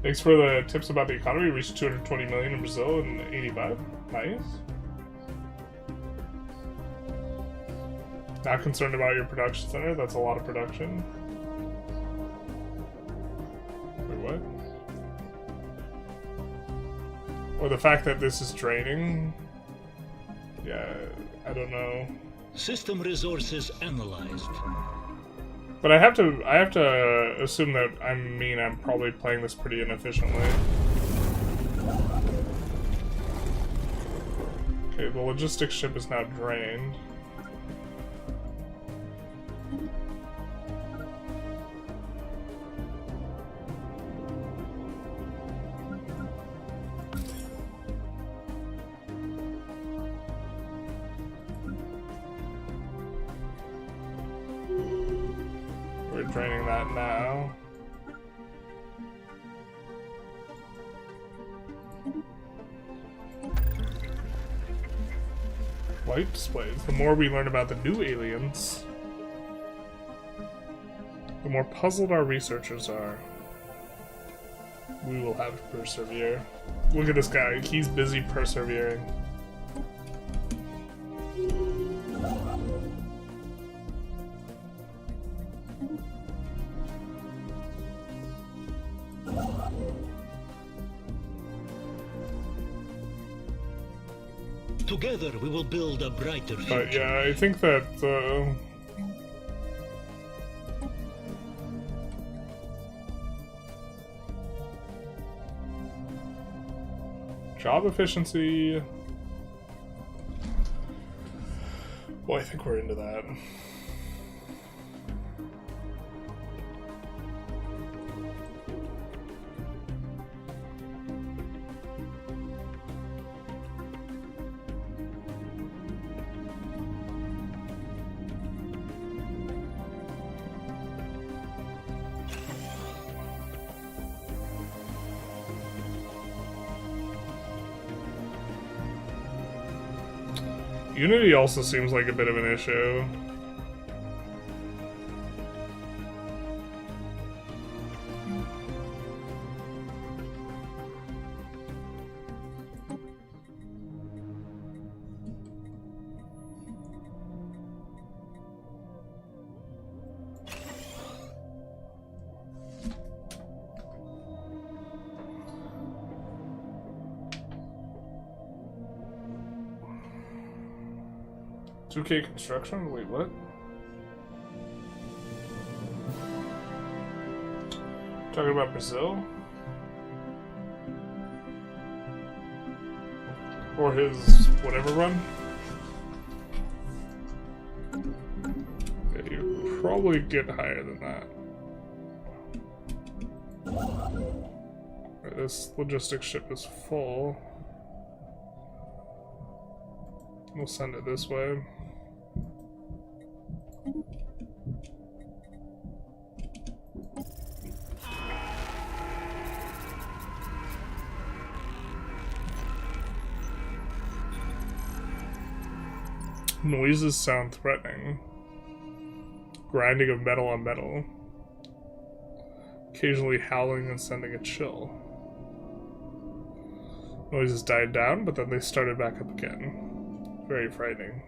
Thanks for the tips about the economy. We reached 220 million in Brazil in 85. Nice. Not concerned about your production center. That's a lot of production. Wait, what? Or the fact that this is draining. Yeah, I don't know. System resources analyzed. But I have to assume that I'm probably playing this pretty inefficiently. Okay, the logistics ship is now drained. Draining that now. Light displays. The more we learn about the new aliens, the more puzzled our researchers are. We will have to persevere. Look at this guy. He's busy persevering. Together we will build a brighter future. But yeah, I think that job efficiency. Well, I think we're into that. Unity also seems like a bit of an issue. $2K construction? Wait, what? Talking about Brazil? Or his whatever run? Yeah, you probably get higher than that. Right, this logistics ship is full. We'll send it this way. Noises sound threatening. Grinding of metal on metal. Occasionally howling and sending a chill. Noises died down, but then they started back up again. Very frightening.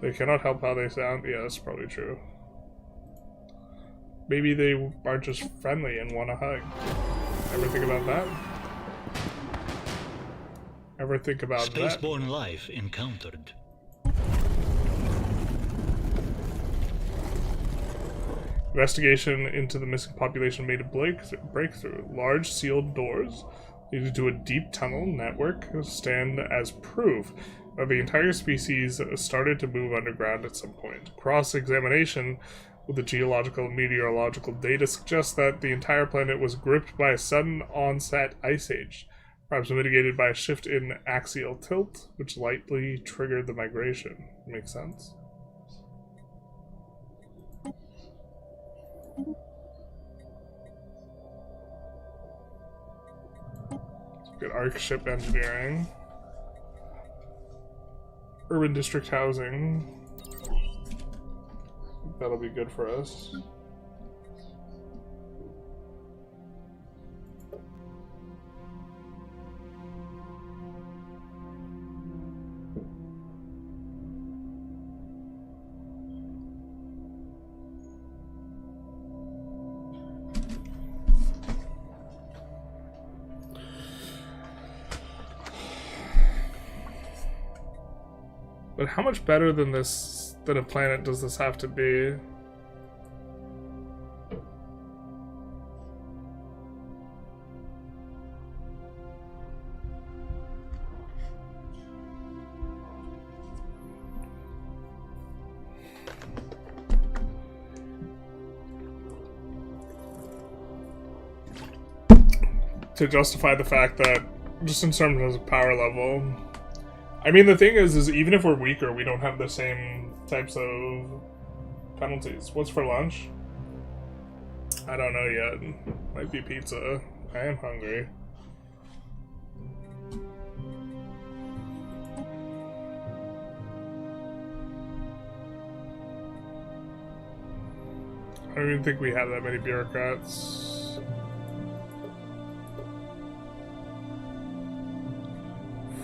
They cannot help how they sound. Yeah, that's probably true. maybe they are just friendly and want a hug. Ever think about that? Ever think about that? Spaceborne life encountered. Investigation into the missing population made a breakthrough. Large sealed doors leading to a deep tunnel network stand as proof that the entire species started to move underground at some point. Cross-examination with the geological and meteorological data suggests that the entire planet was gripped by a sudden onset ice age, perhaps mitigated by a shift in axial tilt, which likely triggered the migration. Makes sense. Good arc ship engineering. Urban district housing. That'll be good for us. But how much better than this, than a planet, does this have to be? To justify the fact that, just in terms of power level, I mean, the thing is even if we're weaker, we don't have the same types of penalties. What's for lunch? I don't know yet. Might be pizza. I am hungry. I don't even think we have that many bureaucrats.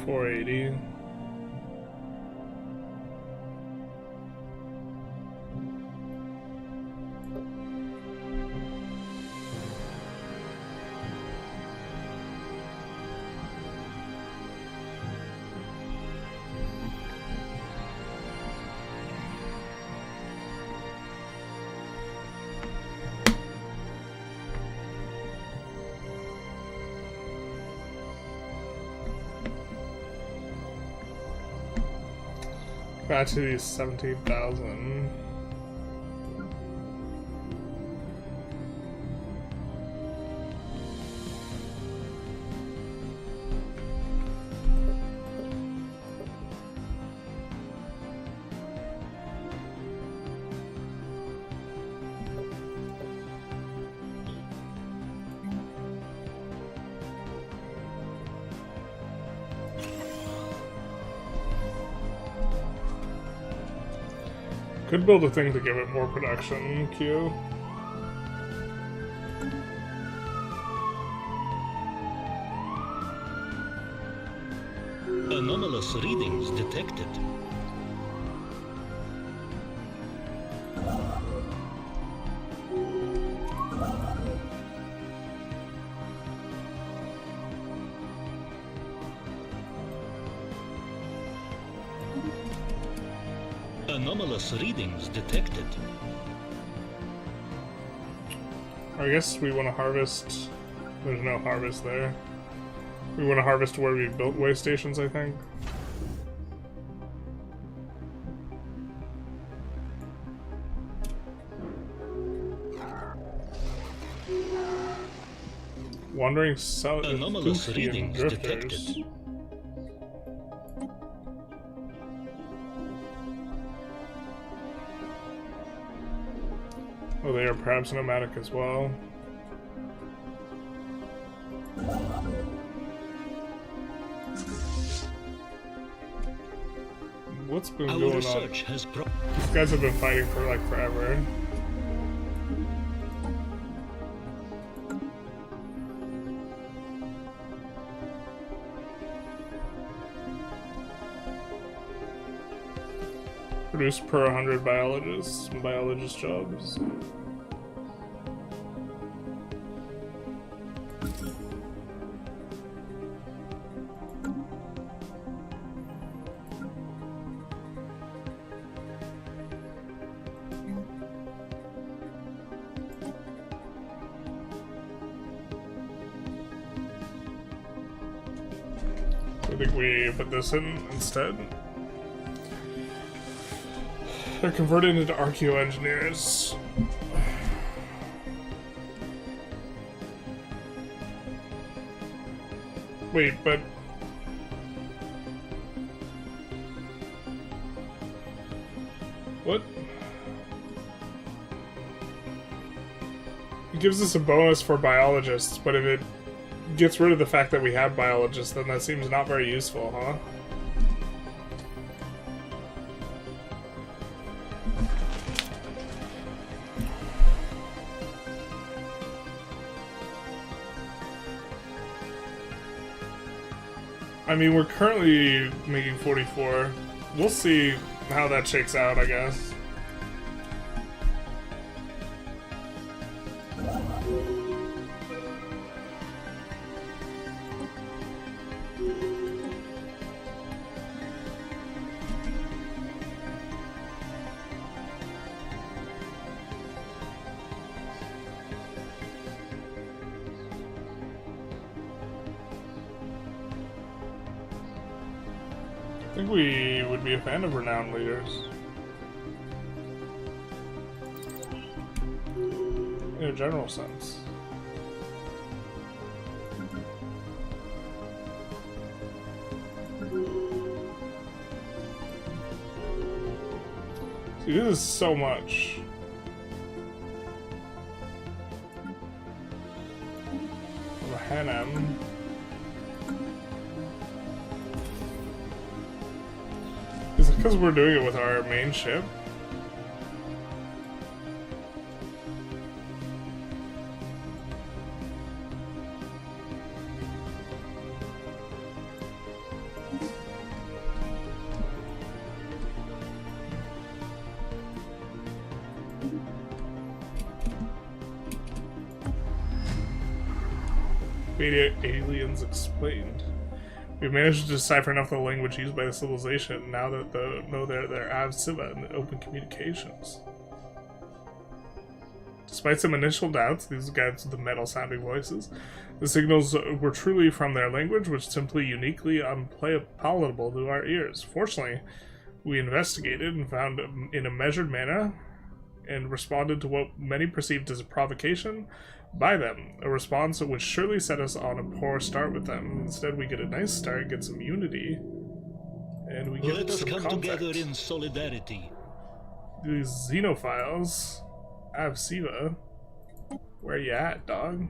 480. Capacity is 17,000. Could build a thing to give it more production, Q. Anomalous readings detected. Anomalous readings detected. I guess we want to harvest. There's no harvest there. We want to harvest where we built way stations, I think. Wandering south. Anomalous readings detected. Oh, they are perhaps nomadic as well. What's been Our going on? research has brought. These guys have been fighting for like forever. Produce per 100 biologist jobs. think we put this in instead. They're converted into archaeoengineers. Wait, but... What? It gives us a bonus for biologists, but if it gets rid of the fact that we have biologists, then that seems not very useful, huh? I mean, we're currently making 44. We'll see how that shakes out, I guess. I think we would be a fan of renowned leaders. In a general sense. See, this is so much. Of a Hannibal. Is it because we're doing it with our main ship? Aliens explained. We've managed to decipher enough of the language used by the civilization now that they're Av-Siva in the open communications. Despite some initial doubts, these guys with the metal-sounding voices, the signals were truly from their language, which simply uniquely unpalatable to our ears. Fortunately, we investigated and found in a measured manner and responded to what many perceived as a provocation by them, a response which surely set us on a poor start with them. Instead, we get a nice start, get some unity, and we get Let us some come contact. together in solidarity. These xenophiles, Av-Siva, where you at, dog?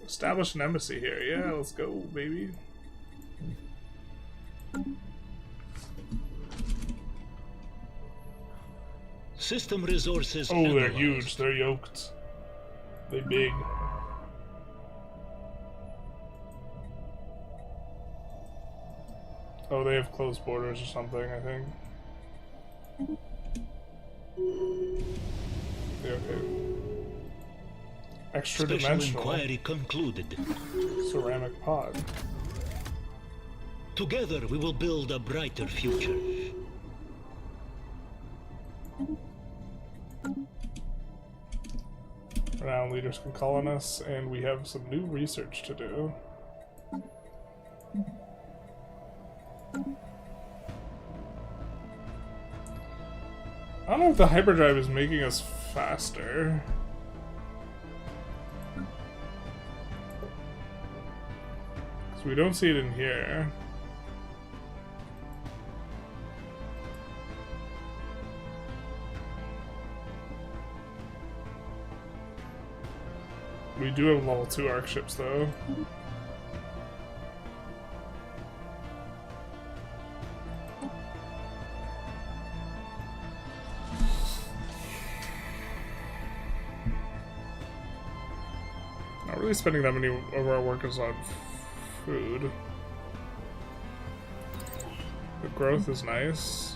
Establish an embassy here. Yeah, let's go, baby. System resources. Oh, they're analyzed. huge. They're yoked. They big. Oh, they have closed borders or something, I think. Yeah, okay. Extra Special dimensional inquiry concluded. ceramic pod. Together we will build a brighter future. Renowned leaders can call on us, and we have some new research to do. I don't know if the hyperdrive is making us faster. Because we don't see it in here. We do have level 2 arc ships, though. Not really spending that many of our workers on food. The growth is nice.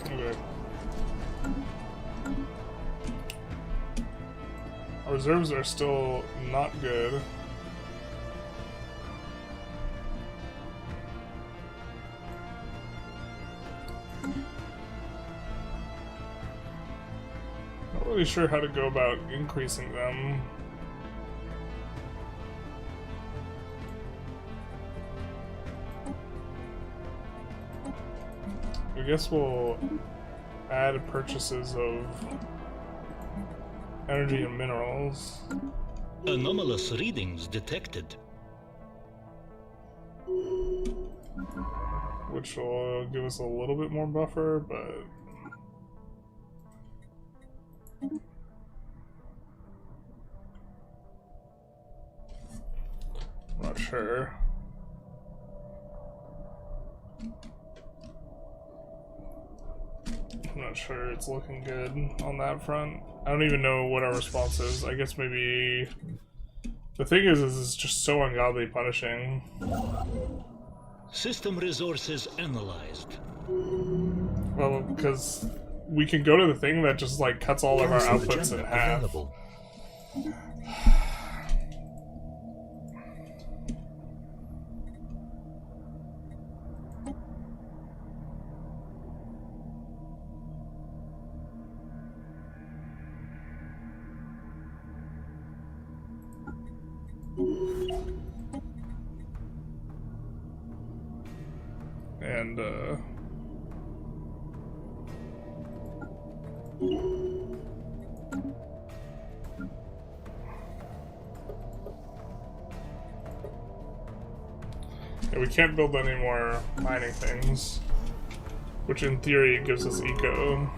Okay. Our reserves are still not good. really sure how to go about increasing them. I guess we'll add purchases of energy and minerals. Anomalous readings detected. Which will give us a little bit more buffer, but... I'm not sure. I'm not sure it's looking good on that front. I don't even know what our response is. I guess maybe... The thing is it's just so ungodly punishing. System resources analyzed. Well, because we can go to the thing that just like cuts all of our outputs in half. Available. And yeah, we can't build any more mining things, which in theory gives us eco.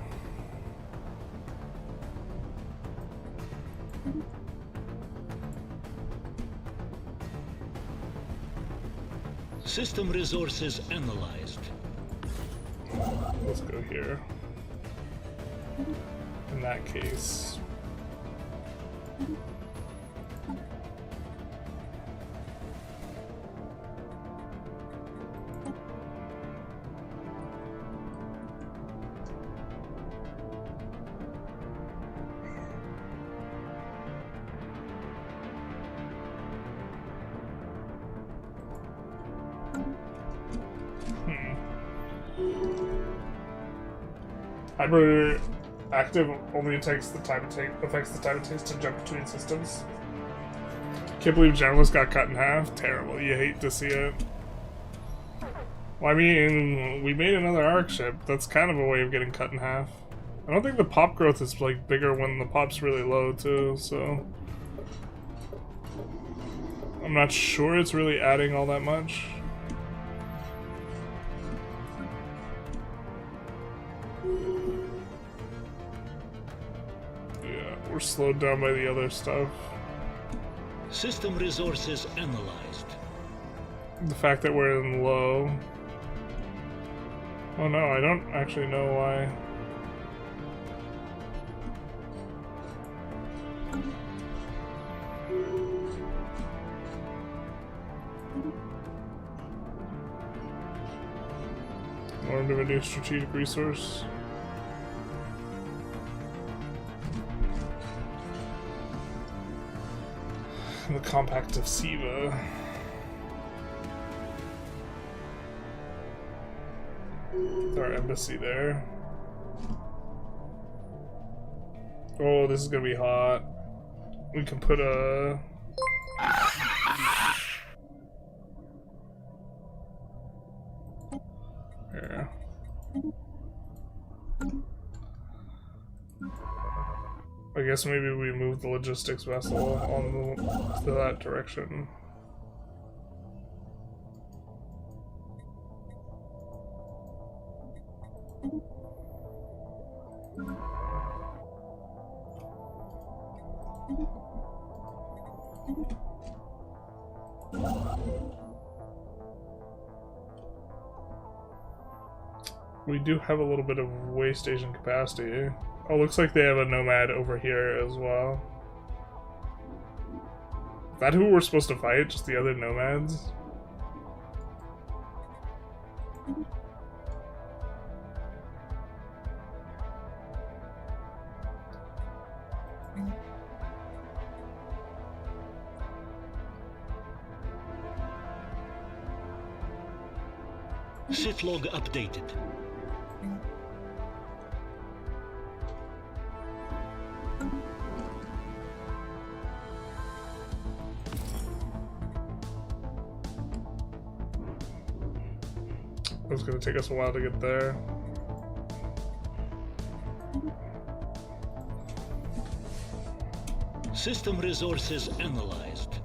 System resources analyzed. Let's go here. In that case. Hyper active only affects the time it takes to jump between systems. Can't believe Generalist got cut in half. Terrible. You hate to see it. Well, I mean, we made another arc ship. That's kind of a way of getting cut in half. I don't think the pop growth is like bigger when the pop's really low too, so I'm not sure it's really adding all that much. We're slowed down by the other stuff. System resources analyzed. The fact that we're in low. Oh no, I don't actually know why. Learned of a new strategic resource. The compact of Siva. With our embassy there. Oh, this is gonna be hot. We can put a... Here. I guess maybe we move the logistics vessel on to that direction. We do have a little bit of way station capacity. Oh, looks like they have a nomad over here as well. Is that who we're supposed to fight? Just the other nomads? Shift log updated. It's gonna take us a while to get there. System resources analyzed.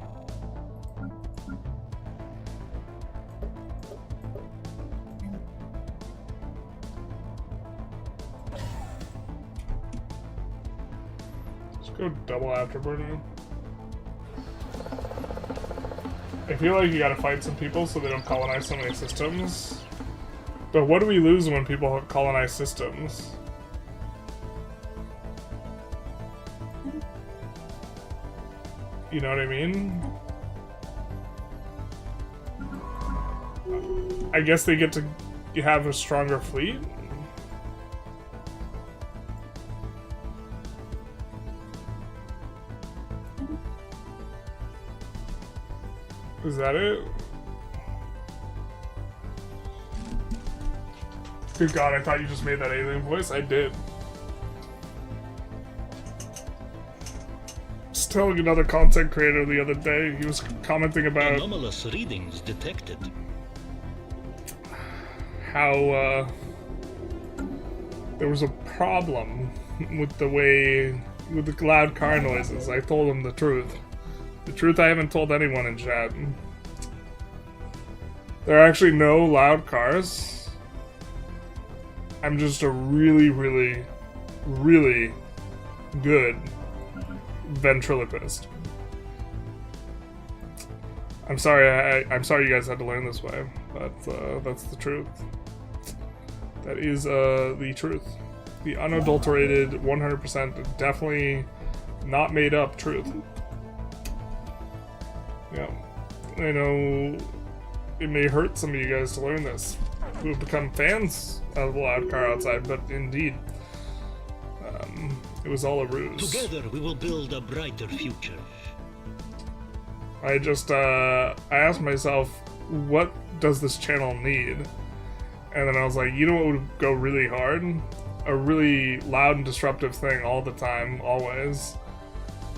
Let's go double afterburner. I feel like you gotta fight some people so they don't colonize so many systems. But what do we lose when people colonize systems? You know what I mean? I guess they get to have a stronger fleet? Is that it? Good God, I thought you just made that alien voice. I did. Just telling another content creator the other day, he was commenting about Anomalous readings detected. how there was a problem with with the loud car noises. I told him the truth. The truth I haven't told anyone in chat. There are actually no loud cars. I'm just a really, really, really good ventriloquist. I'm sorry, I'm sorry you guys had to learn this way, but that's the truth. That is the truth. The unadulterated, 100%, definitely not made up truth. Yeah, I know it may hurt some of you guys to learn this, who have become fans of the loud car outside, but indeed, it was all a ruse. Together we will build a brighter future. I just, I asked myself, what does this channel need? And then I was like, you know what would go really hard? A really loud and disruptive thing all the time, always.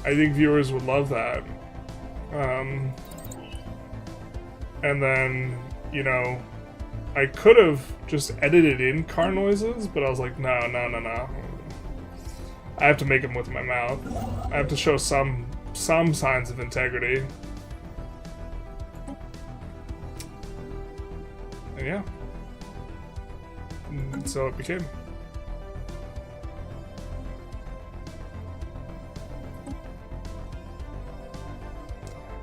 I think viewers would love that. And then, you know, I could have just edited in car noises, but I was like, no. I have to make them with my mouth. I have to show some signs of integrity. And yeah. And so it became.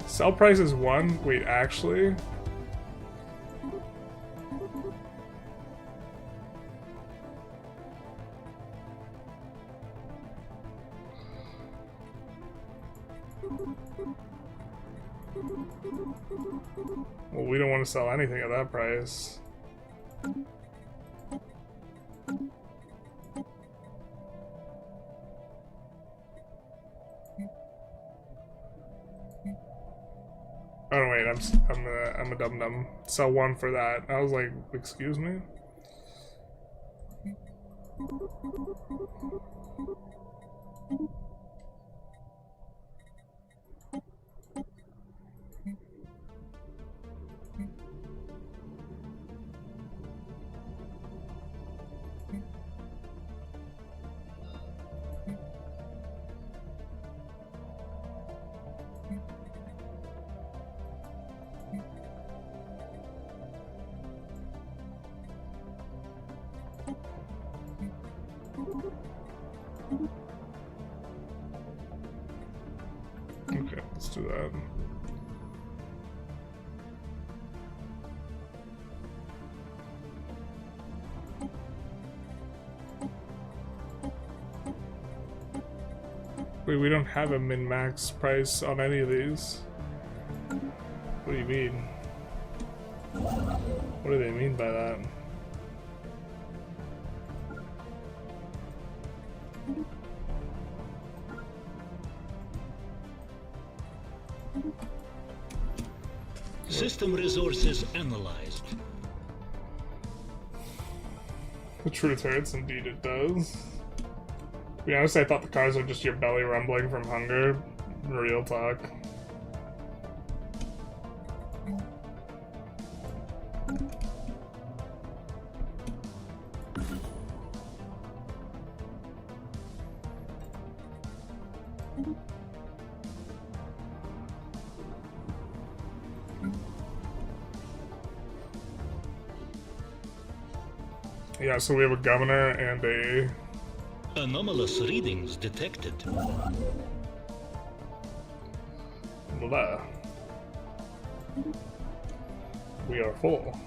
Sell price is 1. Wait, actually? Well, we don't want to sell anything at that price. Oh no, wait, I'm a dum-dum. Sell 1 for that. I was like, excuse me? Okay, let's do that. Wait, we don't have a min-max price on any of these. What do you mean? What do they mean by that? System resources analyzed. The truth hurts, indeed it does. To be honest, I thought the cars were just your belly rumbling from hunger. Real talk. Yeah, so we have a governor and a... Anomalous readings detected. Blah. We are full.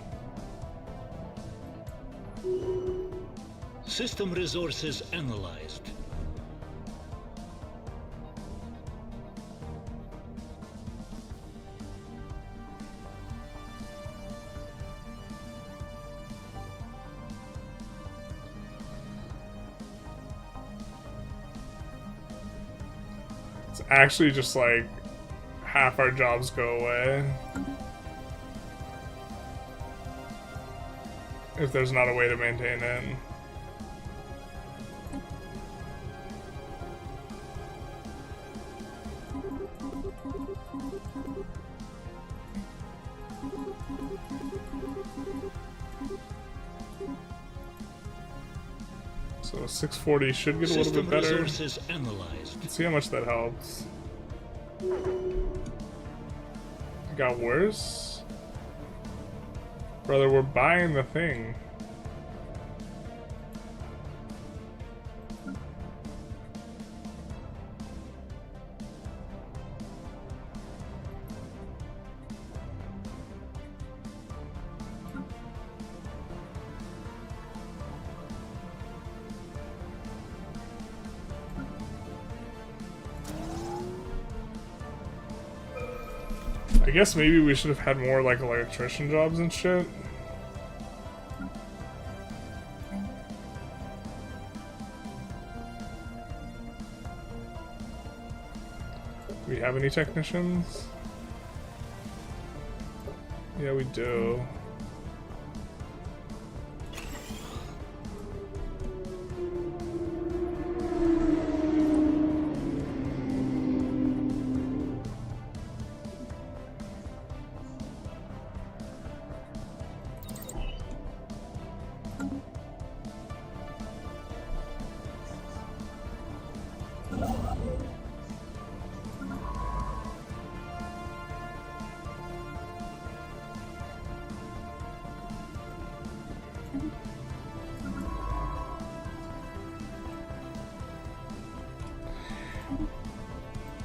System resources analyzed. It's actually just like half our jobs go away. If there's not a way to maintain it. So 640 should get a little bit better. Resources analyzed. Let's see how much that helps. It got worse? Brother, we're buying the thing. I guess maybe we should have had more like electrician jobs and shit. Do we have any technicians? Yeah, we do.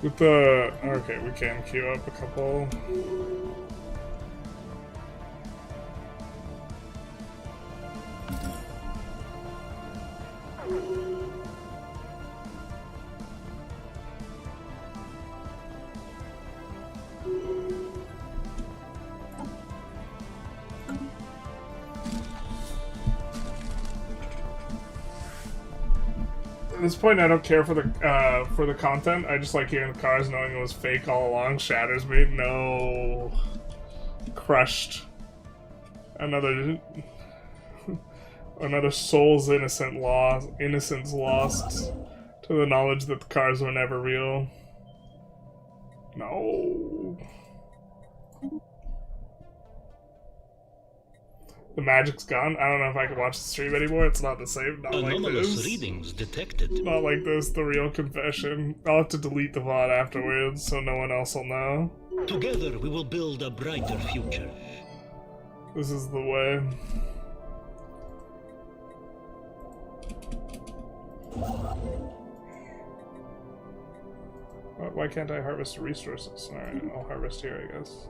With the... okay, we can queue up a couple. At this point, I don't care for the content. I just like hearing the cars, knowing it was fake all along. Shatters me. No, crushed. Another soul's innocence lost to the knowledge that the cars were never real. No. The magic's gone. I don't know if I can watch the stream anymore. It's not the same. Not like Anomalous this. readings detected. Not like this. The real confession. I'll have to delete the VOD afterwards, so no one else will know. Together we will build a brighter future. This is the way. Why can't I harvest resources? Alright, I'll harvest here, I guess.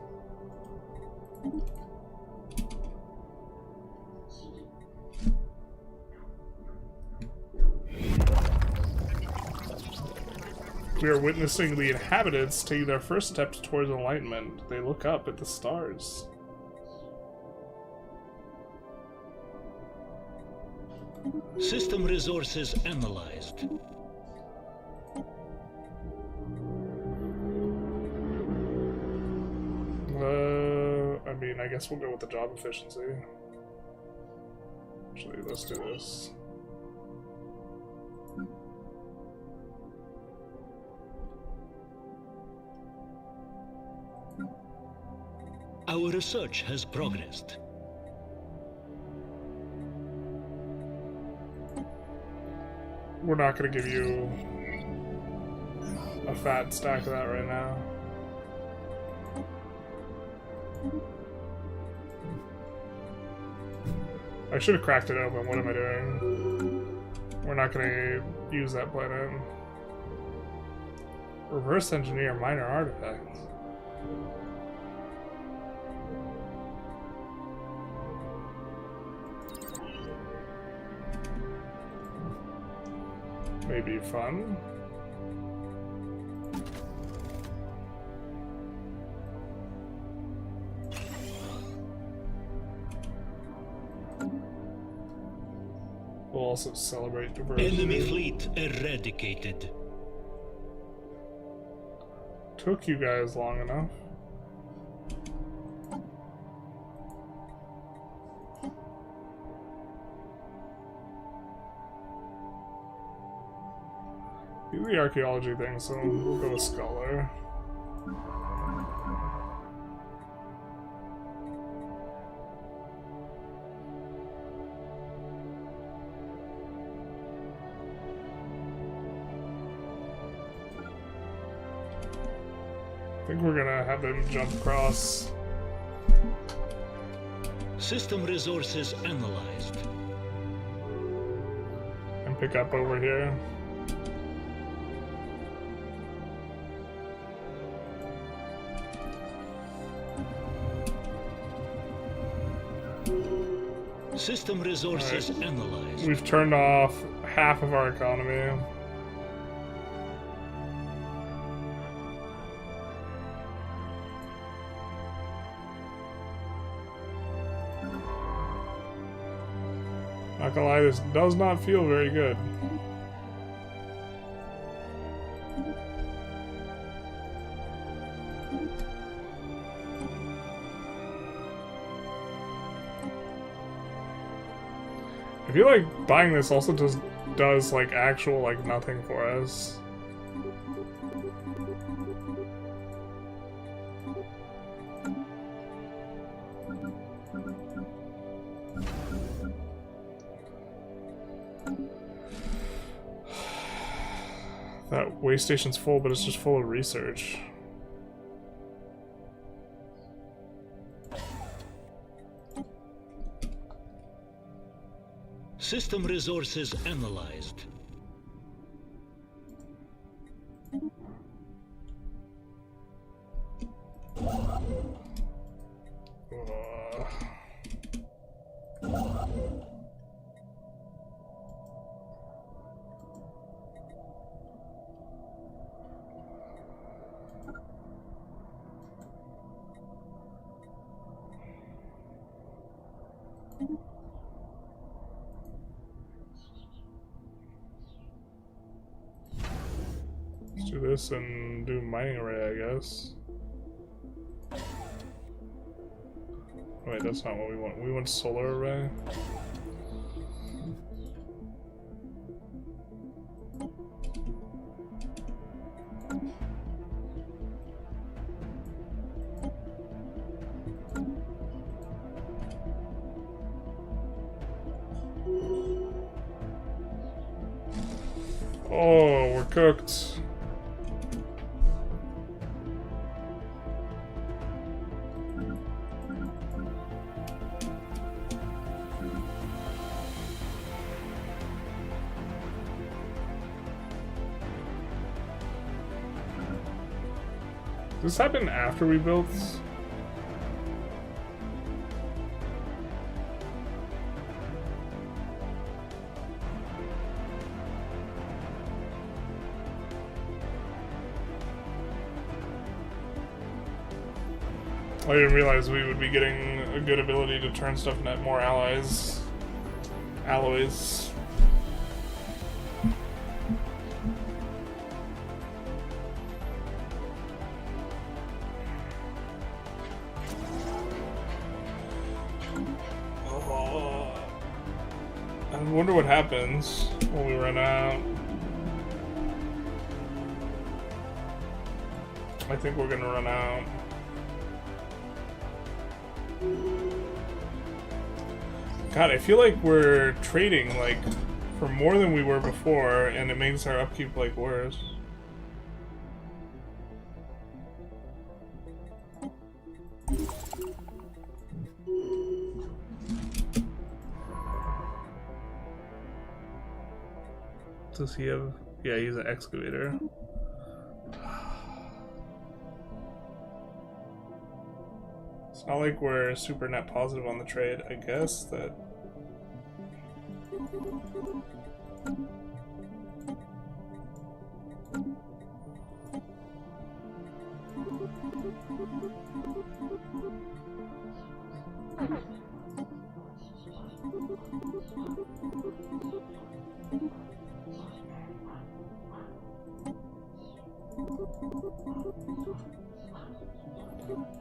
We are witnessing the inhabitants take their first steps towards enlightenment. They look up at the stars. System resources analyzed. I mean, I guess we'll go with the job efficiency. Actually, let's do this. Our research has progressed. We're not going to give you a fat stack of that right now. I should have cracked it open. What am I doing? We're not going to use that planet. Reverse engineer minor artifacts. Maybe fun. We'll also celebrate diversity. Enemy fleet eradicated. Took you guys long enough. Do the archaeology thing, so we'll go with Scholar. I think we're gonna have them jump across. System resources analyzed. And pick up over here. System resources analyzed. We've turned off half of our economy. Not gonna lie, this does not feel very good. I feel like buying this also just does like actual like nothing for us. That way station's full, but it's just full of research. System resources analyzed. Let's do this and do mining array, I guess. Wait, that's not what we want. We want solar array. Oh, we're cooked. Does this happen after we built? I didn't realize we would be getting a good ability to turn stuff into more alloys. I wonder what happens when we run out. I think we're gonna run out. God, I feel like we're trading like for more than we were before, and it makes our upkeep like worse. Does he have... Yeah, he's an excavator. It's not like we're super net positive on the trade, I guess, that...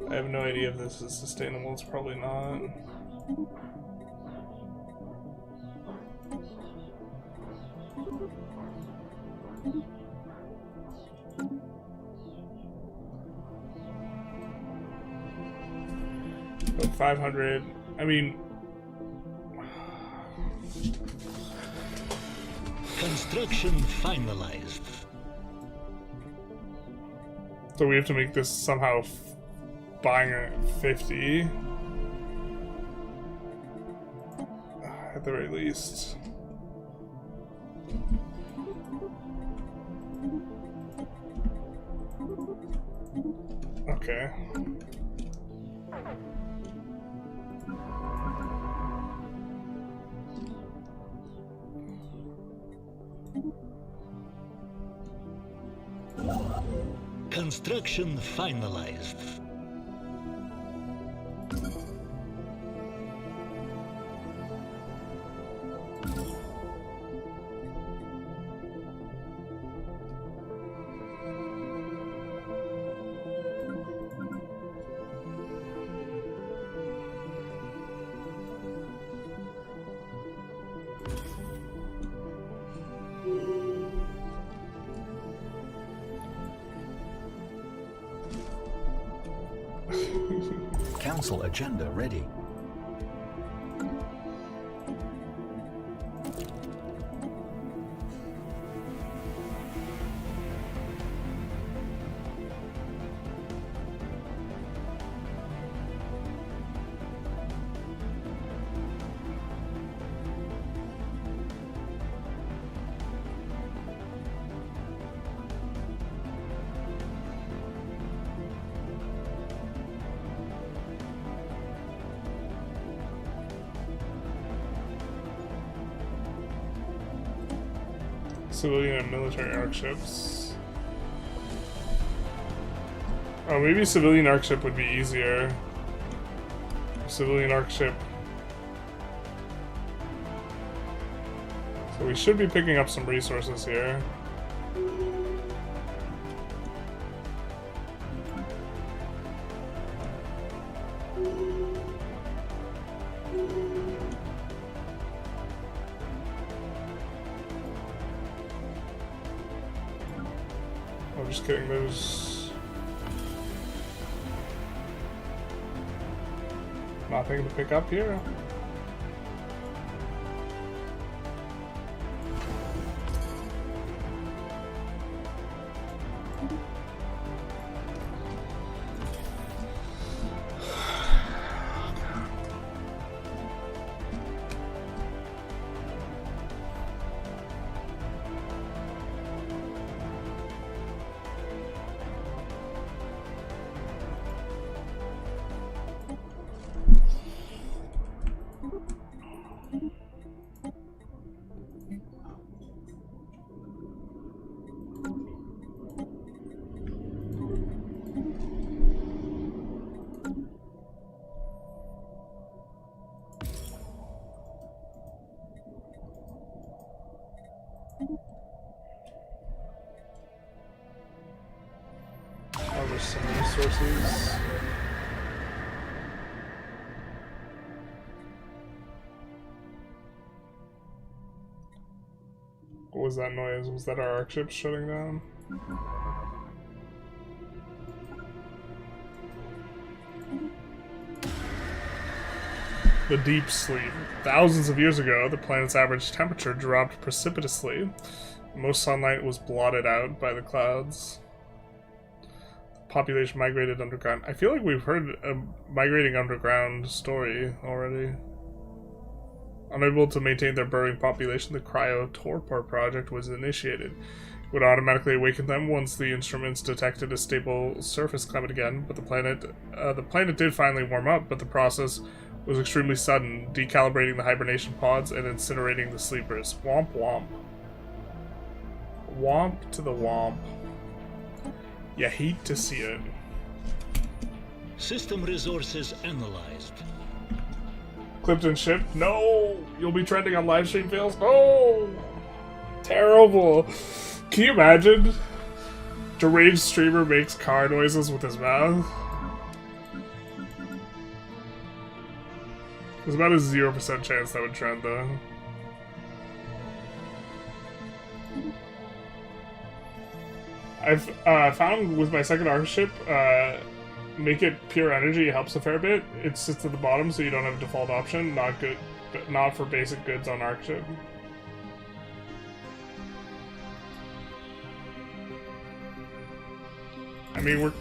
I have no idea if this is sustainable. It's probably not. But 500. I mean, Construction finalized. so we have to make this somehow buying at 50 at the very least. Okay. Construction finalized. Council agenda ready. Civilian and military arc ships. Oh, maybe civilian arc ship would be easier. Civilian arc ship. So we should be picking up some resources here. I'm just kidding, there's nothing to pick up here. Oh, there's some resources. What was that noise? Was that our arc ship shutting down? The deep sleep. Thousands of years ago, the planet's average temperature dropped precipitously. Most sunlight was blotted out by the clouds. Population migrated underground. I feel like we've heard a migrating underground story already. Unable to maintain their burrowing population, the cryo-torpor project was initiated. It would automatically awaken them once the instruments detected a stable surface climate again, but the planet did finally warm up, but the process was extremely sudden, decalibrating the hibernation pods and incinerating the sleepers. Womp womp. Womp to the womp. You hate to see it. System resources analyzed. Clipton ship? No! You'll be trending on livestream fails? No! Terrible! Can you imagine? Deranged streamer makes car noises with his mouth. There's about a 0% chance that would trend, though. I've found with my second arc ship, make it pure energy helps a fair bit. It sits at the bottom, so you don't have a default option. Not good, but not for basic goods on arc ship. I mean, we're...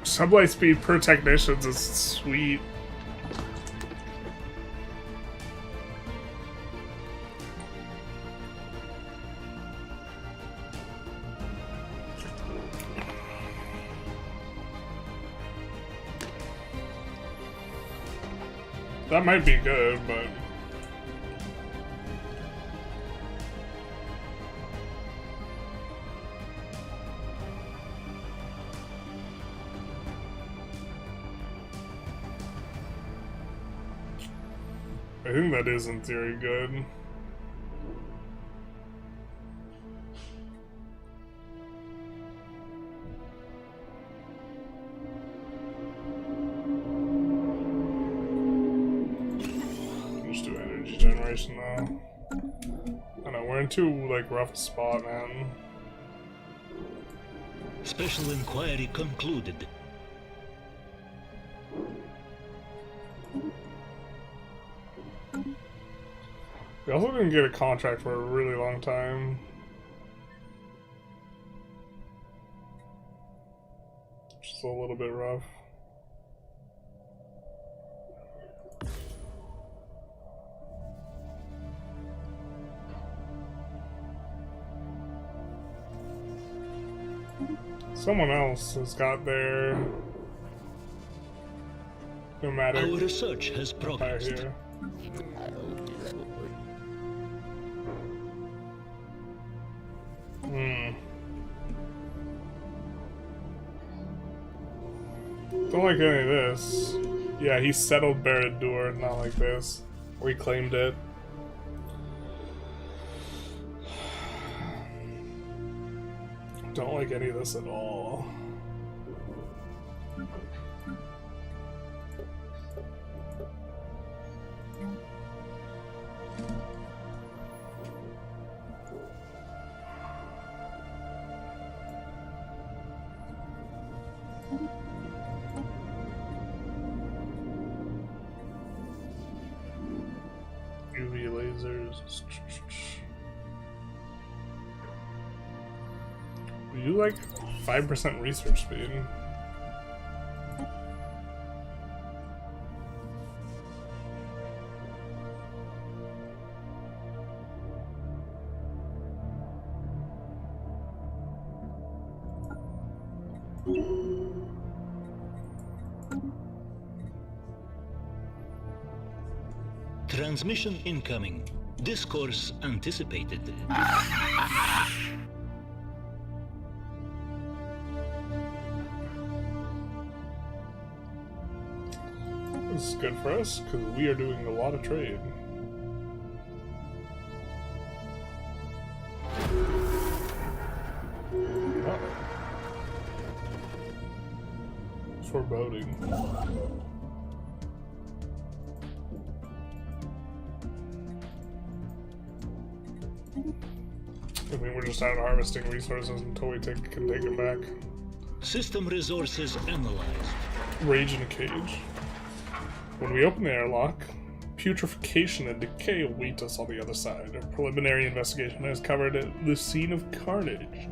Sublight speed per technicians is sweet. That might be good, but... I think that is in theory good. Just do energy generation though. I know, we're in too like rough a spot, man. Special inquiry concluded. We also didn't get a contract for a really long time. Which is a little bit rough. Someone else has got their nomadic Our research has progressed. here. Don't like any of this. Yeah, he settled Barad-dûr, not like this. Or he claimed it. Don't like any of this at all. UV lasers. You like 5% research speed. Transmission incoming. Discourse anticipated. This is good for us, because we are doing a lot of trade. Oh. Foreboding. I mean, we're just out harvesting resources until we can take them back. System resources analyzed. Rage in a cage. When we open the airlock, putrefaction and decay await us on the other side. A preliminary investigation has covered the scene of carnage.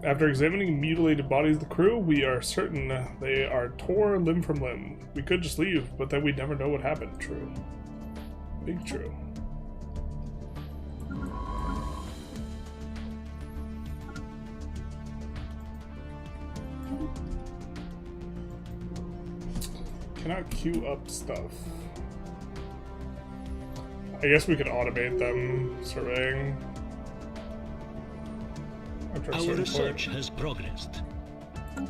After examining mutilated bodies of the crew, we are certain they are tore limb from limb. We could just leave, but then we'd never know what happened. True. Big true. Cannot queue up stuff. I guess we could automate them surveying. Our research has progressed. I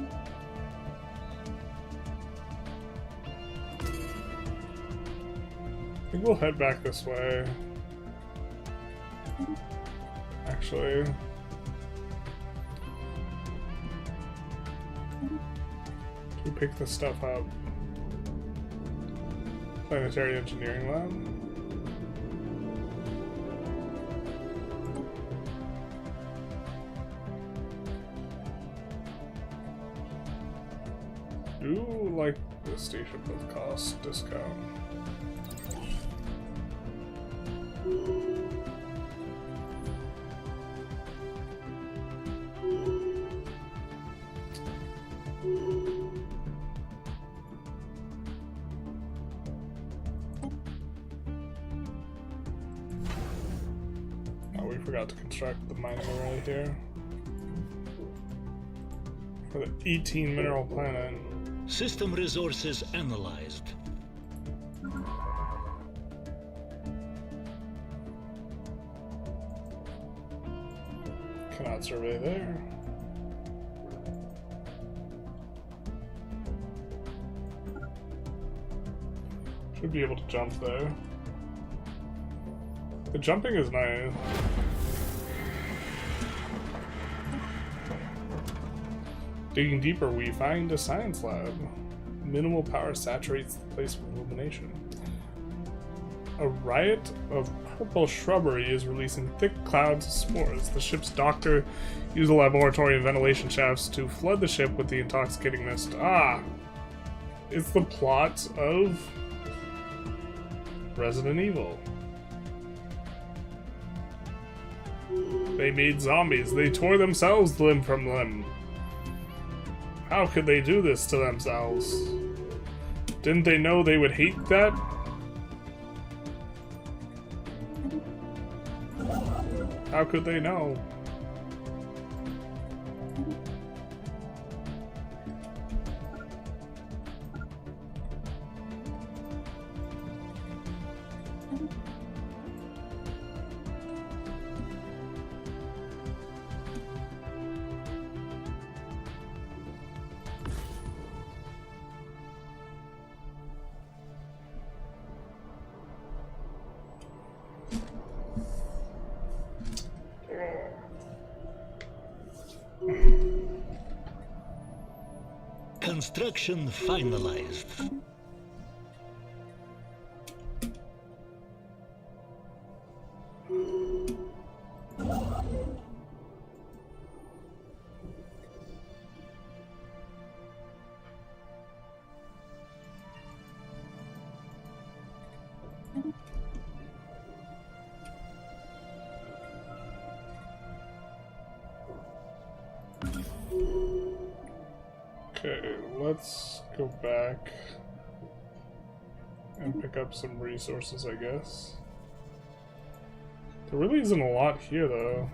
think we'll head back this way. Actually. Should we pick this stuff up? Planetary Engineering Lab. Do like the station with cost discount. Oh, we forgot to construct the mining array here. For the 18 mineral planet. System resources analyzed. Cannot survey there. Should be able to jump there. The jumping is nice. Digging deeper, we find a science lab. Minimal power saturates the place with illumination. A riot of purple shrubbery is releasing thick clouds of spores. The ship's doctor used the laboratory and ventilation shafts to flood the ship with the intoxicating mist. Ah! It's the plot of Resident Evil. They made zombies. They tore themselves limb from limb. How could they do this to themselves? Didn't they know they would hate that? How could they know? Construction finalized. Okay, let's go back and pick up some resources, I guess. There really isn't a lot here, though.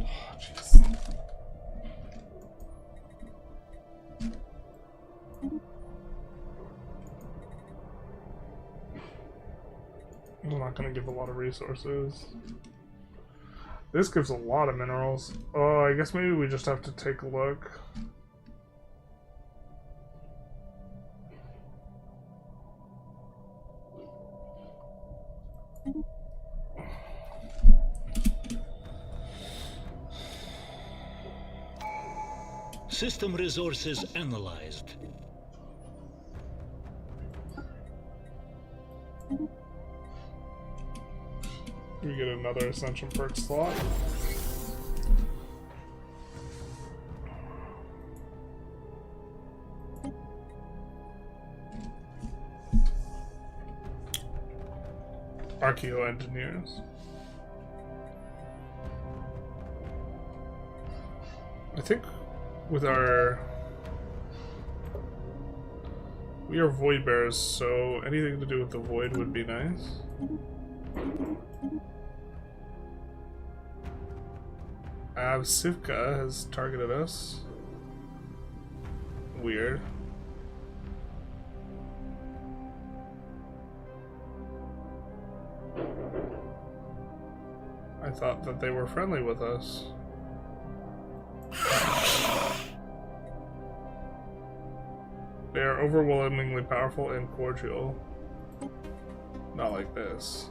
Oh, jeez. I'm not going to give a lot of resources. This gives a lot of minerals. Oh, I guess maybe we just have to take a look. System resources analyzed. We get another Ascension perk slot. Archeo engineers. I think with our... We are void bearers, so anything to do with the void would be nice. Sivka has targeted us. Weird. I thought that they were friendly with us. They are overwhelmingly powerful and cordial. Not like this.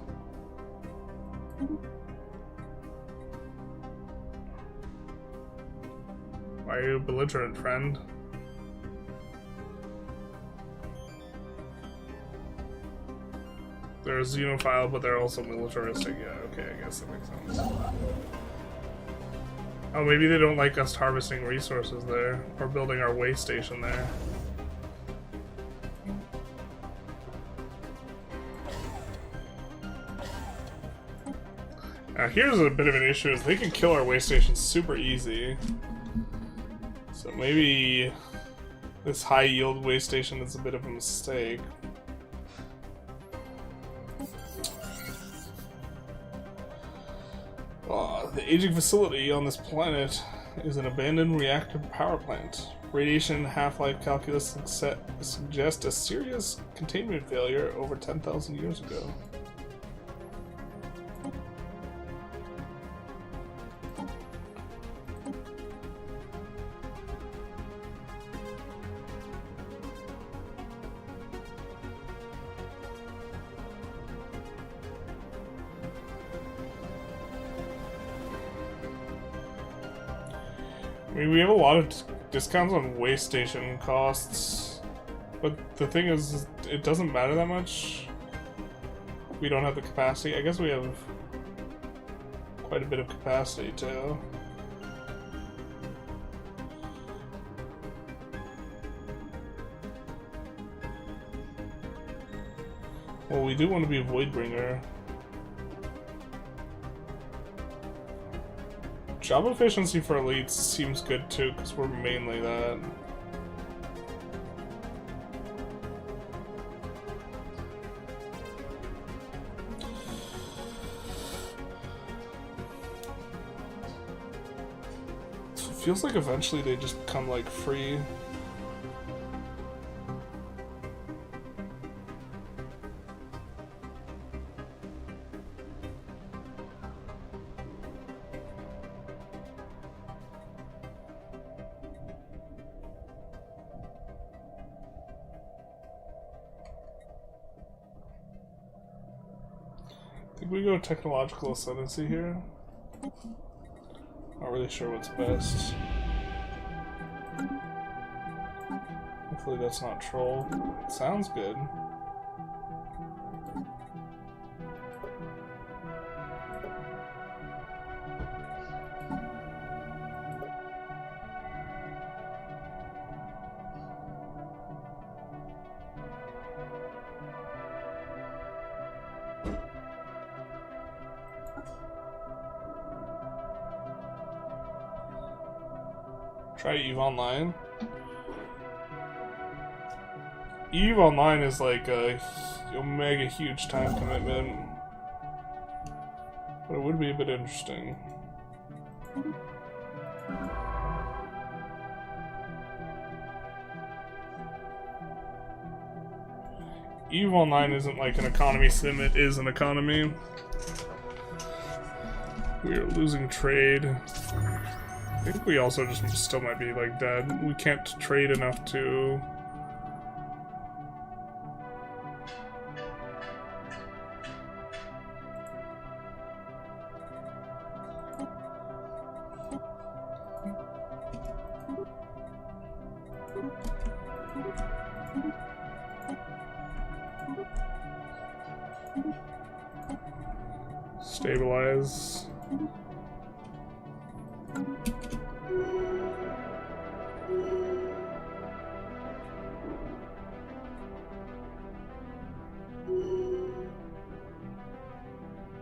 Why are you belligerent, friend? They're a xenophile, but they're also militaristic. Yeah, okay, I guess that makes sense. Oh, maybe they don't like us harvesting resources there, or building our way station there. Now here's a bit of an issue, is they can kill our way station super easy. So maybe this high yield way station is a bit of a mistake. The aging facility on this planet is an abandoned reactor power plant. Radiation half-life calculus suggest a serious containment failure over 10,000 years ago. I mean, we have a lot of discounts on way station costs, but the thing is, it doesn't matter that much. We don't have the capacity. I guess we have quite a bit of capacity too. Well, we do want to be a Voidbringer. Job efficiency for elites seems good too, because we're mainly that. So it feels like eventually they just come like free. We go technological ascendancy here. Not really sure what's best. Hopefully that's not troll. It sounds good. Try EVE Online. EVE Online is like a mega huge time commitment, but it would be a bit interesting. EVE Online isn't like an economy sim, it is an economy. We are losing trade. I think we also just still might be like dead. We can't trade enough to... Stabilize.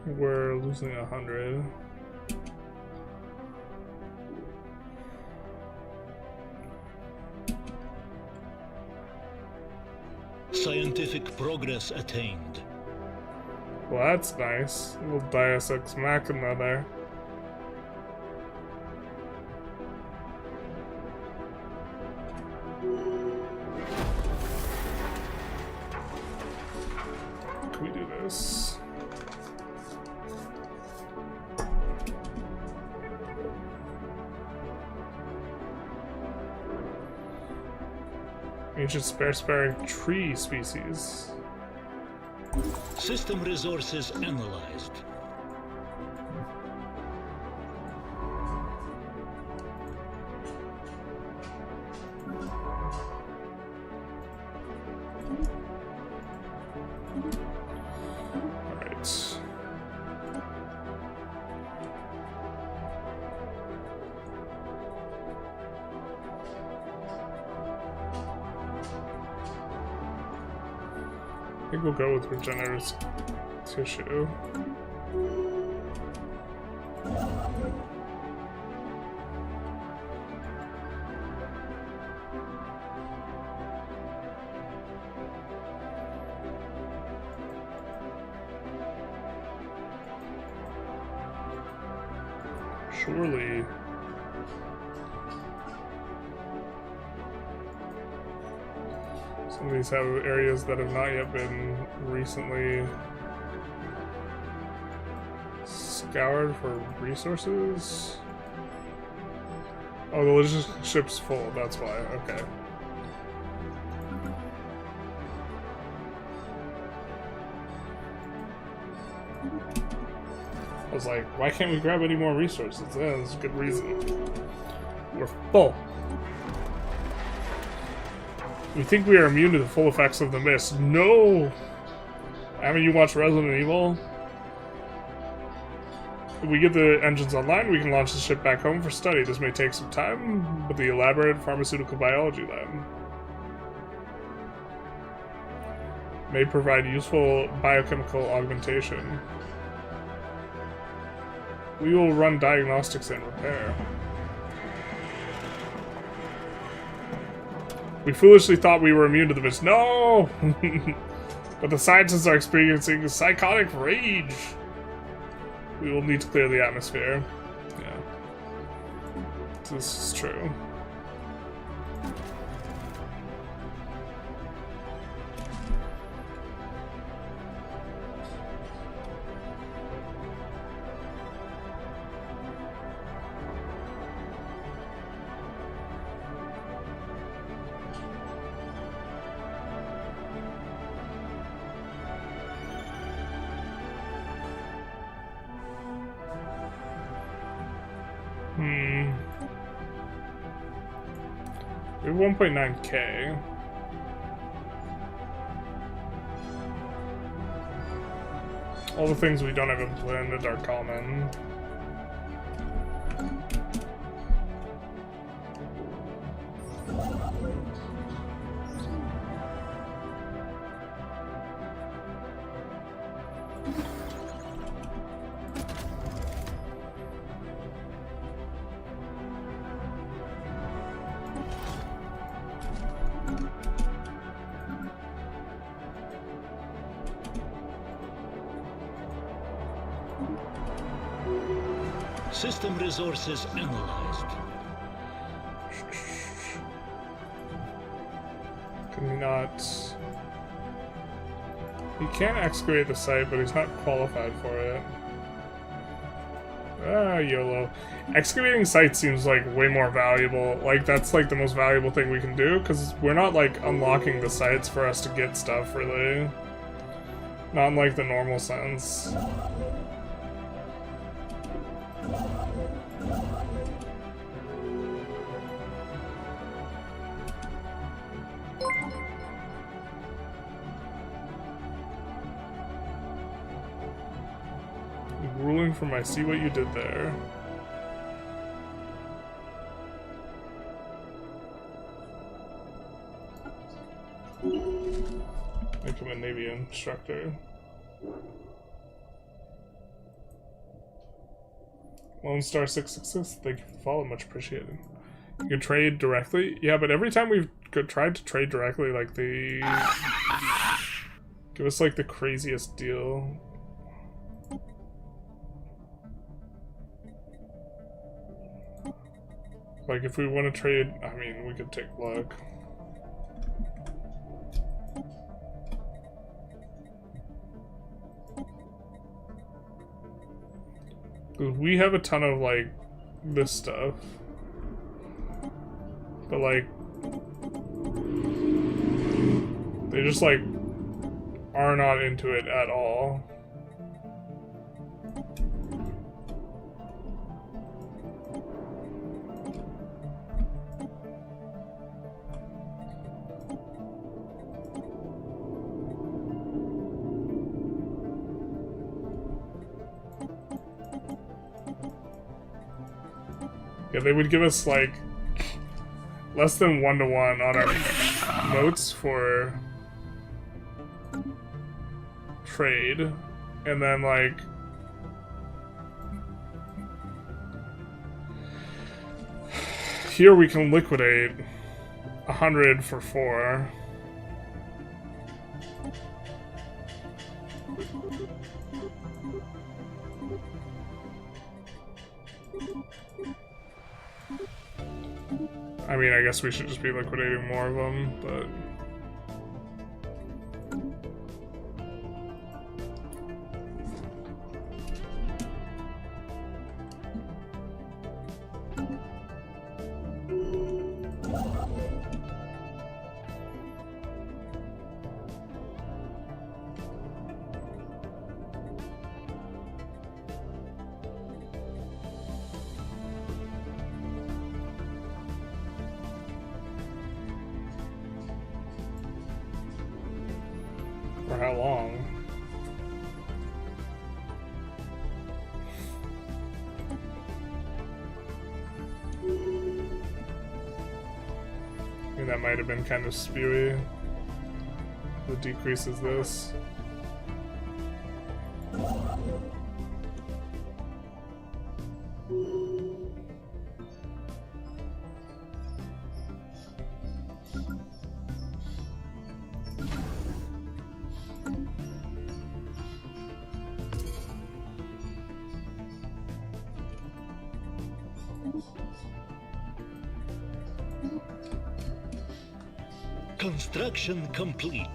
We're losing 100. Scientific progress attained. Well, that's nice. A little Deus Ex Machina there. Can we do this? Ancient sparing tree species. System resources analyzed. Alright. I think we'll go with regenerative tissue. Surely. Some of these have areas that have not yet been recently scoured for resources. Oh, the logistics ship's full, that's why, okay. I was like, why can't we grab any more resources? Yeah, that's a good reason. We're full. We think we are immune to the full effects of the mist. No! Haven't you watched Resident Evil? If we get the engines online, we can launch the ship back home for study. This may take some time, but the elaborate pharmaceutical biology lab may provide useful biochemical augmentation. We will run diagnostics and repair. We foolishly thought we were immune to the mist. No! But the scientists are experiencing psychotic rage. We will need to clear the atmosphere. Yeah. This is true. We have 1.9k. All the things we don't have implemented are common. System resources analyzed. Can we not... He can excavate the site, but he's not qualified for it. Ah, YOLO. Excavating sites seems like way more valuable. Like, that's like the most valuable thing we can do, because we're not like unlocking the sites for us to get stuff, really. Not in like the normal sense. Ruling from I see what you did there. Make him a Navy instructor. Lone Star 666, thank you for the follow, much appreciated. You can trade directly? Yeah, but every time we've tried to trade directly, like, they give us, like, the craziest deal. Like, if we want to trade, I mean, we could take a look. We have a ton of, like, this stuff. But, like, they just, like, are not into it at all. Yeah, they would give us, like, less than 1-to-1 on our notes for trade, and then, like, here we can liquidate 100 for 4. I mean, I guess we should just be liquidating more of them, but... For how long? I mean, that might have been kind of spewy. The decrease is this. Construction complete.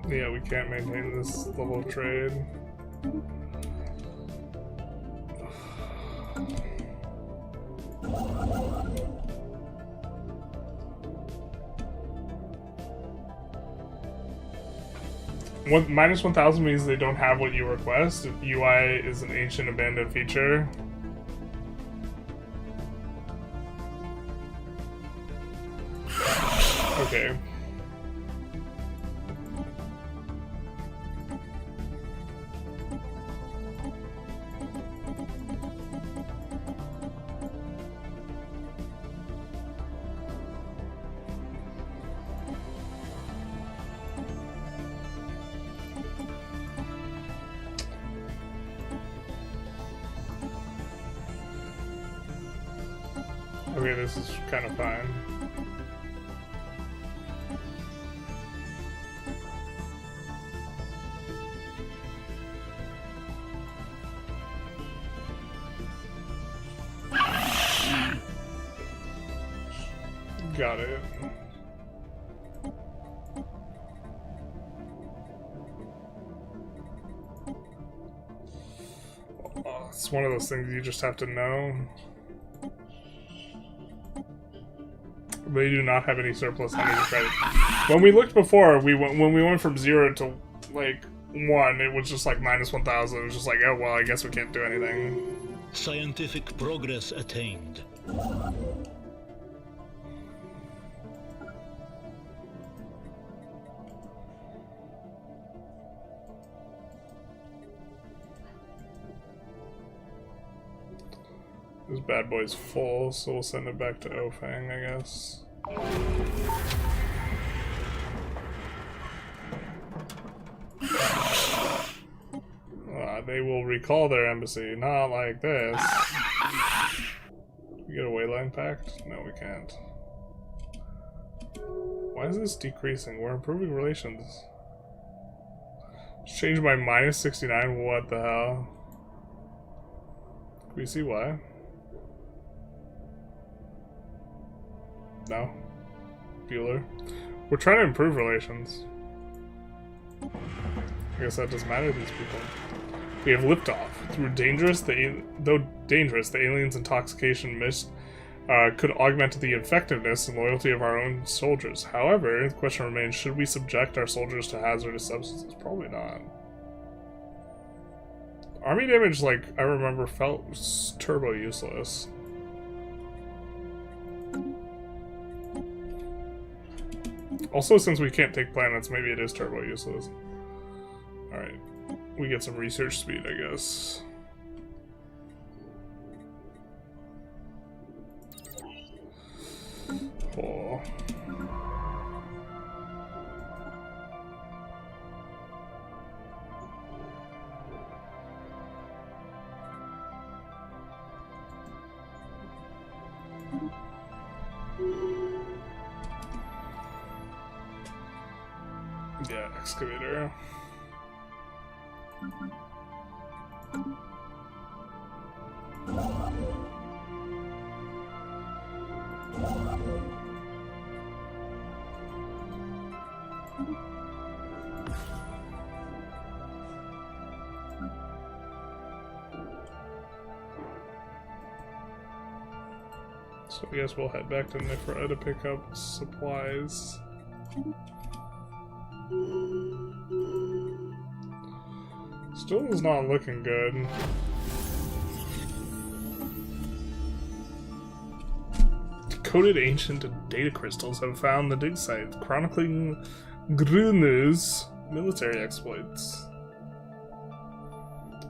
Yeah, we can't maintain this level of trade. Minus 1,000 means they don't have what you request. UI is an ancient abandoned feature. Okay. Okay, this is kind of fine. Got it. Oh, it's one of those things you just have to know. They do not have any surplus energy credit. When we looked before, when we went from 0 to like 1, it was just like -1,000. It was just like, oh well, I guess we can't do anything. Scientific progress attained. This bad boy's full, so we'll send it back to Ofang, I guess. They will recall their embassy, not like this. We get a wayline pact? No, we can't. Why is this decreasing? We're improving relations. It's changed by -69? What the hell? Can we see why? No. Bueller. We're trying to improve relations. I guess that doesn't matter to these people. We have liftoff. Though dangerous, the aliens' intoxication mist could augment the effectiveness and loyalty of our own soldiers. However, the question remains, should we subject our soldiers to hazardous substances? Probably not. Army damage, like, I remember, felt turbo useless. Also, since we can't take planets, maybe it is turbo useless. Alright. We get some research speed, I guess. Oh. Yeah, excavator. So I guess we'll head back to Nifra to pick up supplies. Still is not looking good. Decoded ancient data crystals have found the dig site, chronicling Gruner's military exploits.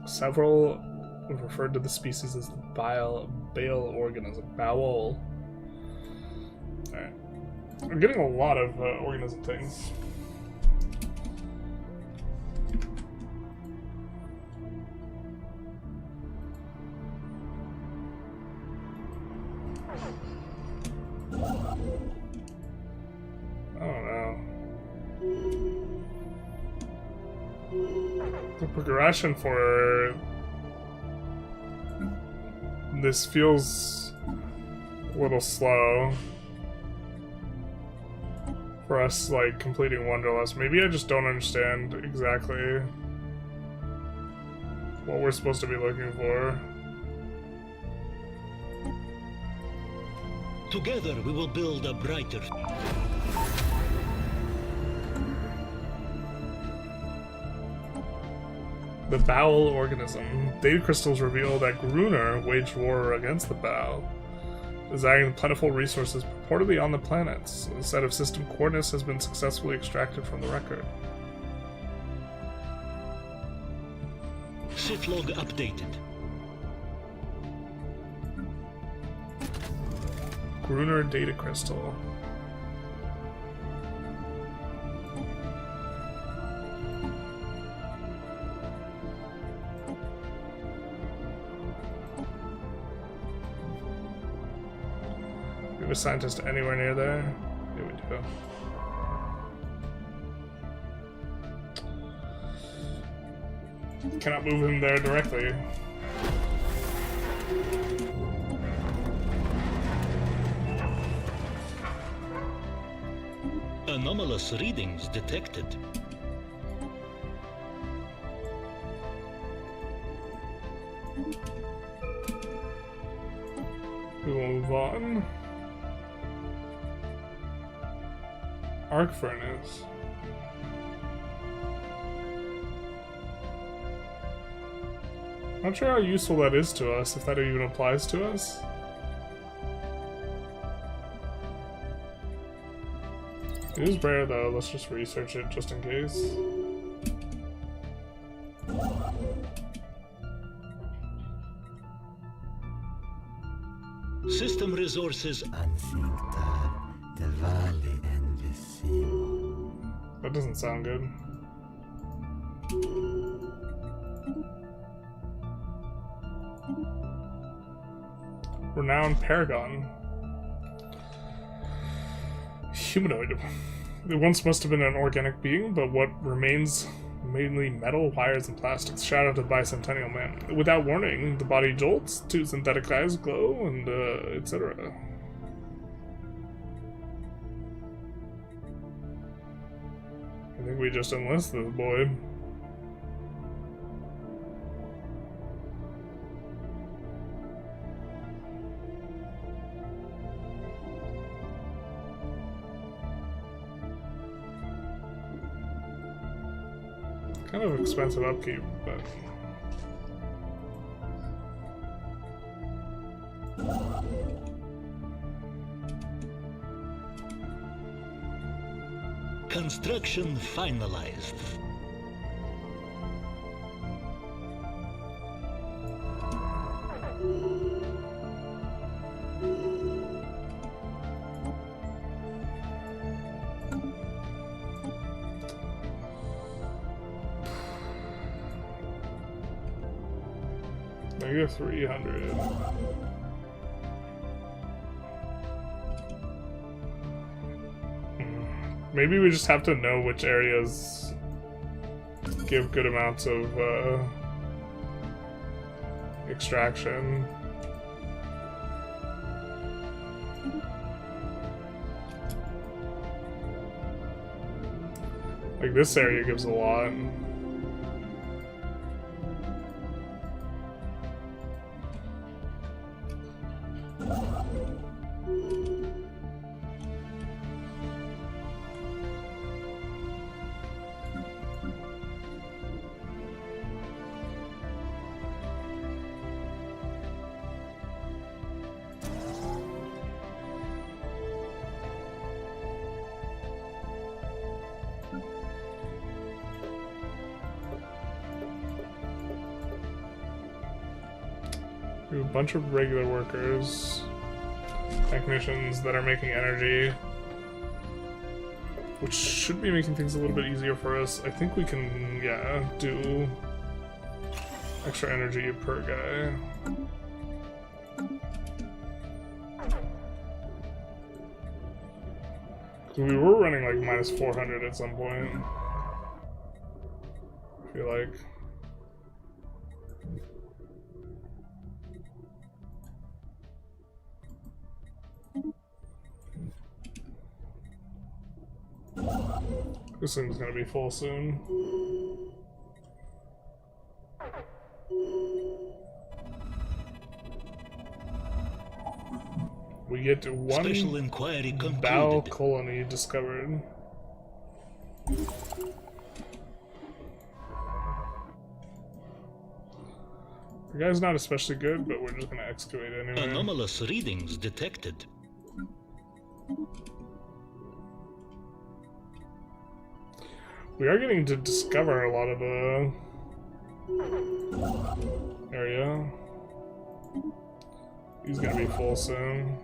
Several have referred to the species as the bile organism. Bowel. Alright. We're getting a lot of organism things. The progression for this feels a little slow for us, like, completing Wanderlust. Maybe I just don't understand exactly what we're supposed to be looking for. Together we will build a brighter. The Bowel organism. Data crystals reveal that Gruner waged war against the Bowel, desiring plentiful resources purportedly on the planets. A set of system coordinates has been successfully extracted from the record. Sit log updated. Gruner data crystal. Do we have a scientist anywhere near there? Yeah, we do. Cannot move him there directly. Anomalous readings detected. We will move on. Arc furnace. Not sure how useful that is to us, if that even applies to us. It is rare though, let's just research it just in case. System resources. That doesn't sound good. Renowned Paragon. Humanoid. It once must have been an organic being, but what remains mainly metal, wires, and plastics. Shout out to the Bicentennial Man. Without warning, the body jolts, two synthetic eyes glow, and etc. I think we just enlist this boy. Kind of expensive upkeep, but... Construction finalized. Negative 300. Maybe we just have to know which areas give good amounts of extraction. Like this area gives a lot. We have a bunch of regular workers, technicians that are making energy, which should be making things a little bit easier for us. I think we can, yeah, do extra energy per guy. We were running like minus 400 at some point, I feel like. This thing's gonna be full soon. We get to one Special inquiry Bow concluded. colony discovered. The guy's not especially good, but we're just gonna excavate anyway. Anomalous readings detected. We are getting to discover a lot of the area. He's gonna be full soon.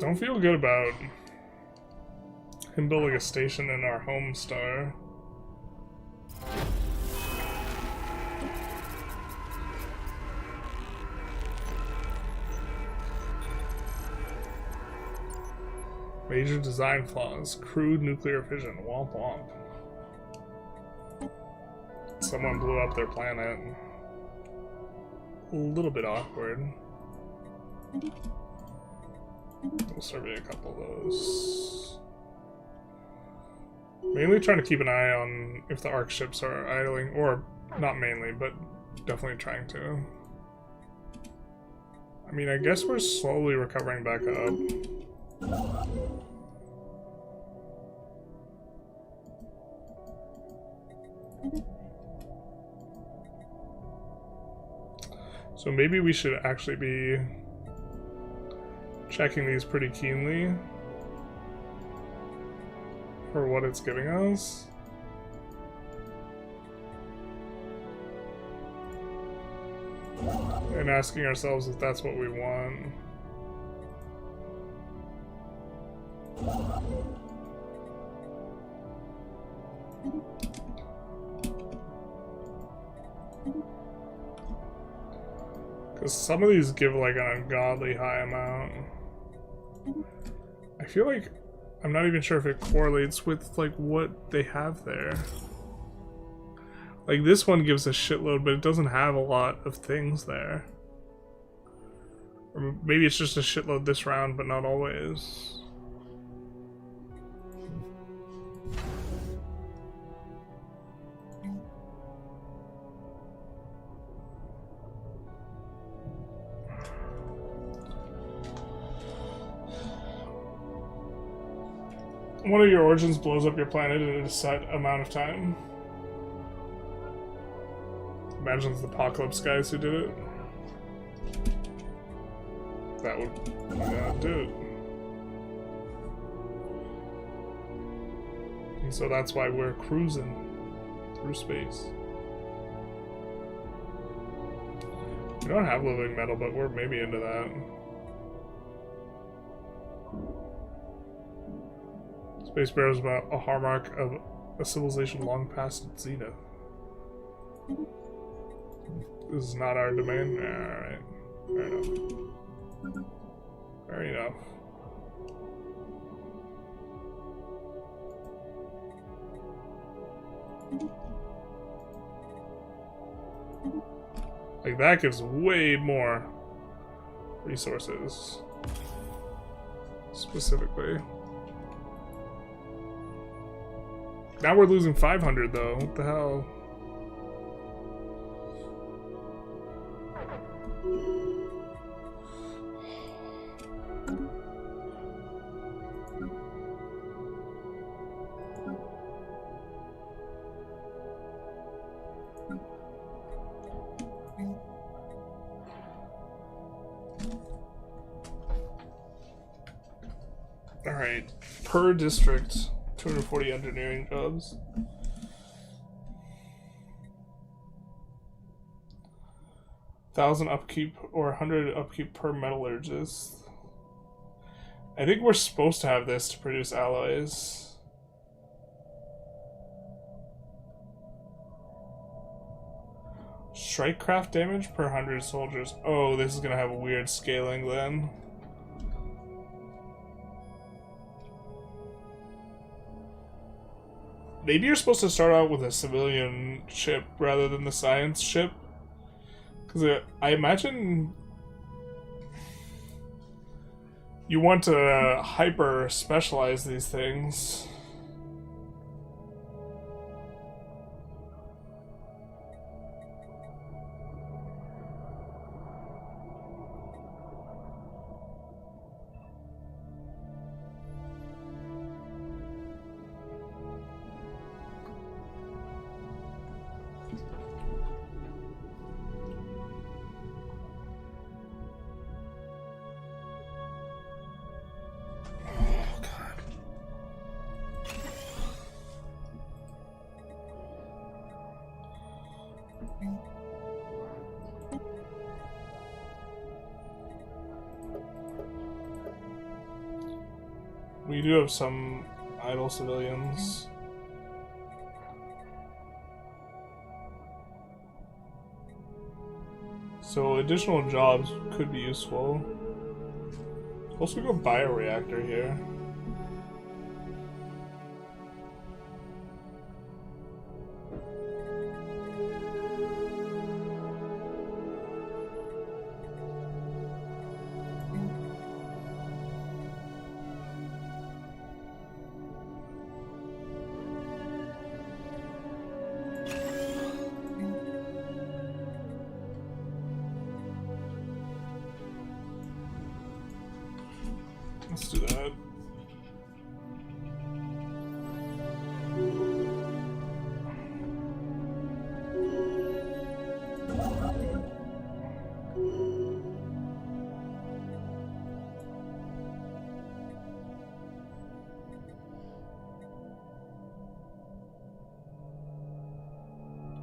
Don't feel good about him building a station in our home star. Major design flaws. Crude nuclear fission. Womp womp. Someone blew up their planet. A little bit awkward. We'll survey a couple of those. Mainly trying to keep an eye on if the ARC ships are idling, or Not mainly, but definitely trying to. I mean, I guess we're slowly recovering back up. So maybe we should actually be checking these pretty keenly for what it's giving us. And asking ourselves if that's what we want. Because some of these give like an ungodly high amount. I feel like I'm not even sure if it correlates with like what they have there. Like this one gives a shitload, but it doesn't have a lot of things there. Or maybe it's just a shitload this round, but not always. One of your origins blows up your planet in a set amount of time. Imagine it's the Apocalypse guys who did it. That would do it. And so that's why we're cruising through space. We don't have living metal, but we're maybe into that. Space Bear is about a hallmark of a civilization long past its zenith. This is not our domain? Alright. Fair enough. Fair enough. Like, that gives way more resources. Specifically. Now we're losing 500 though. What the hell? Alright, per district, 240 engineering jobs. $1,000 upkeep or 100 upkeep per metallurgist. I think we're supposed to have this to produce alloys. Strike craft damage per 100 soldiers. Oh, this is gonna have a weird scaling then. Maybe you're supposed to start out with a civilian ship rather than the science ship. Because I imagine you want to hyper specialize these things. We do have some idle civilians. So additional jobs could be useful. Also go bioreactor here. Let's do that.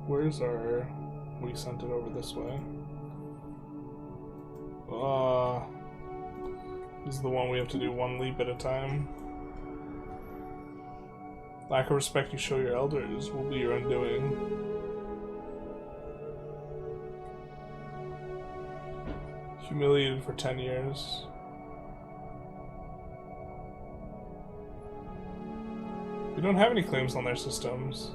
Where's our... We sent it over this way. This is the one we have to do one leap at a time. Lack of respect you show your elders will be your undoing. Humiliated for 10 years. We don't have any claims on their systems.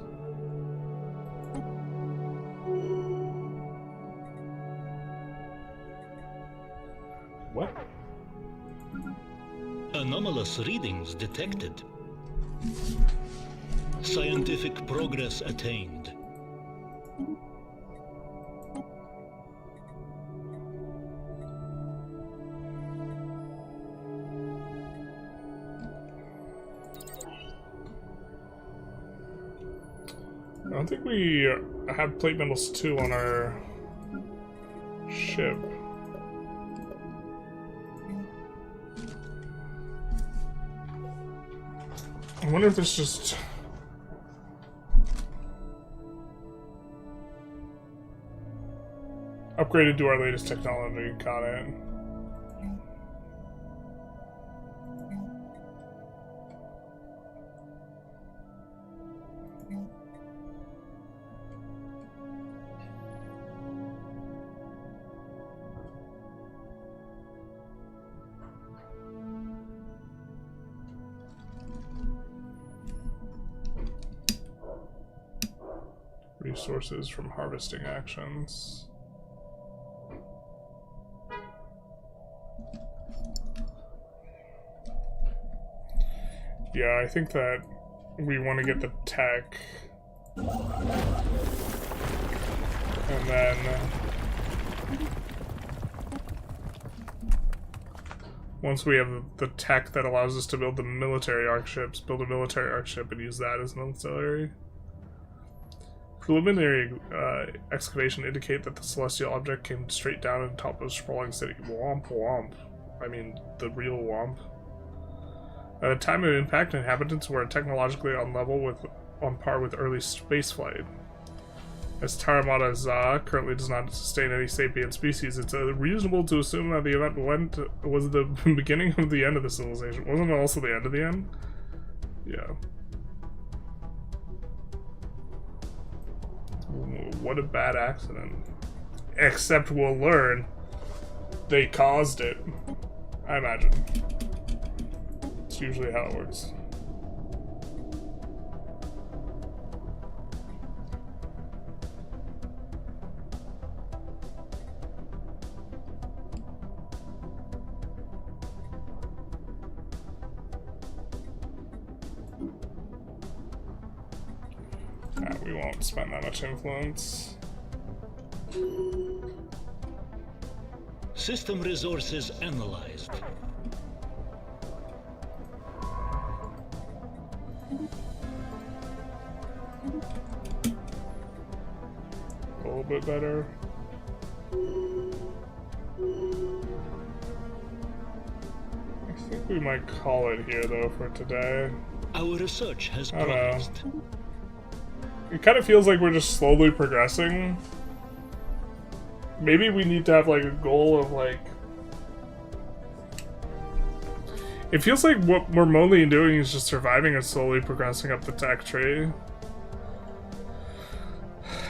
What? Anomalous readings detected. Scientific progress attained. I don't think we have plate metals 2 on our ship. I wonder if this just... upgraded to our latest technology, got it. Resources from harvesting actions. Yeah, I think that we want to get the tech. And then... once we have the tech that allows us to build the military arc ships, build a military arc ship and use that as an auxiliary. Preliminary excavation indicate that the celestial object came straight down on top of a sprawling city. Womp womp. I mean, the real womp. At the time of impact, inhabitants were technologically on par with early spaceflight. As Taramata Za currently does not sustain any sapient species, it's reasonable to assume that the event was the beginning of the end of the civilization. Wasn't it also the end of the end? Yeah. What a bad accident. Except we'll learn they caused it. I imagine. It's usually how it works. We won't spend that much influence. System resources analyzed. A little bit better. I think we might call it here though for today. Our research has I don't know. progressed. It kind of feels like we're just slowly progressing. Maybe we need to have like a goal of like... It feels like what we're mainly doing is just surviving and slowly progressing up the tech tree.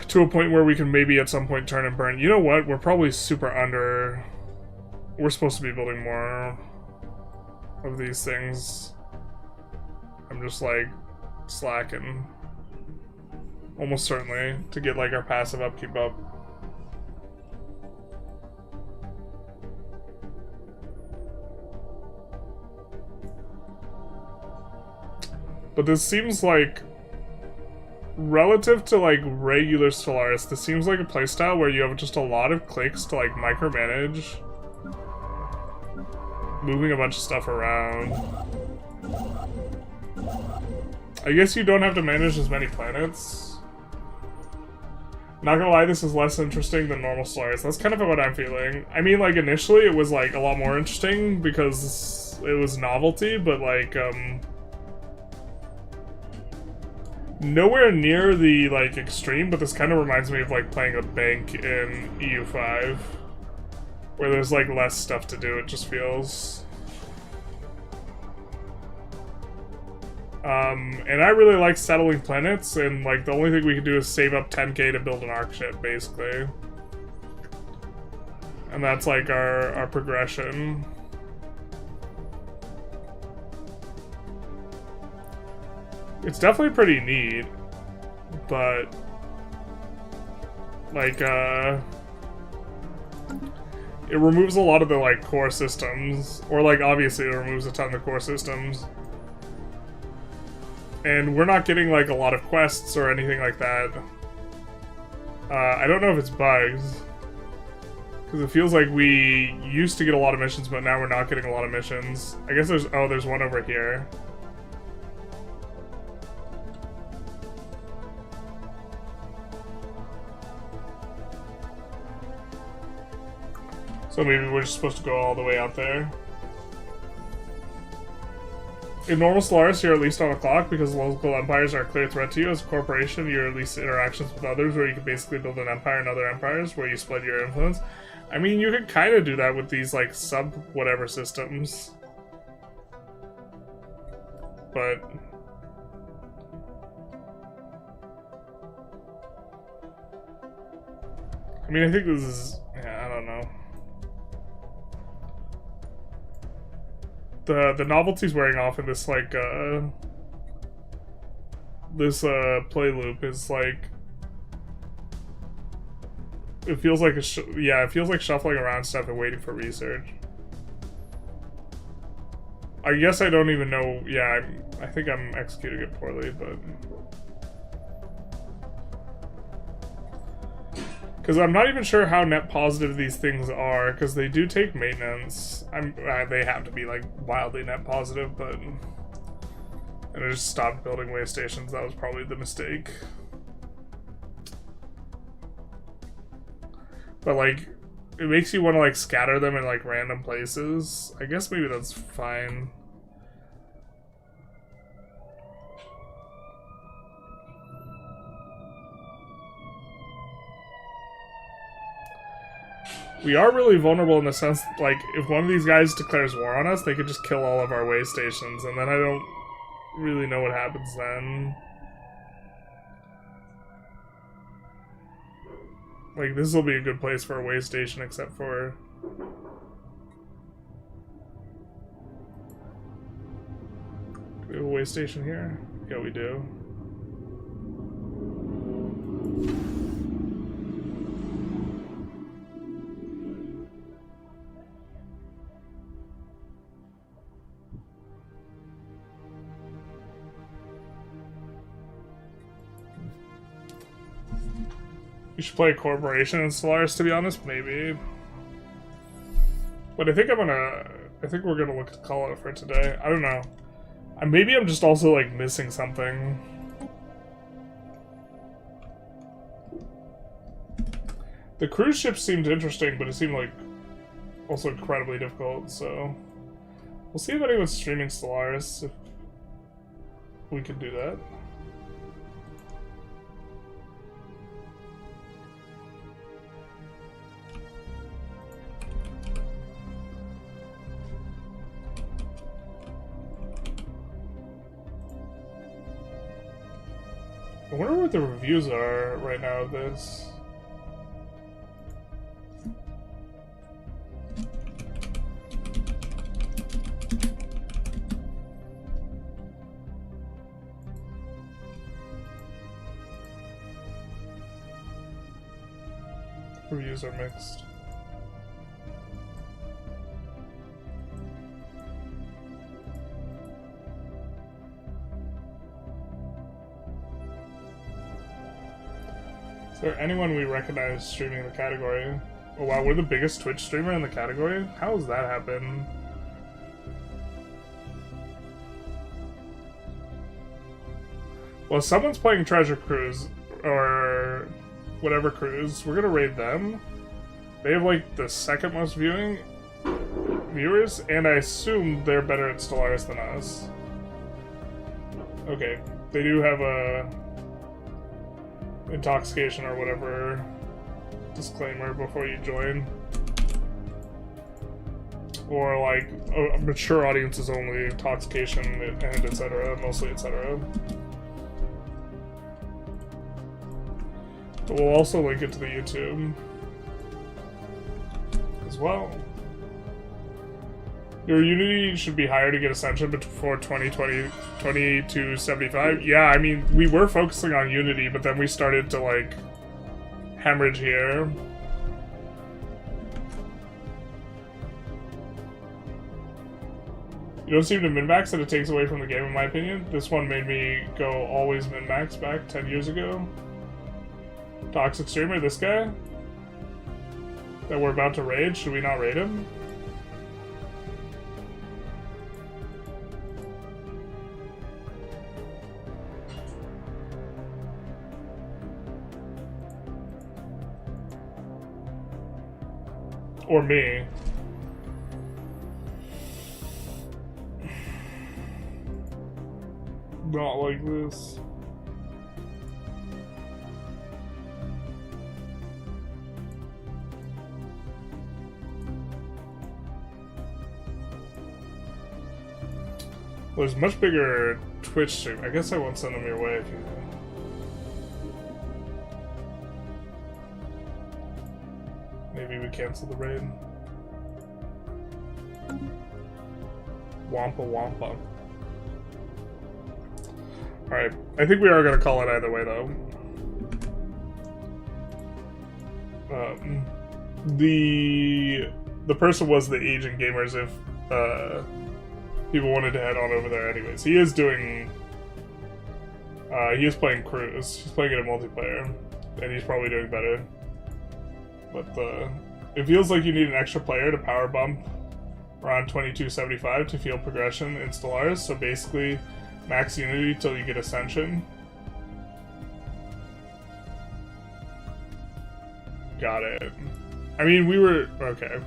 To a point where we can maybe at some point turn and burn. You know what? We're probably super under... We're supposed to be building more of these things. I'm just like slacking. Almost certainly, to get like our passive upkeep up. But this seems like, relative to like regular Stellaris, this seems like a playstyle where you have just a lot of clicks to like micromanage. moving a bunch of stuff around. I guess you don't have to manage as many planets. Not gonna lie, this is less interesting than normal Stellaris. That's kind of what I'm feeling. I mean, like, initially it was, like, a lot more interesting because it was novelty, but, like, nowhere near the, like, extreme, but this kind of reminds me of, like, playing a bank in EU5, where there's, like, less stuff to do, it just feels. And I really like settling planets, and, like, the only thing we can do is save up 10k to build an arc ship, basically. And that's, like, our progression. It's definitely pretty neat, but, like, it removes a lot of the, like, core systems, or, like, obviously it removes a ton of core systems. And we're not getting, like, a lot of quests or anything like that. I don't know if it's bugs. Because it feels like we used to get a lot of missions, but now we're not getting a lot of missions. I guess there's... oh, there's one over here. So maybe we're just supposed to go all the way out there. In normal Stellaris, you're at least on the clock because local empires are a clear threat to you. As a corporation, you're at least interactions with others where you can basically build an empire and other empires where you split your influence. I mean, you could kind of do that with these, like, sub-whatever systems. But... I mean, I think this is... yeah, I don't know. The novelty's wearing off in this, like, play loop is, like... it feels like yeah, it feels like shuffling around stuff and waiting for research. I guess I don't even know... yeah, I think I'm executing it poorly, but... because I'm not even sure how net positive these things are, because they do take maintenance. They have to be, like, wildly net positive, but... and I just stopped building way stations. That was probably the mistake. But, like, it makes you want to, like, scatter them in, like, random places. I guess maybe that's fine. We are really vulnerable in the sense, like, if one of these guys declares war on us, they could just kill all of our way stations, and then I don't really know what happens then. Like, this will be a good place for a way station, except for... do we have a way station here? Yeah, we do. We should play a corporation in Stellaris, to be honest, maybe. But I think we're gonna look to call it for today. I don't know. Maybe I'm just also, like, missing something. The cruise ship seemed interesting, but it seemed, like, also incredibly difficult, so... we'll see if anyone's streaming Stellaris, if we can do that. I wonder what the reviews are right now of this. Reviews are mixed. Is there anyone we recognize streaming in the category? Oh wow, we're the biggest Twitch streamer in the category? How does that happen? Well, someone's playing Treasure Cruise, or whatever cruise. We're gonna raid them. They have, like, the second most viewers, and I assume they're better at Stellaris than us. Okay, they do have a intoxication or whatever disclaimer before you join. Or, like, mature audiences only, intoxication, and etc., mostly etc. But we'll also link it to the YouTube as well. Your Unity should be higher to get Ascension before 2275. Yeah, I mean, we were focusing on Unity, but then we started to, like, hemorrhage here. You don't seem to min-max, and it takes away from the game, in my opinion. This one made me go always min-max back 10 years ago. Toxic Streamer, this guy? That we're about to raid? Should we not raid him? Or me. Not like this. Well, there's much bigger Twitch stream. I guess I won't send them your way if you... Maybe we cancel the raid. Wampa Wampa. Alright, I think we are going to call it either way, though. The person was the Agent Gamers if people wanted to head on over there anyways. He is doing... he is playing Cruise. He's playing it in multiplayer. And he's probably doing better. But it feels like you need an extra player to power bump around 2275 to feel progression in Stellaris. So basically, max Unity till you get Ascension. Got it. I mean, we were... Okay.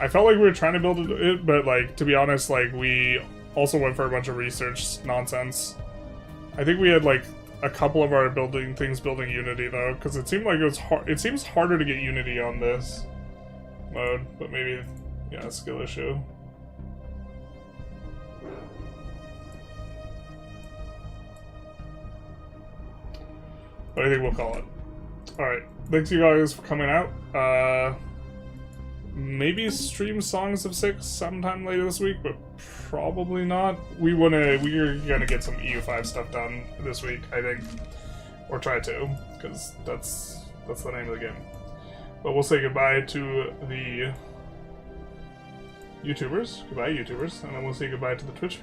I felt like we were trying to build it, but, like, to be honest, like, we also went for a bunch of research nonsense. I think we had, like, a couple of our building Unity, though, because it seemed like it was hard. It seems harder to get Unity on this mode, but maybe, yeah, skill issue. But I think we'll call it. Alright, thanks you guys for coming out. Maybe stream Songs of Six sometime later this week, but probably not. We're gonna get some EU5 stuff done this week, I think. Or try to, because that's the name of the game. But we'll say goodbye to the YouTubers. Goodbye, YouTubers. And then we'll say goodbye to the Twitch people.